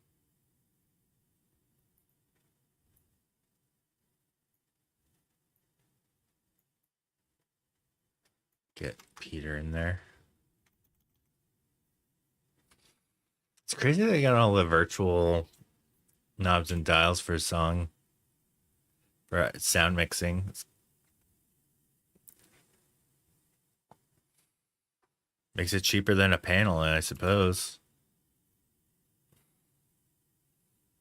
Get Peter in there. It's crazy they got all the virtual knobs and dials for a song. for sound mixing. Makes it cheaper than a panel, I suppose.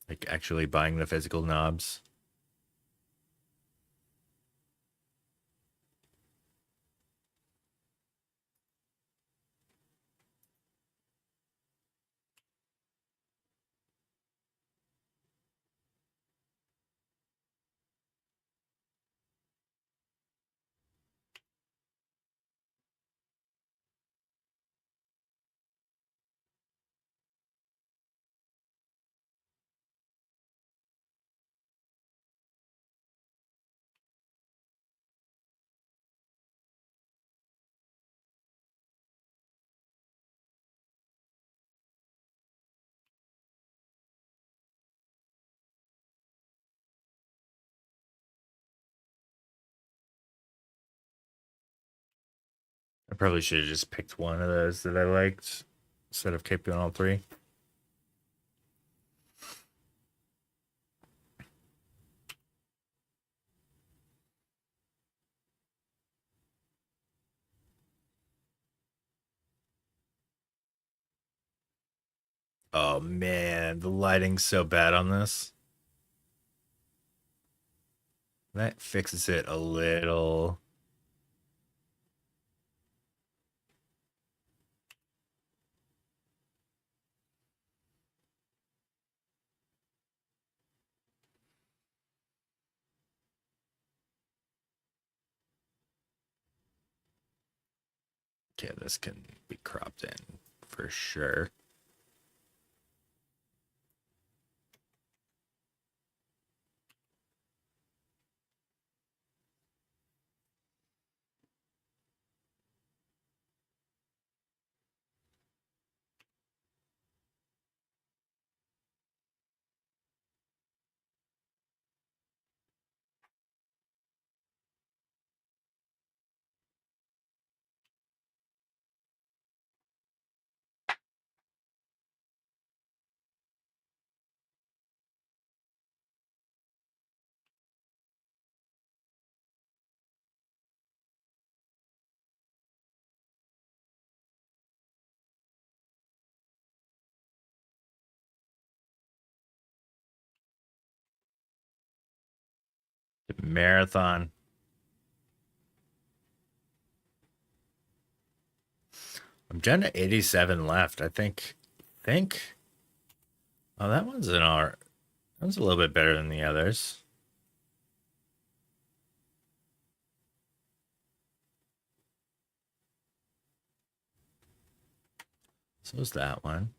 Like actually buying the physical knobs. I probably should have just picked one of those that I liked instead of keeping all three. Oh man, the lighting's so bad on this. That fixes it a little. Okay, this can be cropped in for sure. Marathon. I'm down to 87 left. I think. Oh, that one's an art. That one's a little bit better than the others. So is that one.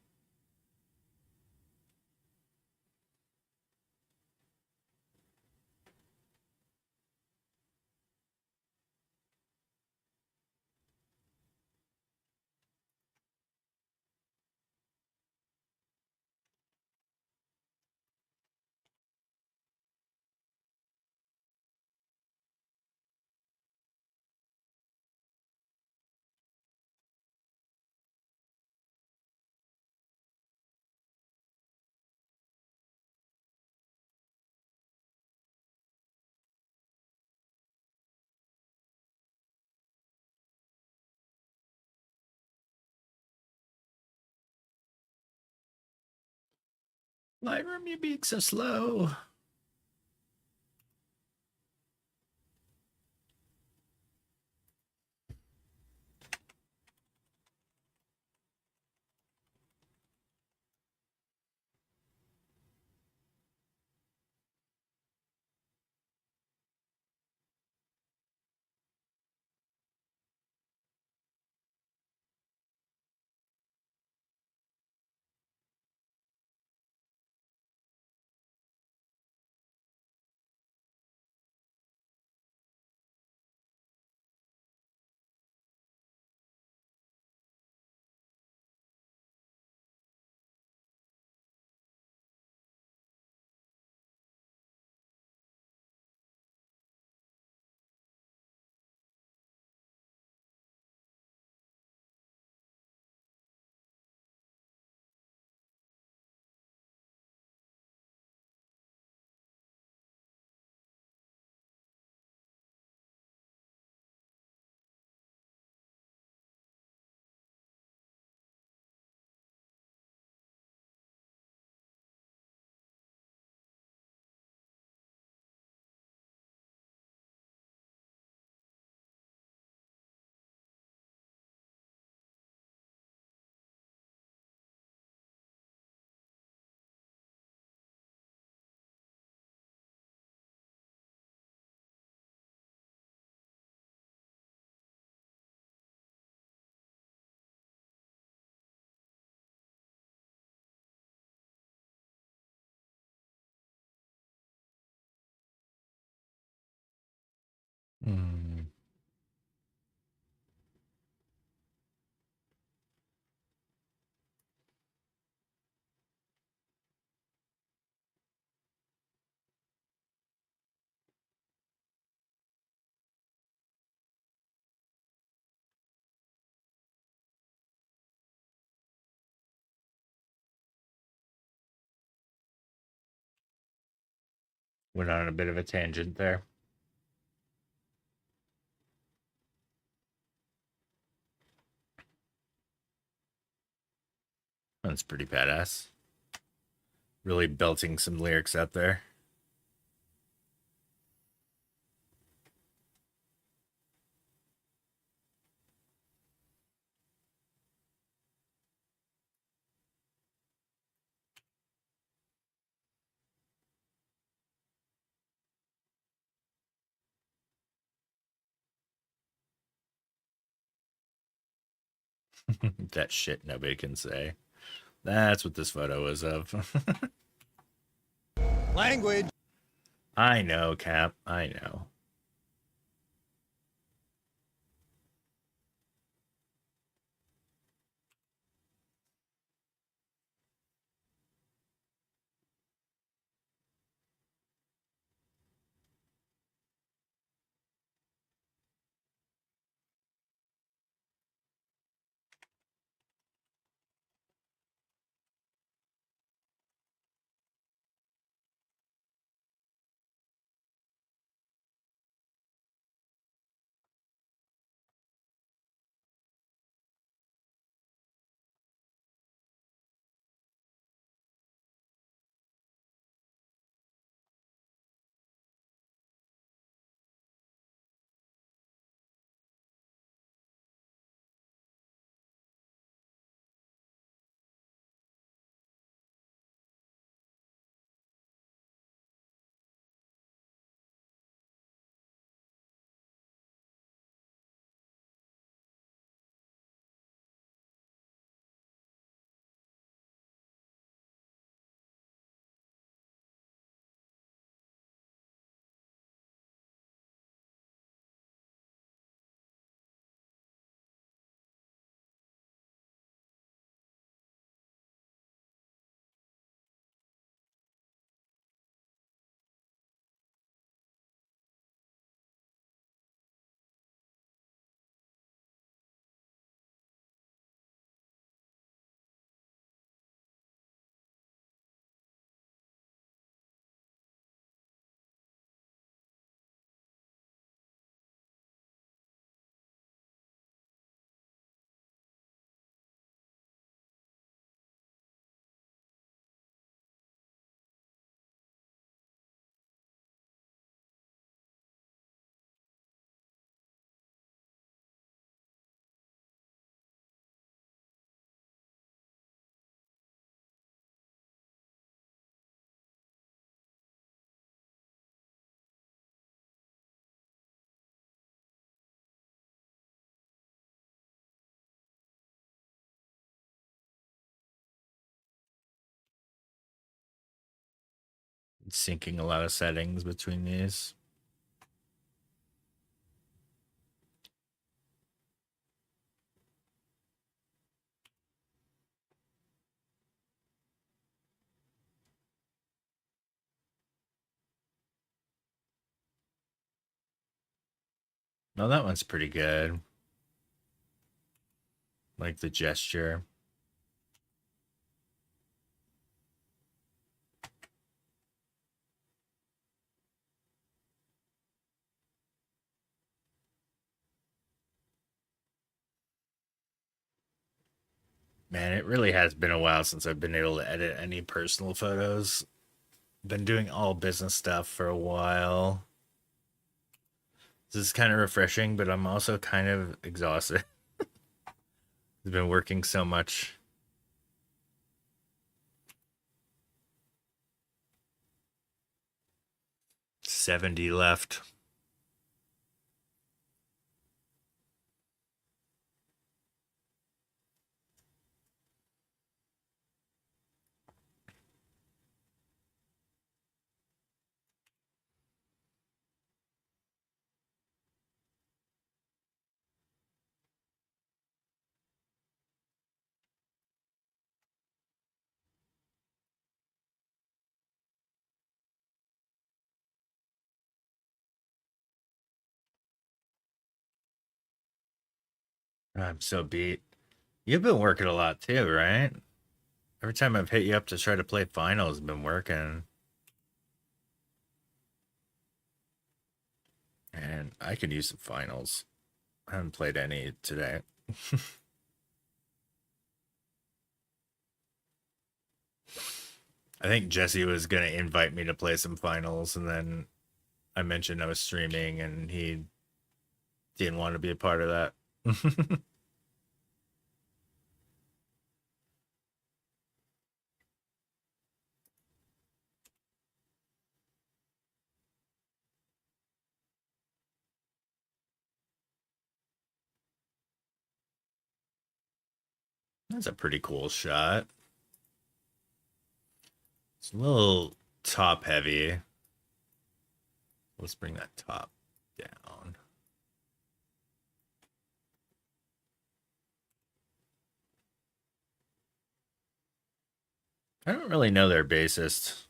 Lightroom, you being so slow. Hmm. Went on a bit of a tangent there. That's pretty badass. Really belting some lyrics out there. That shit nobody can say. That's what this photo is of. Language. I know, Cap. I know. Syncing a lot of settings between these. No, that one's pretty good. Like the gesture. Man, it really has been a while since I've been able to edit any personal photos. Been doing all business stuff for a while. This is kind of refreshing, but I'm also kind of exhausted. I've been working so much. 70 left. I'm so beat. You've been working a lot too, right? Every time I've hit you up to try to play finals, I've been working. And I could use some finals. I haven't played any today. I think Jesse was going to invite me to play some finals, and then I mentioned I was streaming, and he didn't want to be a part of that. That's a pretty cool shot. It's a little top heavy. Let's bring that top down. I don't really know their bassist.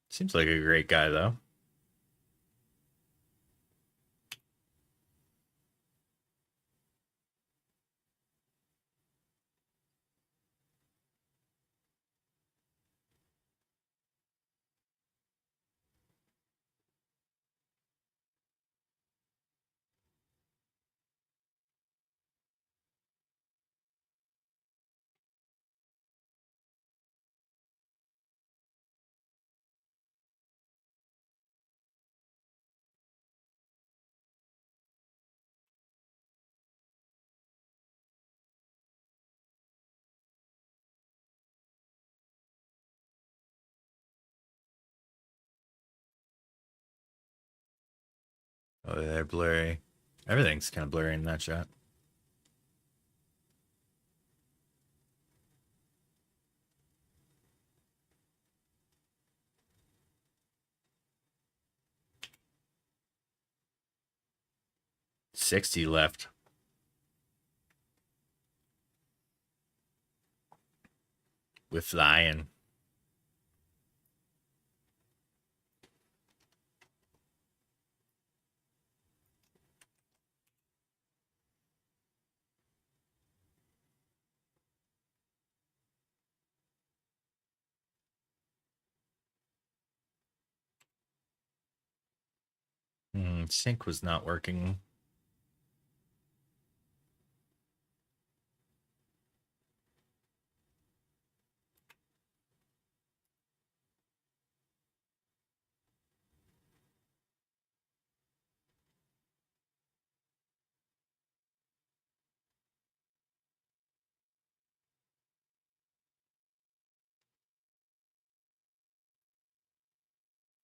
Seems like a great guy, though. Oh, they're blurry. Everything's kind of blurry in that shot. $60 left. We're flying. Sync was not working.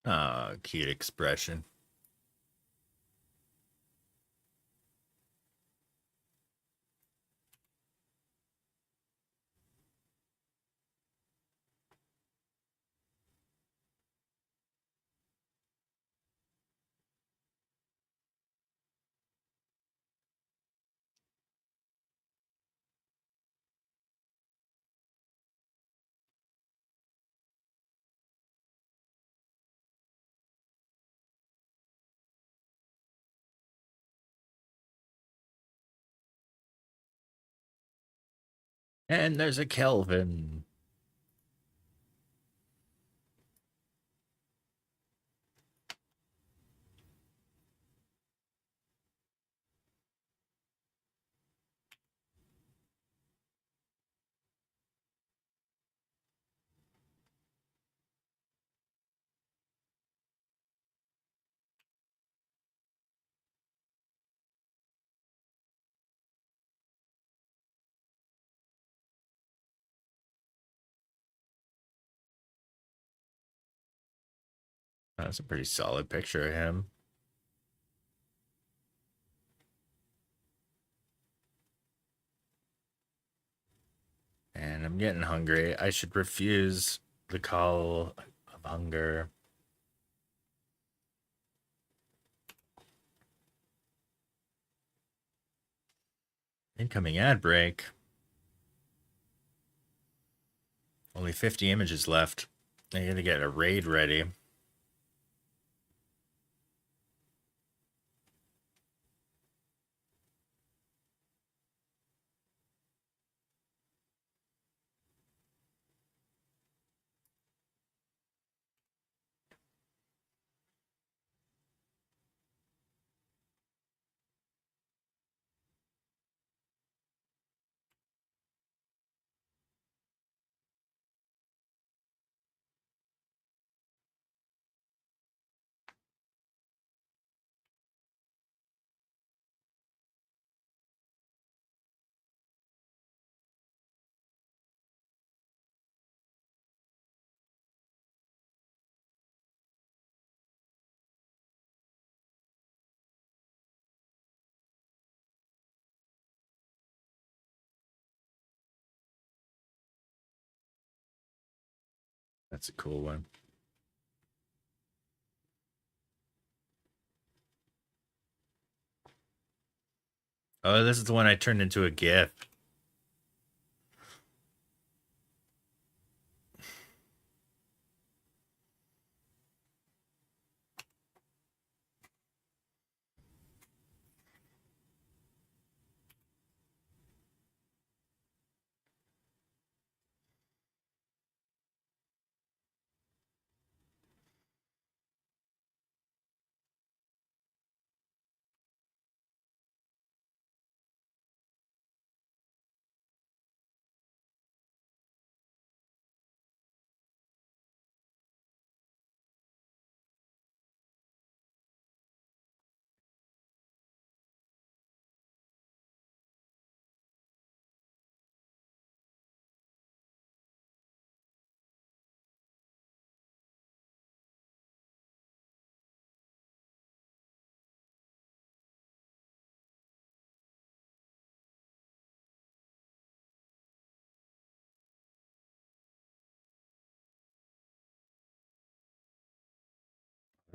Ah, cute expression. And there's a Kelvin. That's a pretty solid picture of him. And I'm getting hungry. I should refuse the call of hunger. Incoming ad break. Only 50 images left. I gotta get a raid ready. That's a cool one. Oh, this is the one I turned into a GIF.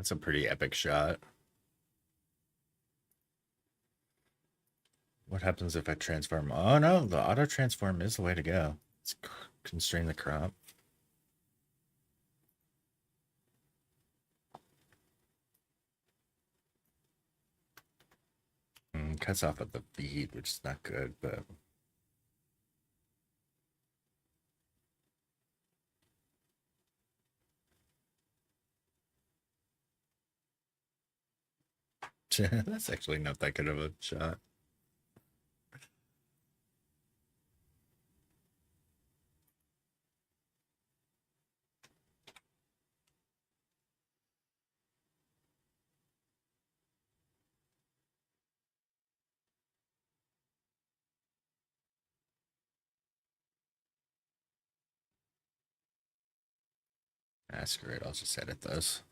That's a pretty epic shot. What happens if I transform? Oh no, the auto transform is the way to go. Let's constrain the crop. Cuts off at the beat, which is not good, but that's actually not that good of a shot. Ah, screw it. I'll just edit those.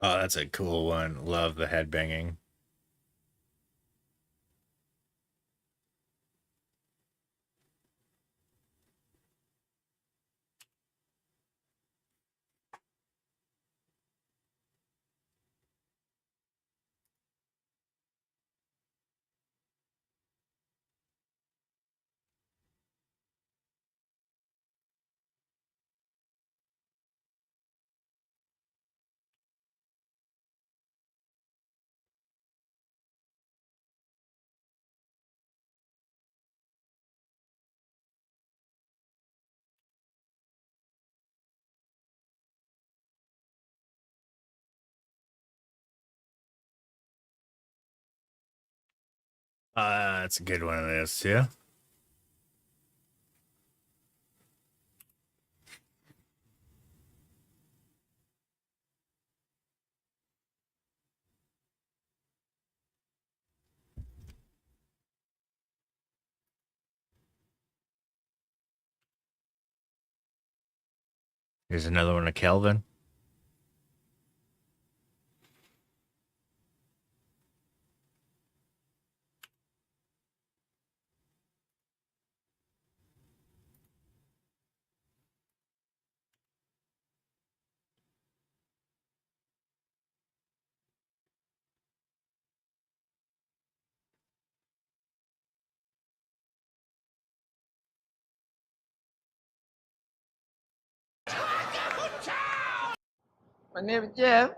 Oh, that's a cool one. Love the head banging. That's a good one of those too. Here's another one of Kelvin. My name is Jeff.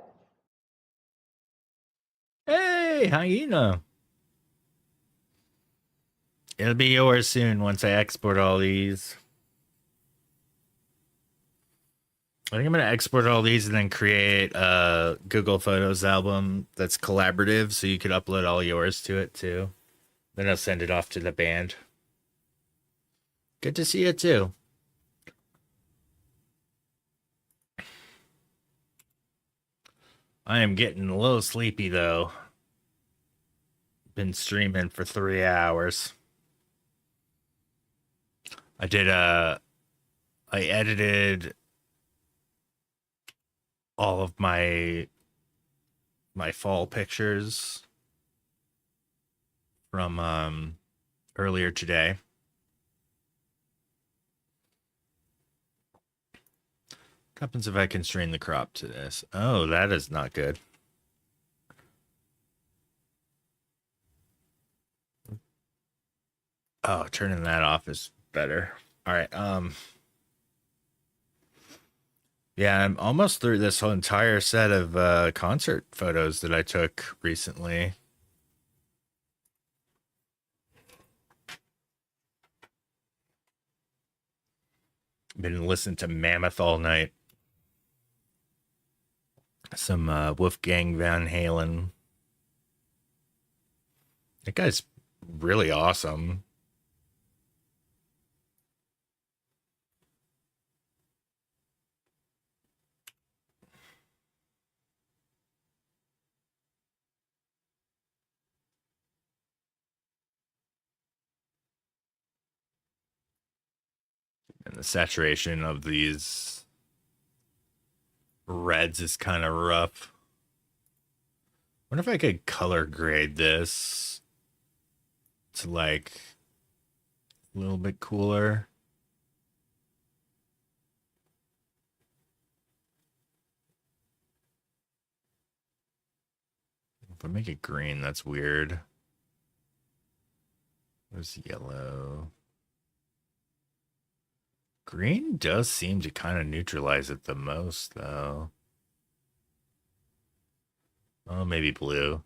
Hey, hyena. It'll be yours soon once I export all these. I think I'm going to export all these and then create a Google Photos album that's collaborative so you could upload all yours to it too. Then I'll send it off to the band. Good to see you too. I am getting a little sleepy though. Been streaming for 3 hours. I edited all of my fall pictures from earlier today. What happens if I constrain the crop to this? Oh, that is not good. Oh, turning that off is better. All right. Yeah, I'm almost through this whole entire set of concert photos that I took recently. Been listening to Mammoth all night. Some Wolfgang Van Halen. That guy's really awesome. And the saturation of these reds is kind of rough. Wonder if I could color grade this to like a little bit cooler. If I make it green, that's weird. Where's yellow? Green does seem to kind of neutralize it the most, though. Oh, maybe blue.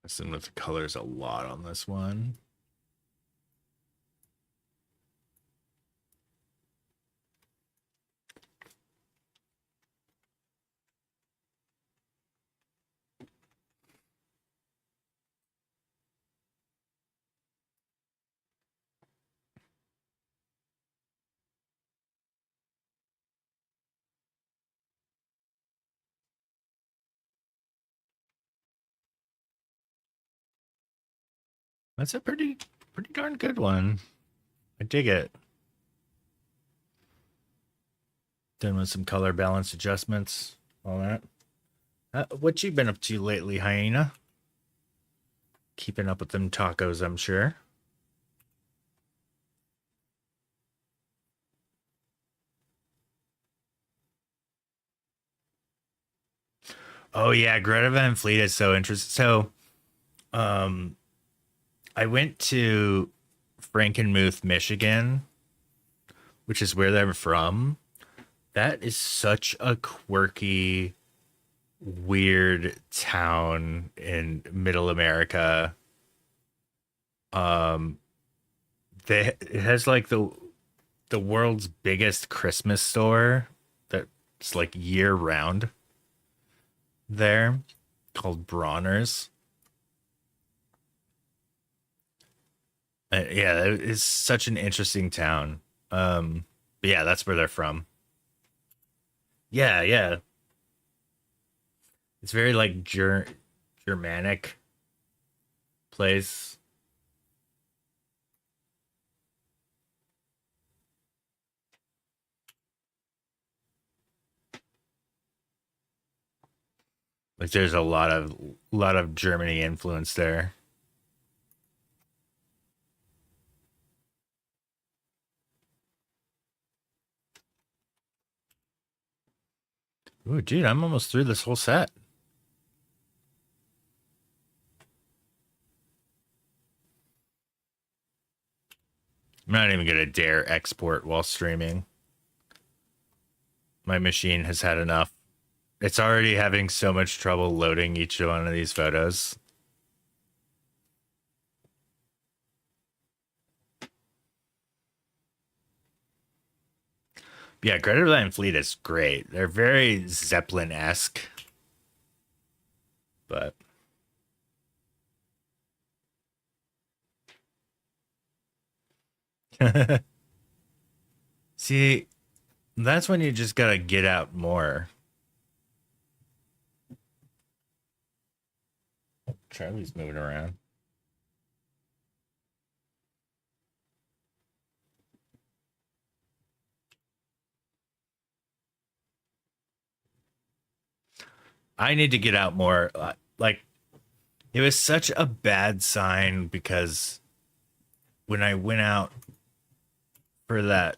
Messing with the colors a lot on this one. That's a pretty darn good one. I dig it. Done with some color balance adjustments, all that. What you been up to lately, hyena? Keeping up with them tacos, I'm sure. Oh yeah, Greta Van Fleet is so interesting. So, I went to Frankenmuth, Michigan, which is where they're from. That is such a quirky, weird town in Middle America. Um, it has like the world's biggest Christmas store that's like year round there, called Bronner's. Yeah, it's such an interesting town. But yeah, that's where they're from. Yeah, yeah. It's very like Germanic place. Like there's a lot of Germany influence there. Ooh, dude, I'm almost through this whole set. I'm not even gonna dare export while streaming. My machine has had enough. It's already having so much trouble loading each one of these photos. Yeah, Greta Van Fleet is great. They're very Zeppelin-esque. But see, that's when you just gotta get out more. Charlie's moving around. I need to get out more. Like, it was such a bad sign because when I went out for that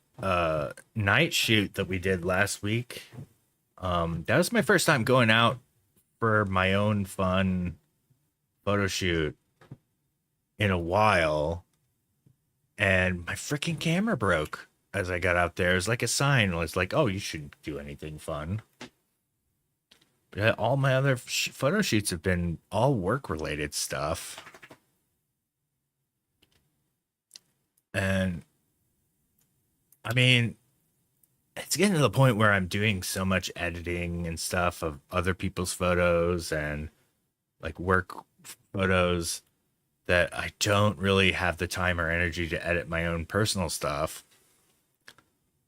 night shoot that we did last week, that was my first time going out for my own fun photo shoot in a while, and my freaking camera broke as I got out there. It was like a sign. It was like, oh, you shouldn't do anything fun. But all my other photo shoots have been all work related stuff. And I mean, it's getting to the point where I'm doing so much editing and stuff of other people's photos and like work photos that I don't really have the time or energy to edit my own personal stuff,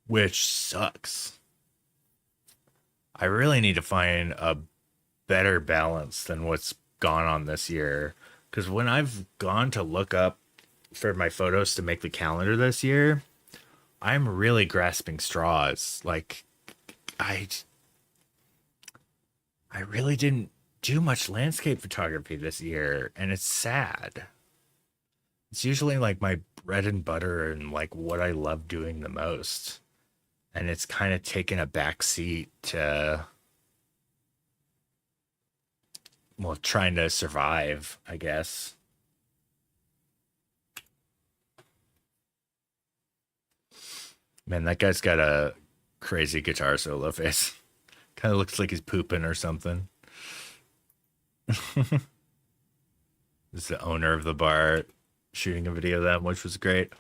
which sucks. I really need to find a better balance than what's gone on this year. Because when I've gone to look up for my photos to make the calendar this year, I'm really grasping straws. Like, I really didn't do much landscape photography this year, and it's sad. It's usually like my bread and butter and like what I love doing the most. And it's kind of taken a back seat to, well, trying to survive, I guess. Man, that guy's got a crazy guitar solo face. Kind of looks like he's pooping or something. This is the owner of the bar shooting a video of them, which was great.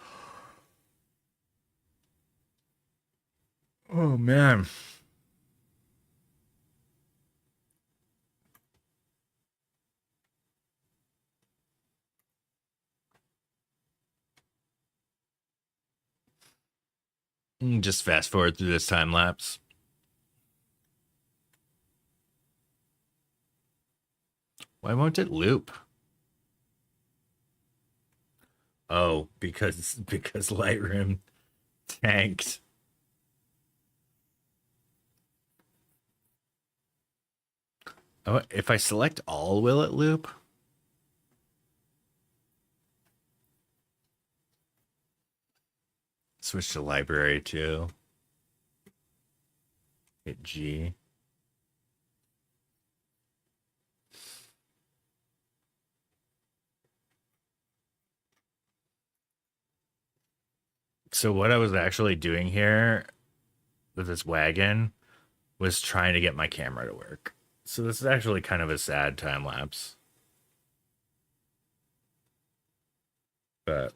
Oh man. Just fast forward through this time lapse. Why won't it loop? Oh, because Lightroom tanked. Oh, if I select all, will it loop? Switch to library too. Hit G. So what I was actually doing here with this wagon was trying to get my camera to work. So this is actually kind of a sad time lapse. But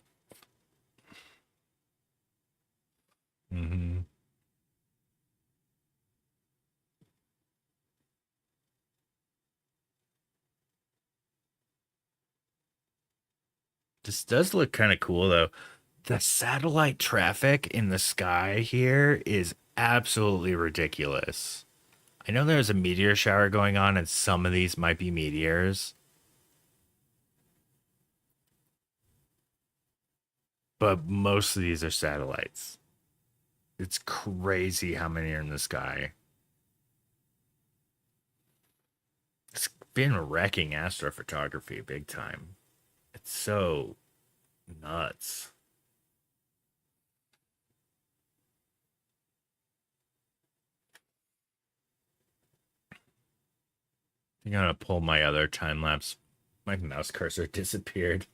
this does look kind of cool though. The satellite traffic in the sky here is absolutely ridiculous. I know there's a meteor shower going on, and some of these might be meteors, but most of these are satellites. It's crazy how many are in the sky. It's been wrecking astrophotography big time. It's so nuts. I'm gonna pull my other time lapse. My mouse cursor disappeared.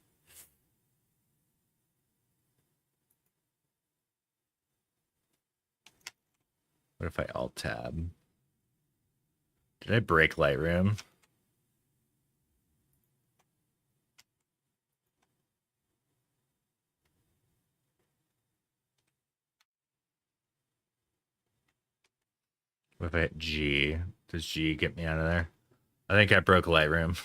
What if I alt tab? Did I break Lightroom? What if I hit G? Does G get me out of there? I think I broke Lightroom.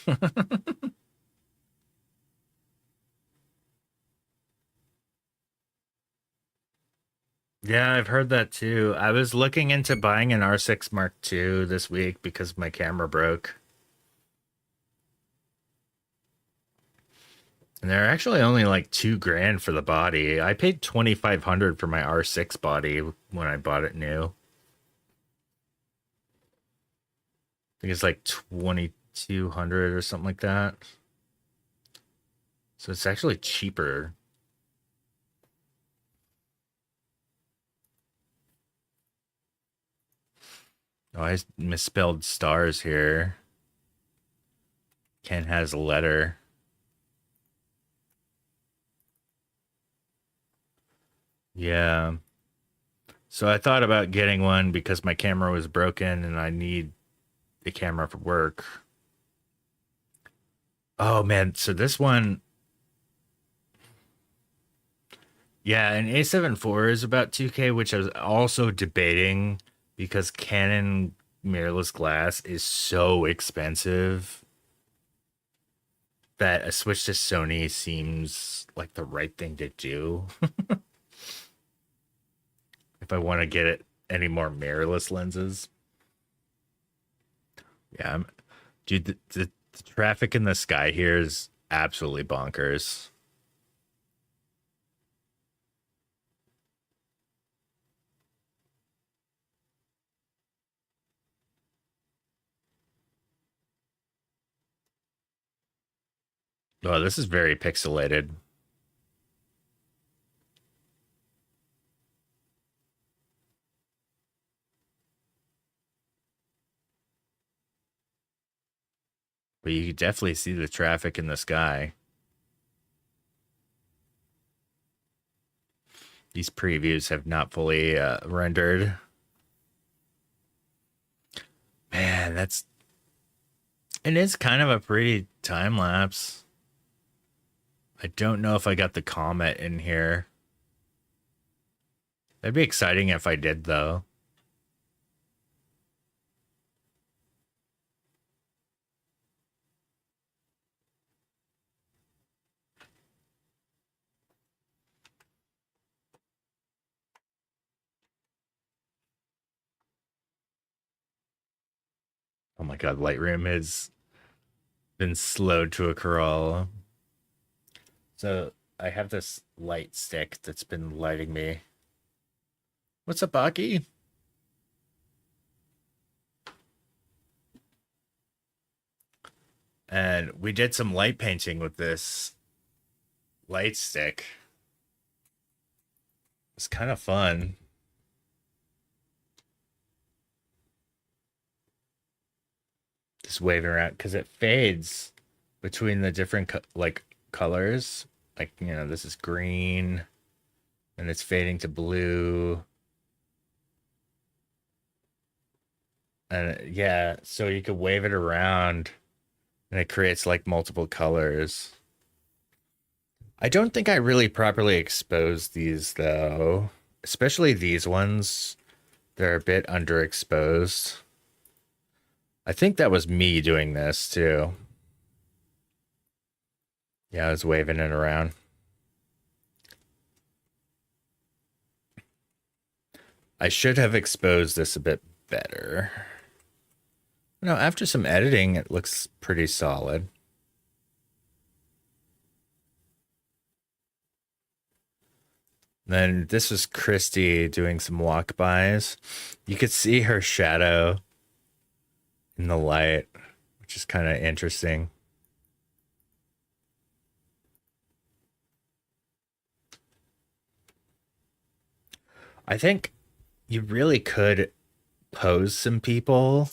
Yeah, I've heard that too. I was looking into buying an R6 Mark II this week because my camera broke. And they're actually only like $2,000 for the body. I paid $2,500 for my R6 body when I bought it new. I think it's like 2,200 or something like that. So it's actually cheaper. Oh, I misspelled stars here. Ken has a letter. Yeah. So I thought about getting one because my camera was broken and I need a camera for work. Oh man, so this one, yeah, an A7 IV is about 2K, which I was also debating because Canon mirrorless glass is so expensive that a switch to Sony seems like the right thing to do. If I want to get it any more mirrorless lenses. Yeah, dude, the traffic in the sky here is absolutely bonkers. Oh, this is very pixelated. But you can definitely see the traffic in the sky. These previews have not fully rendered. Man, it is kind of a pretty time lapse. I don't know if I got the comet in here. That'd be exciting if I did, though. Oh my god, Lightroom has been slowed to a crawl. So I have this light stick that's been lighting me. What's up, Aki? And we did some light painting with this light stick. It's kind of fun. Just waving around because it fades between the different colors. Like, you know, this is green and it's fading to blue. And yeah, so you could wave it around and it creates like multiple colors. I don't think I really properly exposed these though, especially these ones. They're a bit underexposed. I think that was me doing this too. Yeah, I was waving it around. I should have exposed this a bit better. No, after some editing, it looks pretty solid. Then this was Christy doing some walk-bys. You could see her shadow in the light, which is kind of interesting. I think you really could pose some people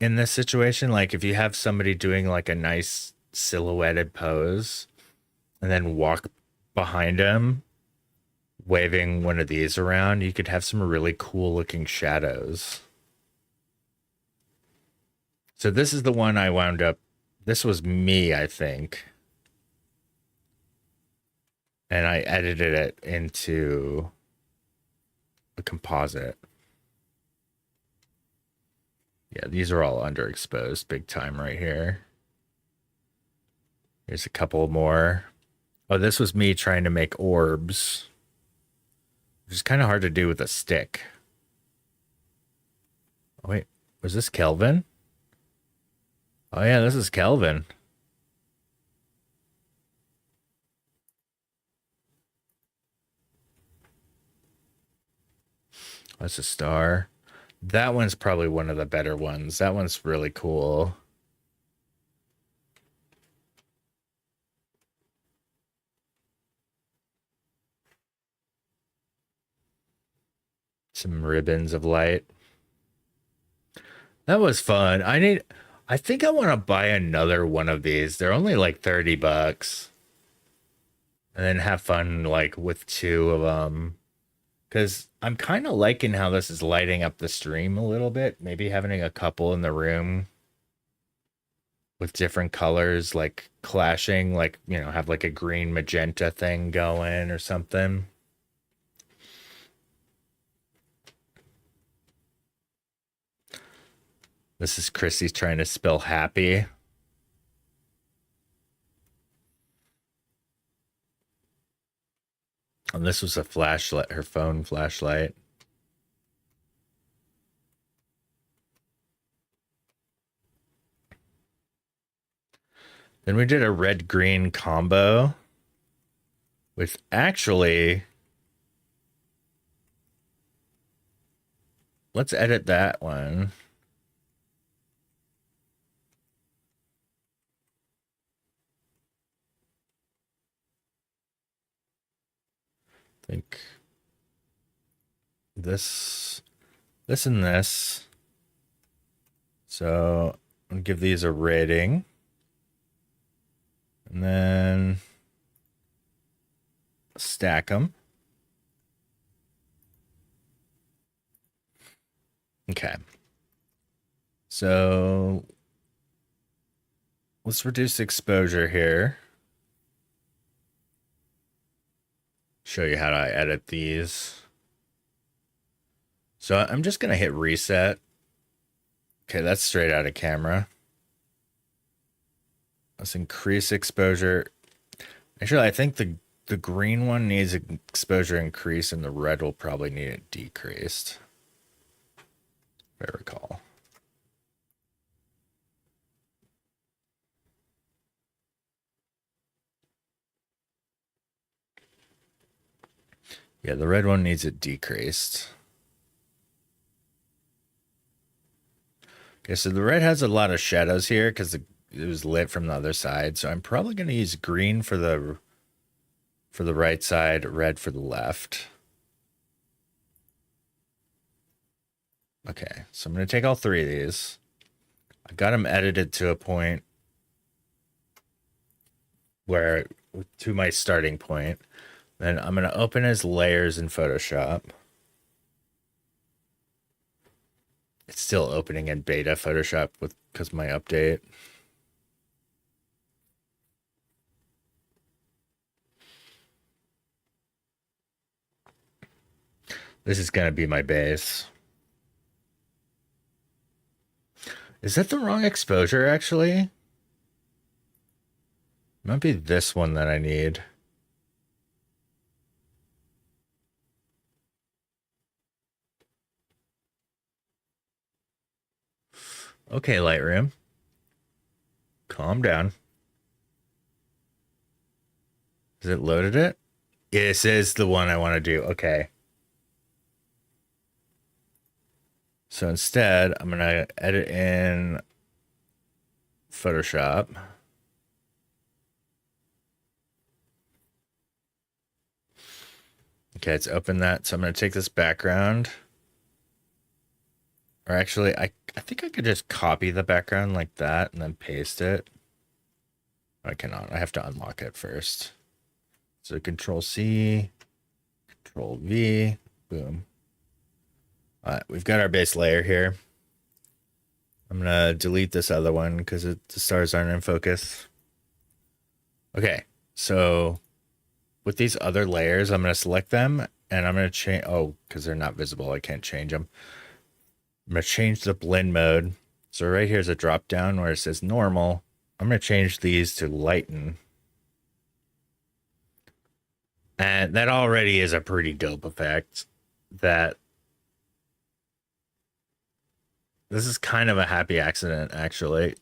in this situation. Like if you have somebody doing like a nice silhouetted pose and then walk behind them waving one of these around, you could have some really cool looking shadows. So this is the one I wound up, this was me, I think. And I edited it into a composite. Yeah, these are all underexposed big time right here. Here's a couple more. Oh, this was me trying to make orbs, which is kind of hard to do with a stick. Oh, wait, was this Kelvin? Oh, yeah, this is Kelvin. That's a star. That one's probably one of the better ones. That one's really cool. Some ribbons of light. That was fun. I think I want to buy another one of these. They're only like $30. And then have fun like with two of them. Because I'm kind of liking how this is lighting up the stream a little bit. Maybe having a couple in the room with different colors, like clashing, like, you know, have like a green magenta thing going or something. This is Chrissy trying to spell happy. And this was a flashlight, her phone flashlight. Then we did a red-green combo with actually, let's edit that one. I think this and this. So I'll give these a rating. And then stack them. Okay. So let's reduce exposure here. Show you how to edit these. So I'm just going to hit reset. Okay, that's straight out of camera. Let's increase exposure. Actually, I think the green one needs exposure increase and the red will probably need it decreased, if I recall. Yeah, the red one needs it decreased. Okay, so the red has a lot of shadows here because it was lit from the other side. So I'm probably going to use green for the right side, red for the left. Okay, so I'm going to take all three of these. I got them edited to a point where, to my starting point. Then I'm going to open as layers in Photoshop. It's still opening in beta Photoshop because my update. This is going to be my base. Is that the wrong exposure, actually? Might be this one that I need. Okay, Lightroom. Calm down. Has it loaded it? This is the one I want to do. Okay. So instead, I'm going to edit in Photoshop. Okay, it's opened that. So I'm going to take this background. Or actually, I think I could just copy the background like that and then paste it. I cannot. I have to unlock it first. So Control C, Control V, boom. All right, we've got our base layer here. I'm going to delete this other one because the stars aren't in focus. Okay, so with these other layers, I'm going to select them and I'm going to change. Oh, because they're not visible, I can't change them. I'm going to change the blend mode. So right here is a drop down where it says normal. I'm going to change these to lighten. And that already is a pretty dope effect. That this is kind of a happy accident, actually.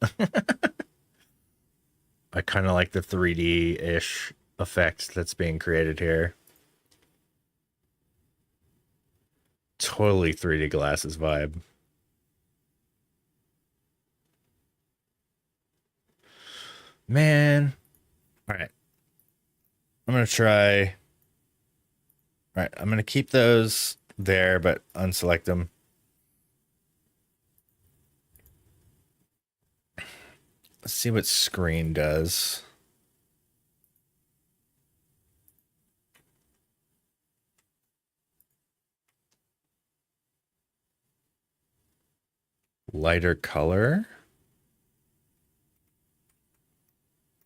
I kind of like the 3D-ish effect that's being created here. Totally 3D glasses vibe. Man. All right. I'm going to try. All right. I'm going to keep those there, but unselect them. Let's see what screen does. Lighter color.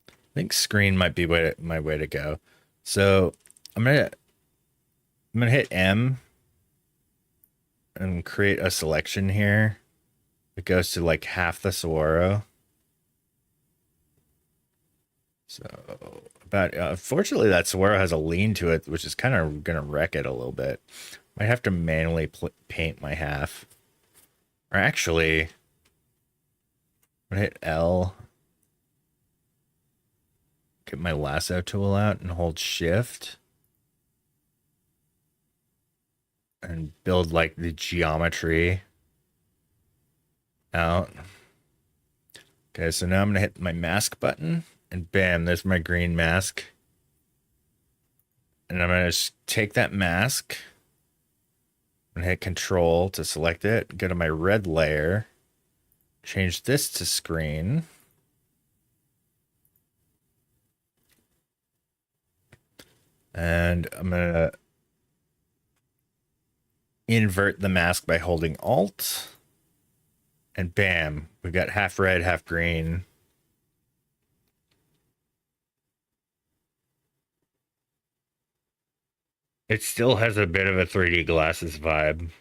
I think screen might be my way to go. So I'm gonna hit M and create a selection here. It goes to like half the saguaro. So about unfortunately that saguaro has a lean to it, which is kind of gonna wreck it a little bit. Might have to manually paint my half. Or actually, I'm gonna hit L. Get my lasso tool out and hold shift. And build like the geometry out. Okay, so now I'm gonna hit my mask button and bam, there's my green mask. And I'm gonna just take that mask and hit Control to select it. Go to my red layer, change this to screen. And I'm gonna invert the mask by holding Alt. And bam, we've got half red, half green. It still has a bit of a 3D glasses vibe.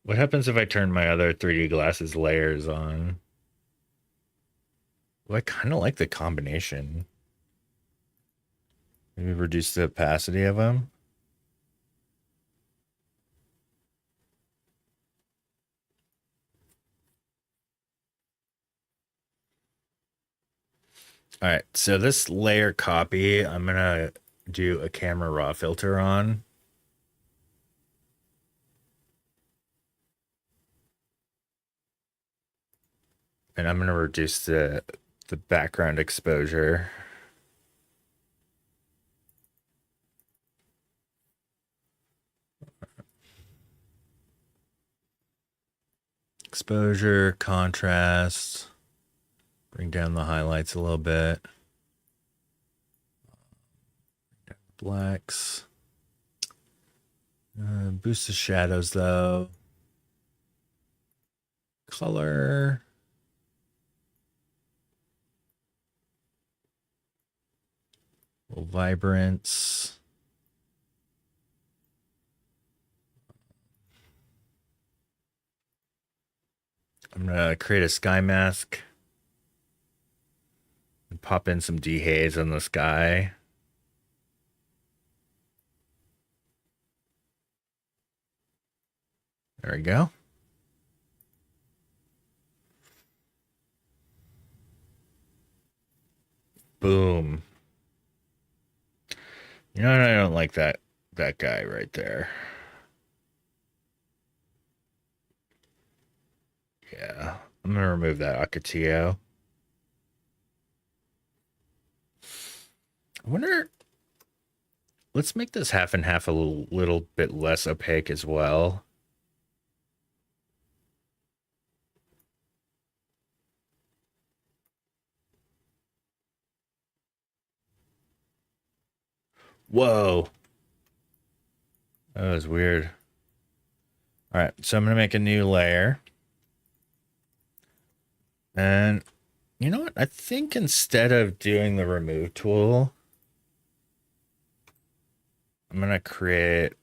What happens if I turn my other 3D glasses layers on? Well, I kind of like the combination. Maybe reduce the opacity of them. All right, so this layer copy, I'm gonna do a camera raw filter on. And I'm gonna reduce the background exposure. Exposure, contrast, bring down the highlights a little bit. Blacks. Boost the shadows though. Color. A little vibrance. I'm gonna create a sky mask and pop in some dehaze on the sky. There we go. Boom. You know what? I don't like that guy right there. Yeah, I'm gonna remove that Ocotillo. I wonder. Let's make this half and half a little bit less opaque as well. Whoa. That was weird. All right, so I'm going to make a new layer. And you know what? I think instead of doing the remove tool, I'm going to create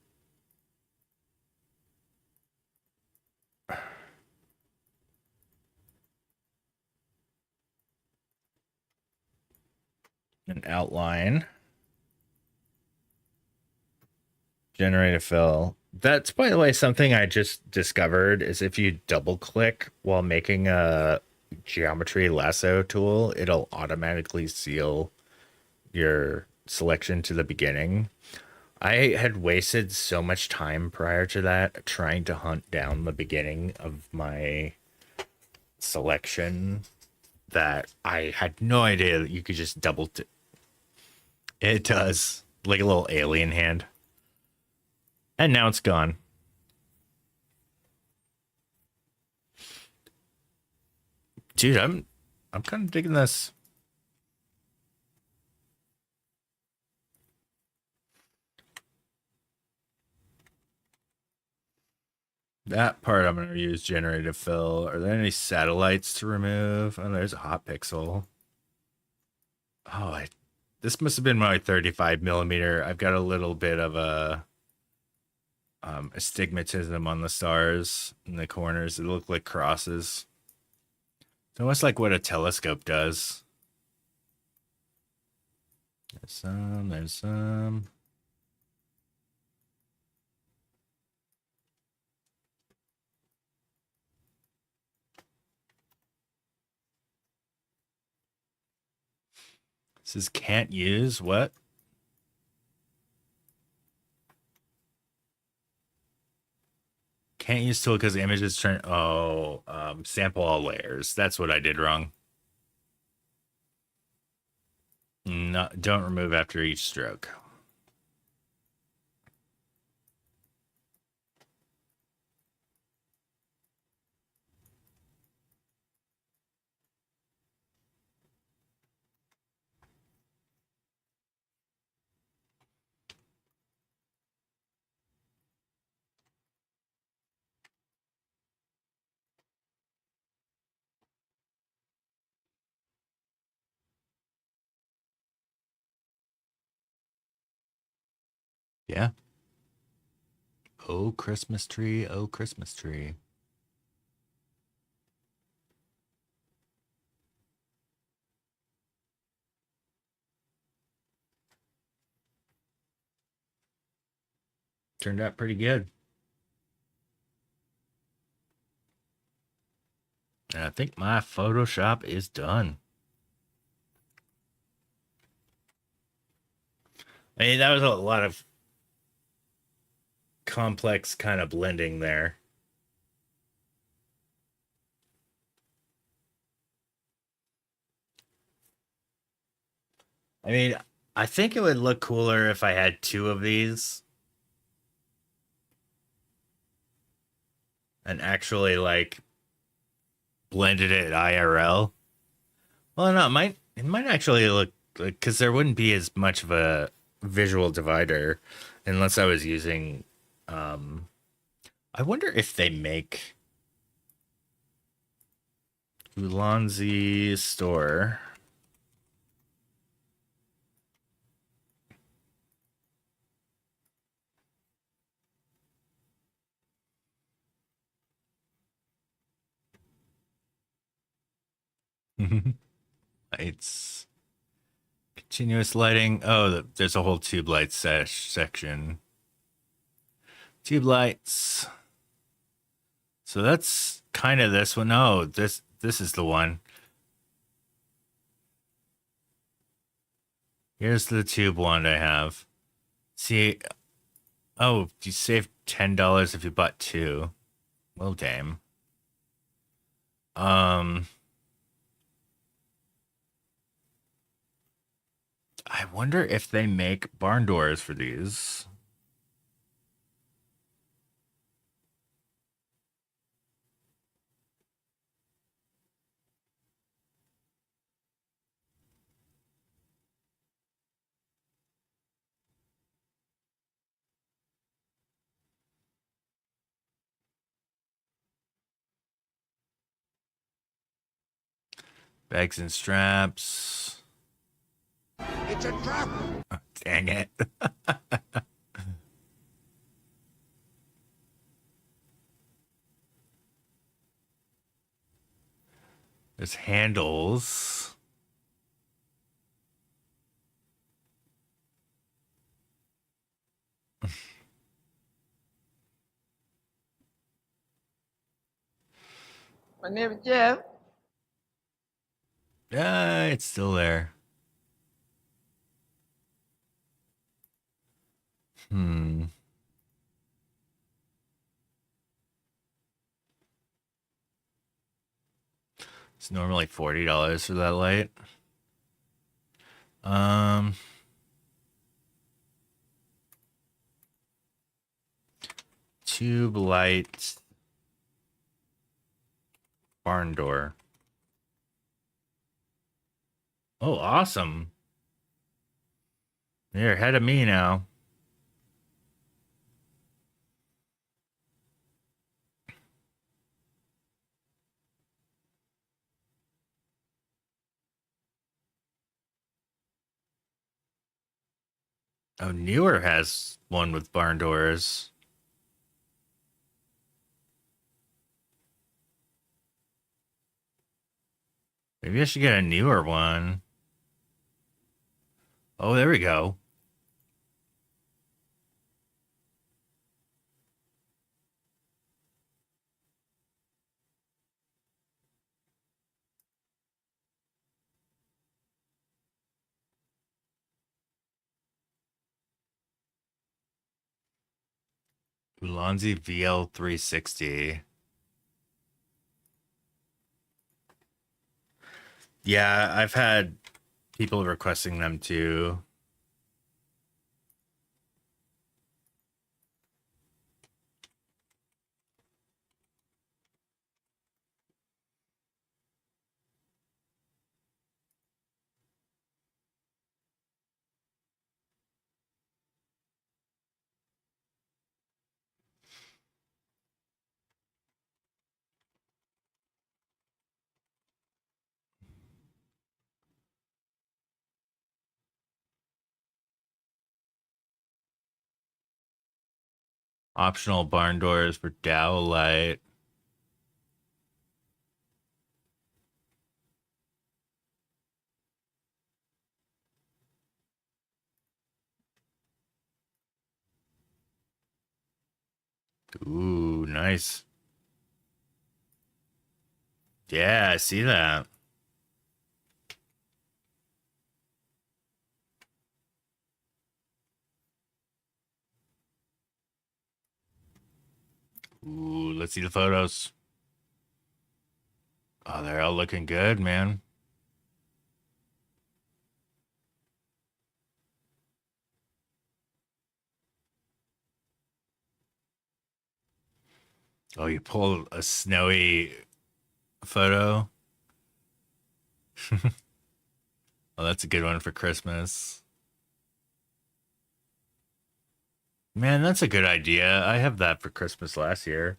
an outline. Generate a fill. That's, by the way, something I just discovered is if you double click while making a geometry lasso tool, it'll automatically seal your selection to the beginning. I had wasted so much time prior to that trying to hunt down the beginning of my selection that I had no idea that you could just it does, like a little alien hand. And now it's gone. Dude, I'm kind of digging this. That part I'm going to use generative fill. Are there any satellites to remove? Oh, there's a hot pixel. Oh, this must have been my 35 millimeter. I've got a little bit of a astigmatism on the stars in the corners. They look like crosses. It's almost like what a telescope does. There's some. This is can't use what? Can't use tool because the image is turned. Oh, sample all layers. That's what I did wrong. No, don't remove after each stroke. Yeah. Oh, Christmas tree. Oh, Christmas tree. Turned out pretty good. And I think my Photoshop is done. I mean, that was a lot of complex kind of blending there. I mean, I think it would look cooler if I had two of these and actually like blended it IRL. Well, no, it might actually look like, because there wouldn't be as much of a visual divider unless I was using. I wonder if they make Ulanzi store. Lights. Continuous lighting. Oh, there's a whole tube light section. Tube lights. So that's kind of this one. Oh, this is the one. Here's the tube wand I have. See, oh, you save $10 if you bought two. Well, damn. I wonder if they make barn doors for these. Bags and straps. It's a trap. Oh, dang it. There's handles. My name is Jeff. It's still there. Hmm. It's normally $40 for that light. Um, Tube light barn door. Oh, awesome. You're ahead of me now. Oh, Newer has one with barn doors. Maybe I should get a newer one. Oh, there we go. Ulanzi VL360. Yeah, I've had people requesting them too. Optional barn doors for Dow light. Ooh, nice. Yeah, I see that. Ooh, let's see the photos. Oh, they're all looking good, man. Oh, you pulled a snowy photo. Oh, that's a good one for Christmas. Man, that's a good idea. I have that for Christmas last year.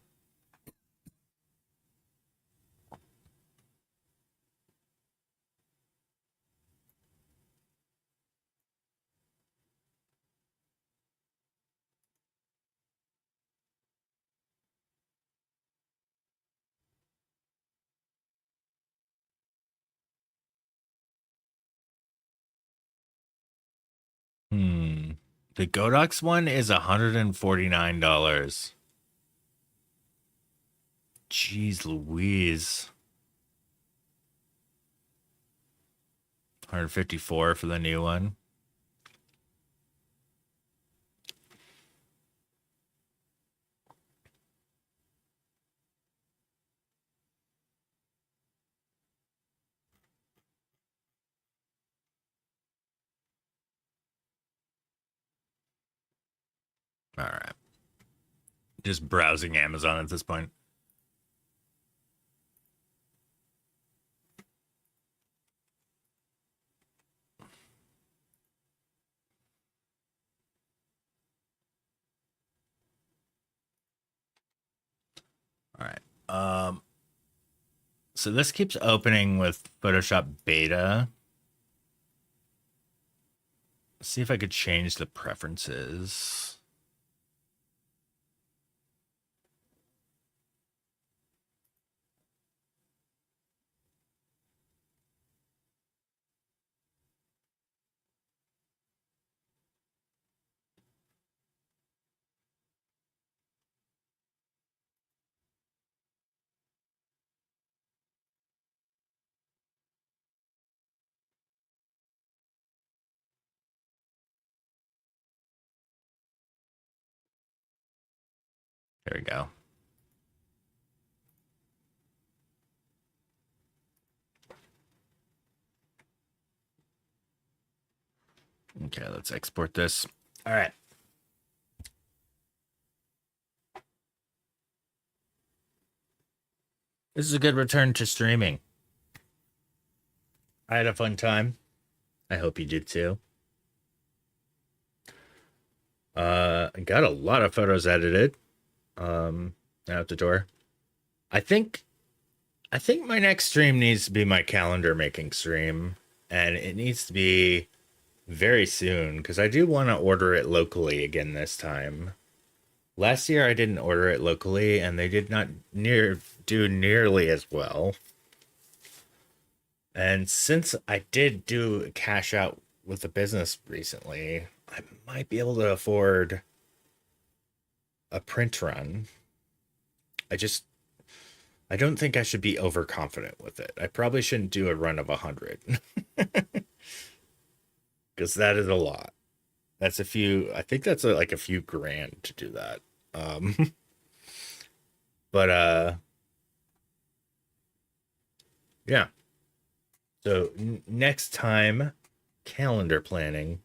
Hmm. The Godox one is $149. Jeez Louise. 154 for the new one. All right. Just browsing Amazon at this point. All right. So this keeps opening with Photoshop Beta. Let's see if I could change the preferences. There we go. Okay, let's export this. All right. This is a good return to streaming. I had a fun time. I hope you did too. I got a lot of photos edited out the door. I think my next stream needs to be my calendar making stream, and it needs to be very soon because I do want to order it locally again this time. Last year I didn't order it locally and they did not do nearly as well. And since I did do a cash out with the business recently, I might be able to afford a print run. I don't think I should be overconfident with it. I probably shouldn't do a run of 100 because that is a lot. That's a few. I think that's like a few grand to do that. But yeah. So next time, calendar planning,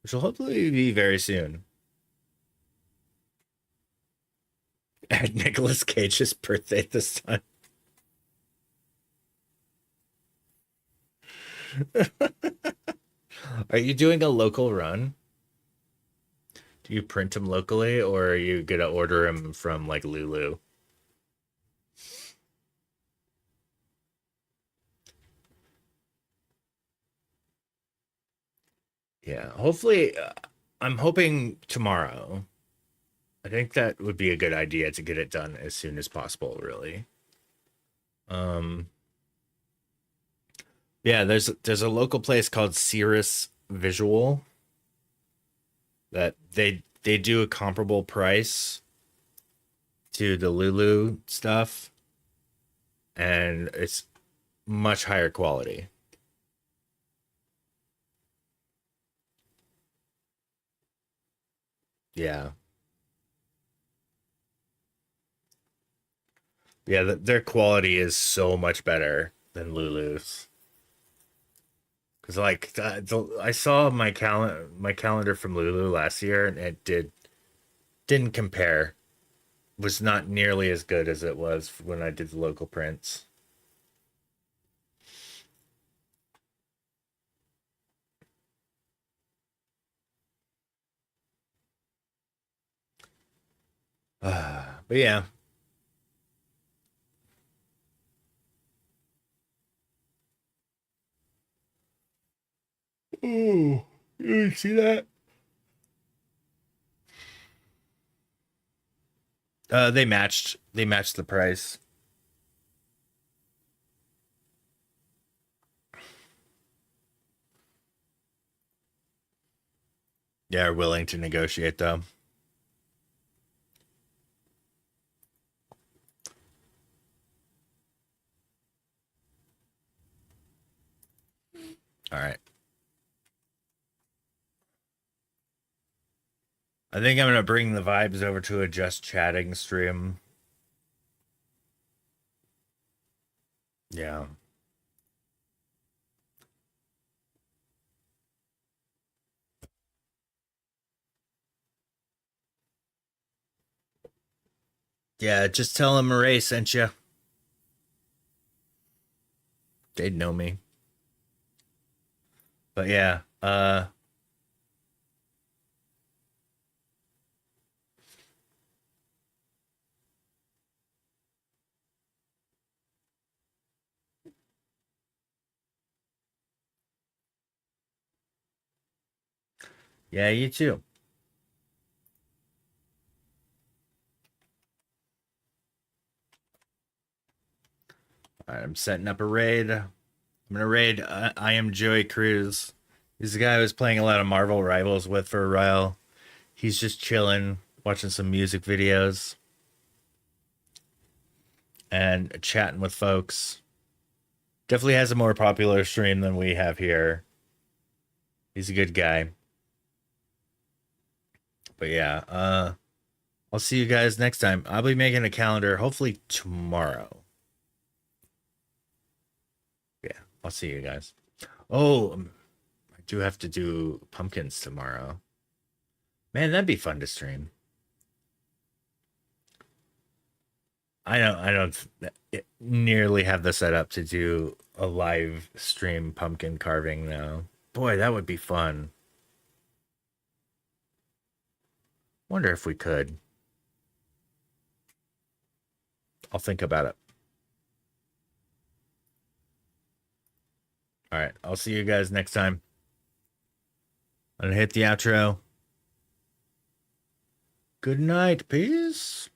which will hopefully be very soon. At Nicolas Cage's birthday this time. Are you doing a local run? Do you print them locally, or are you gonna order them from like Lulu? Yeah, hopefully, I'm hoping tomorrow. I think that would be a good idea to get it done as soon as possible, really. Yeah, there's a local place called Cirrus Visual that they do a comparable price to the Lulu stuff, and it's much higher quality. Yeah. Yeah, their quality is so much better than Lulu's. Cause like I saw my calendar from Lulu last year, and it didn't compare. Was not nearly as good as it was when I did the local prints. But yeah. Oh, you see that? They matched the price. Yeah, are willing to negotiate though. All right. I think I'm gonna bring the vibes over to a just chatting stream. Yeah. Yeah, just tell them Ray sent you. They'd know me. But yeah, yeah, you too. All right, I'm setting up a raid. I'm gonna raid I Am Joey Cruz. He's the guy I was playing a lot of Marvel Rivals with for a while. He's just chilling, watching some music videos, and chatting with folks. Definitely has a more popular stream than we have here. He's a good guy. But yeah, I'll see you guys next time. I'll be making a calendar hopefully tomorrow. Yeah, I'll see you guys. Oh, I do have to do pumpkins tomorrow. Man, that'd be fun to stream. I don't nearly have the setup to do a live stream pumpkin carving though. Boy, that would be fun. Wonder if we could. I'll think about it. All right, I'll see you guys next time. I'm gonna hit the outro. Good night, peace.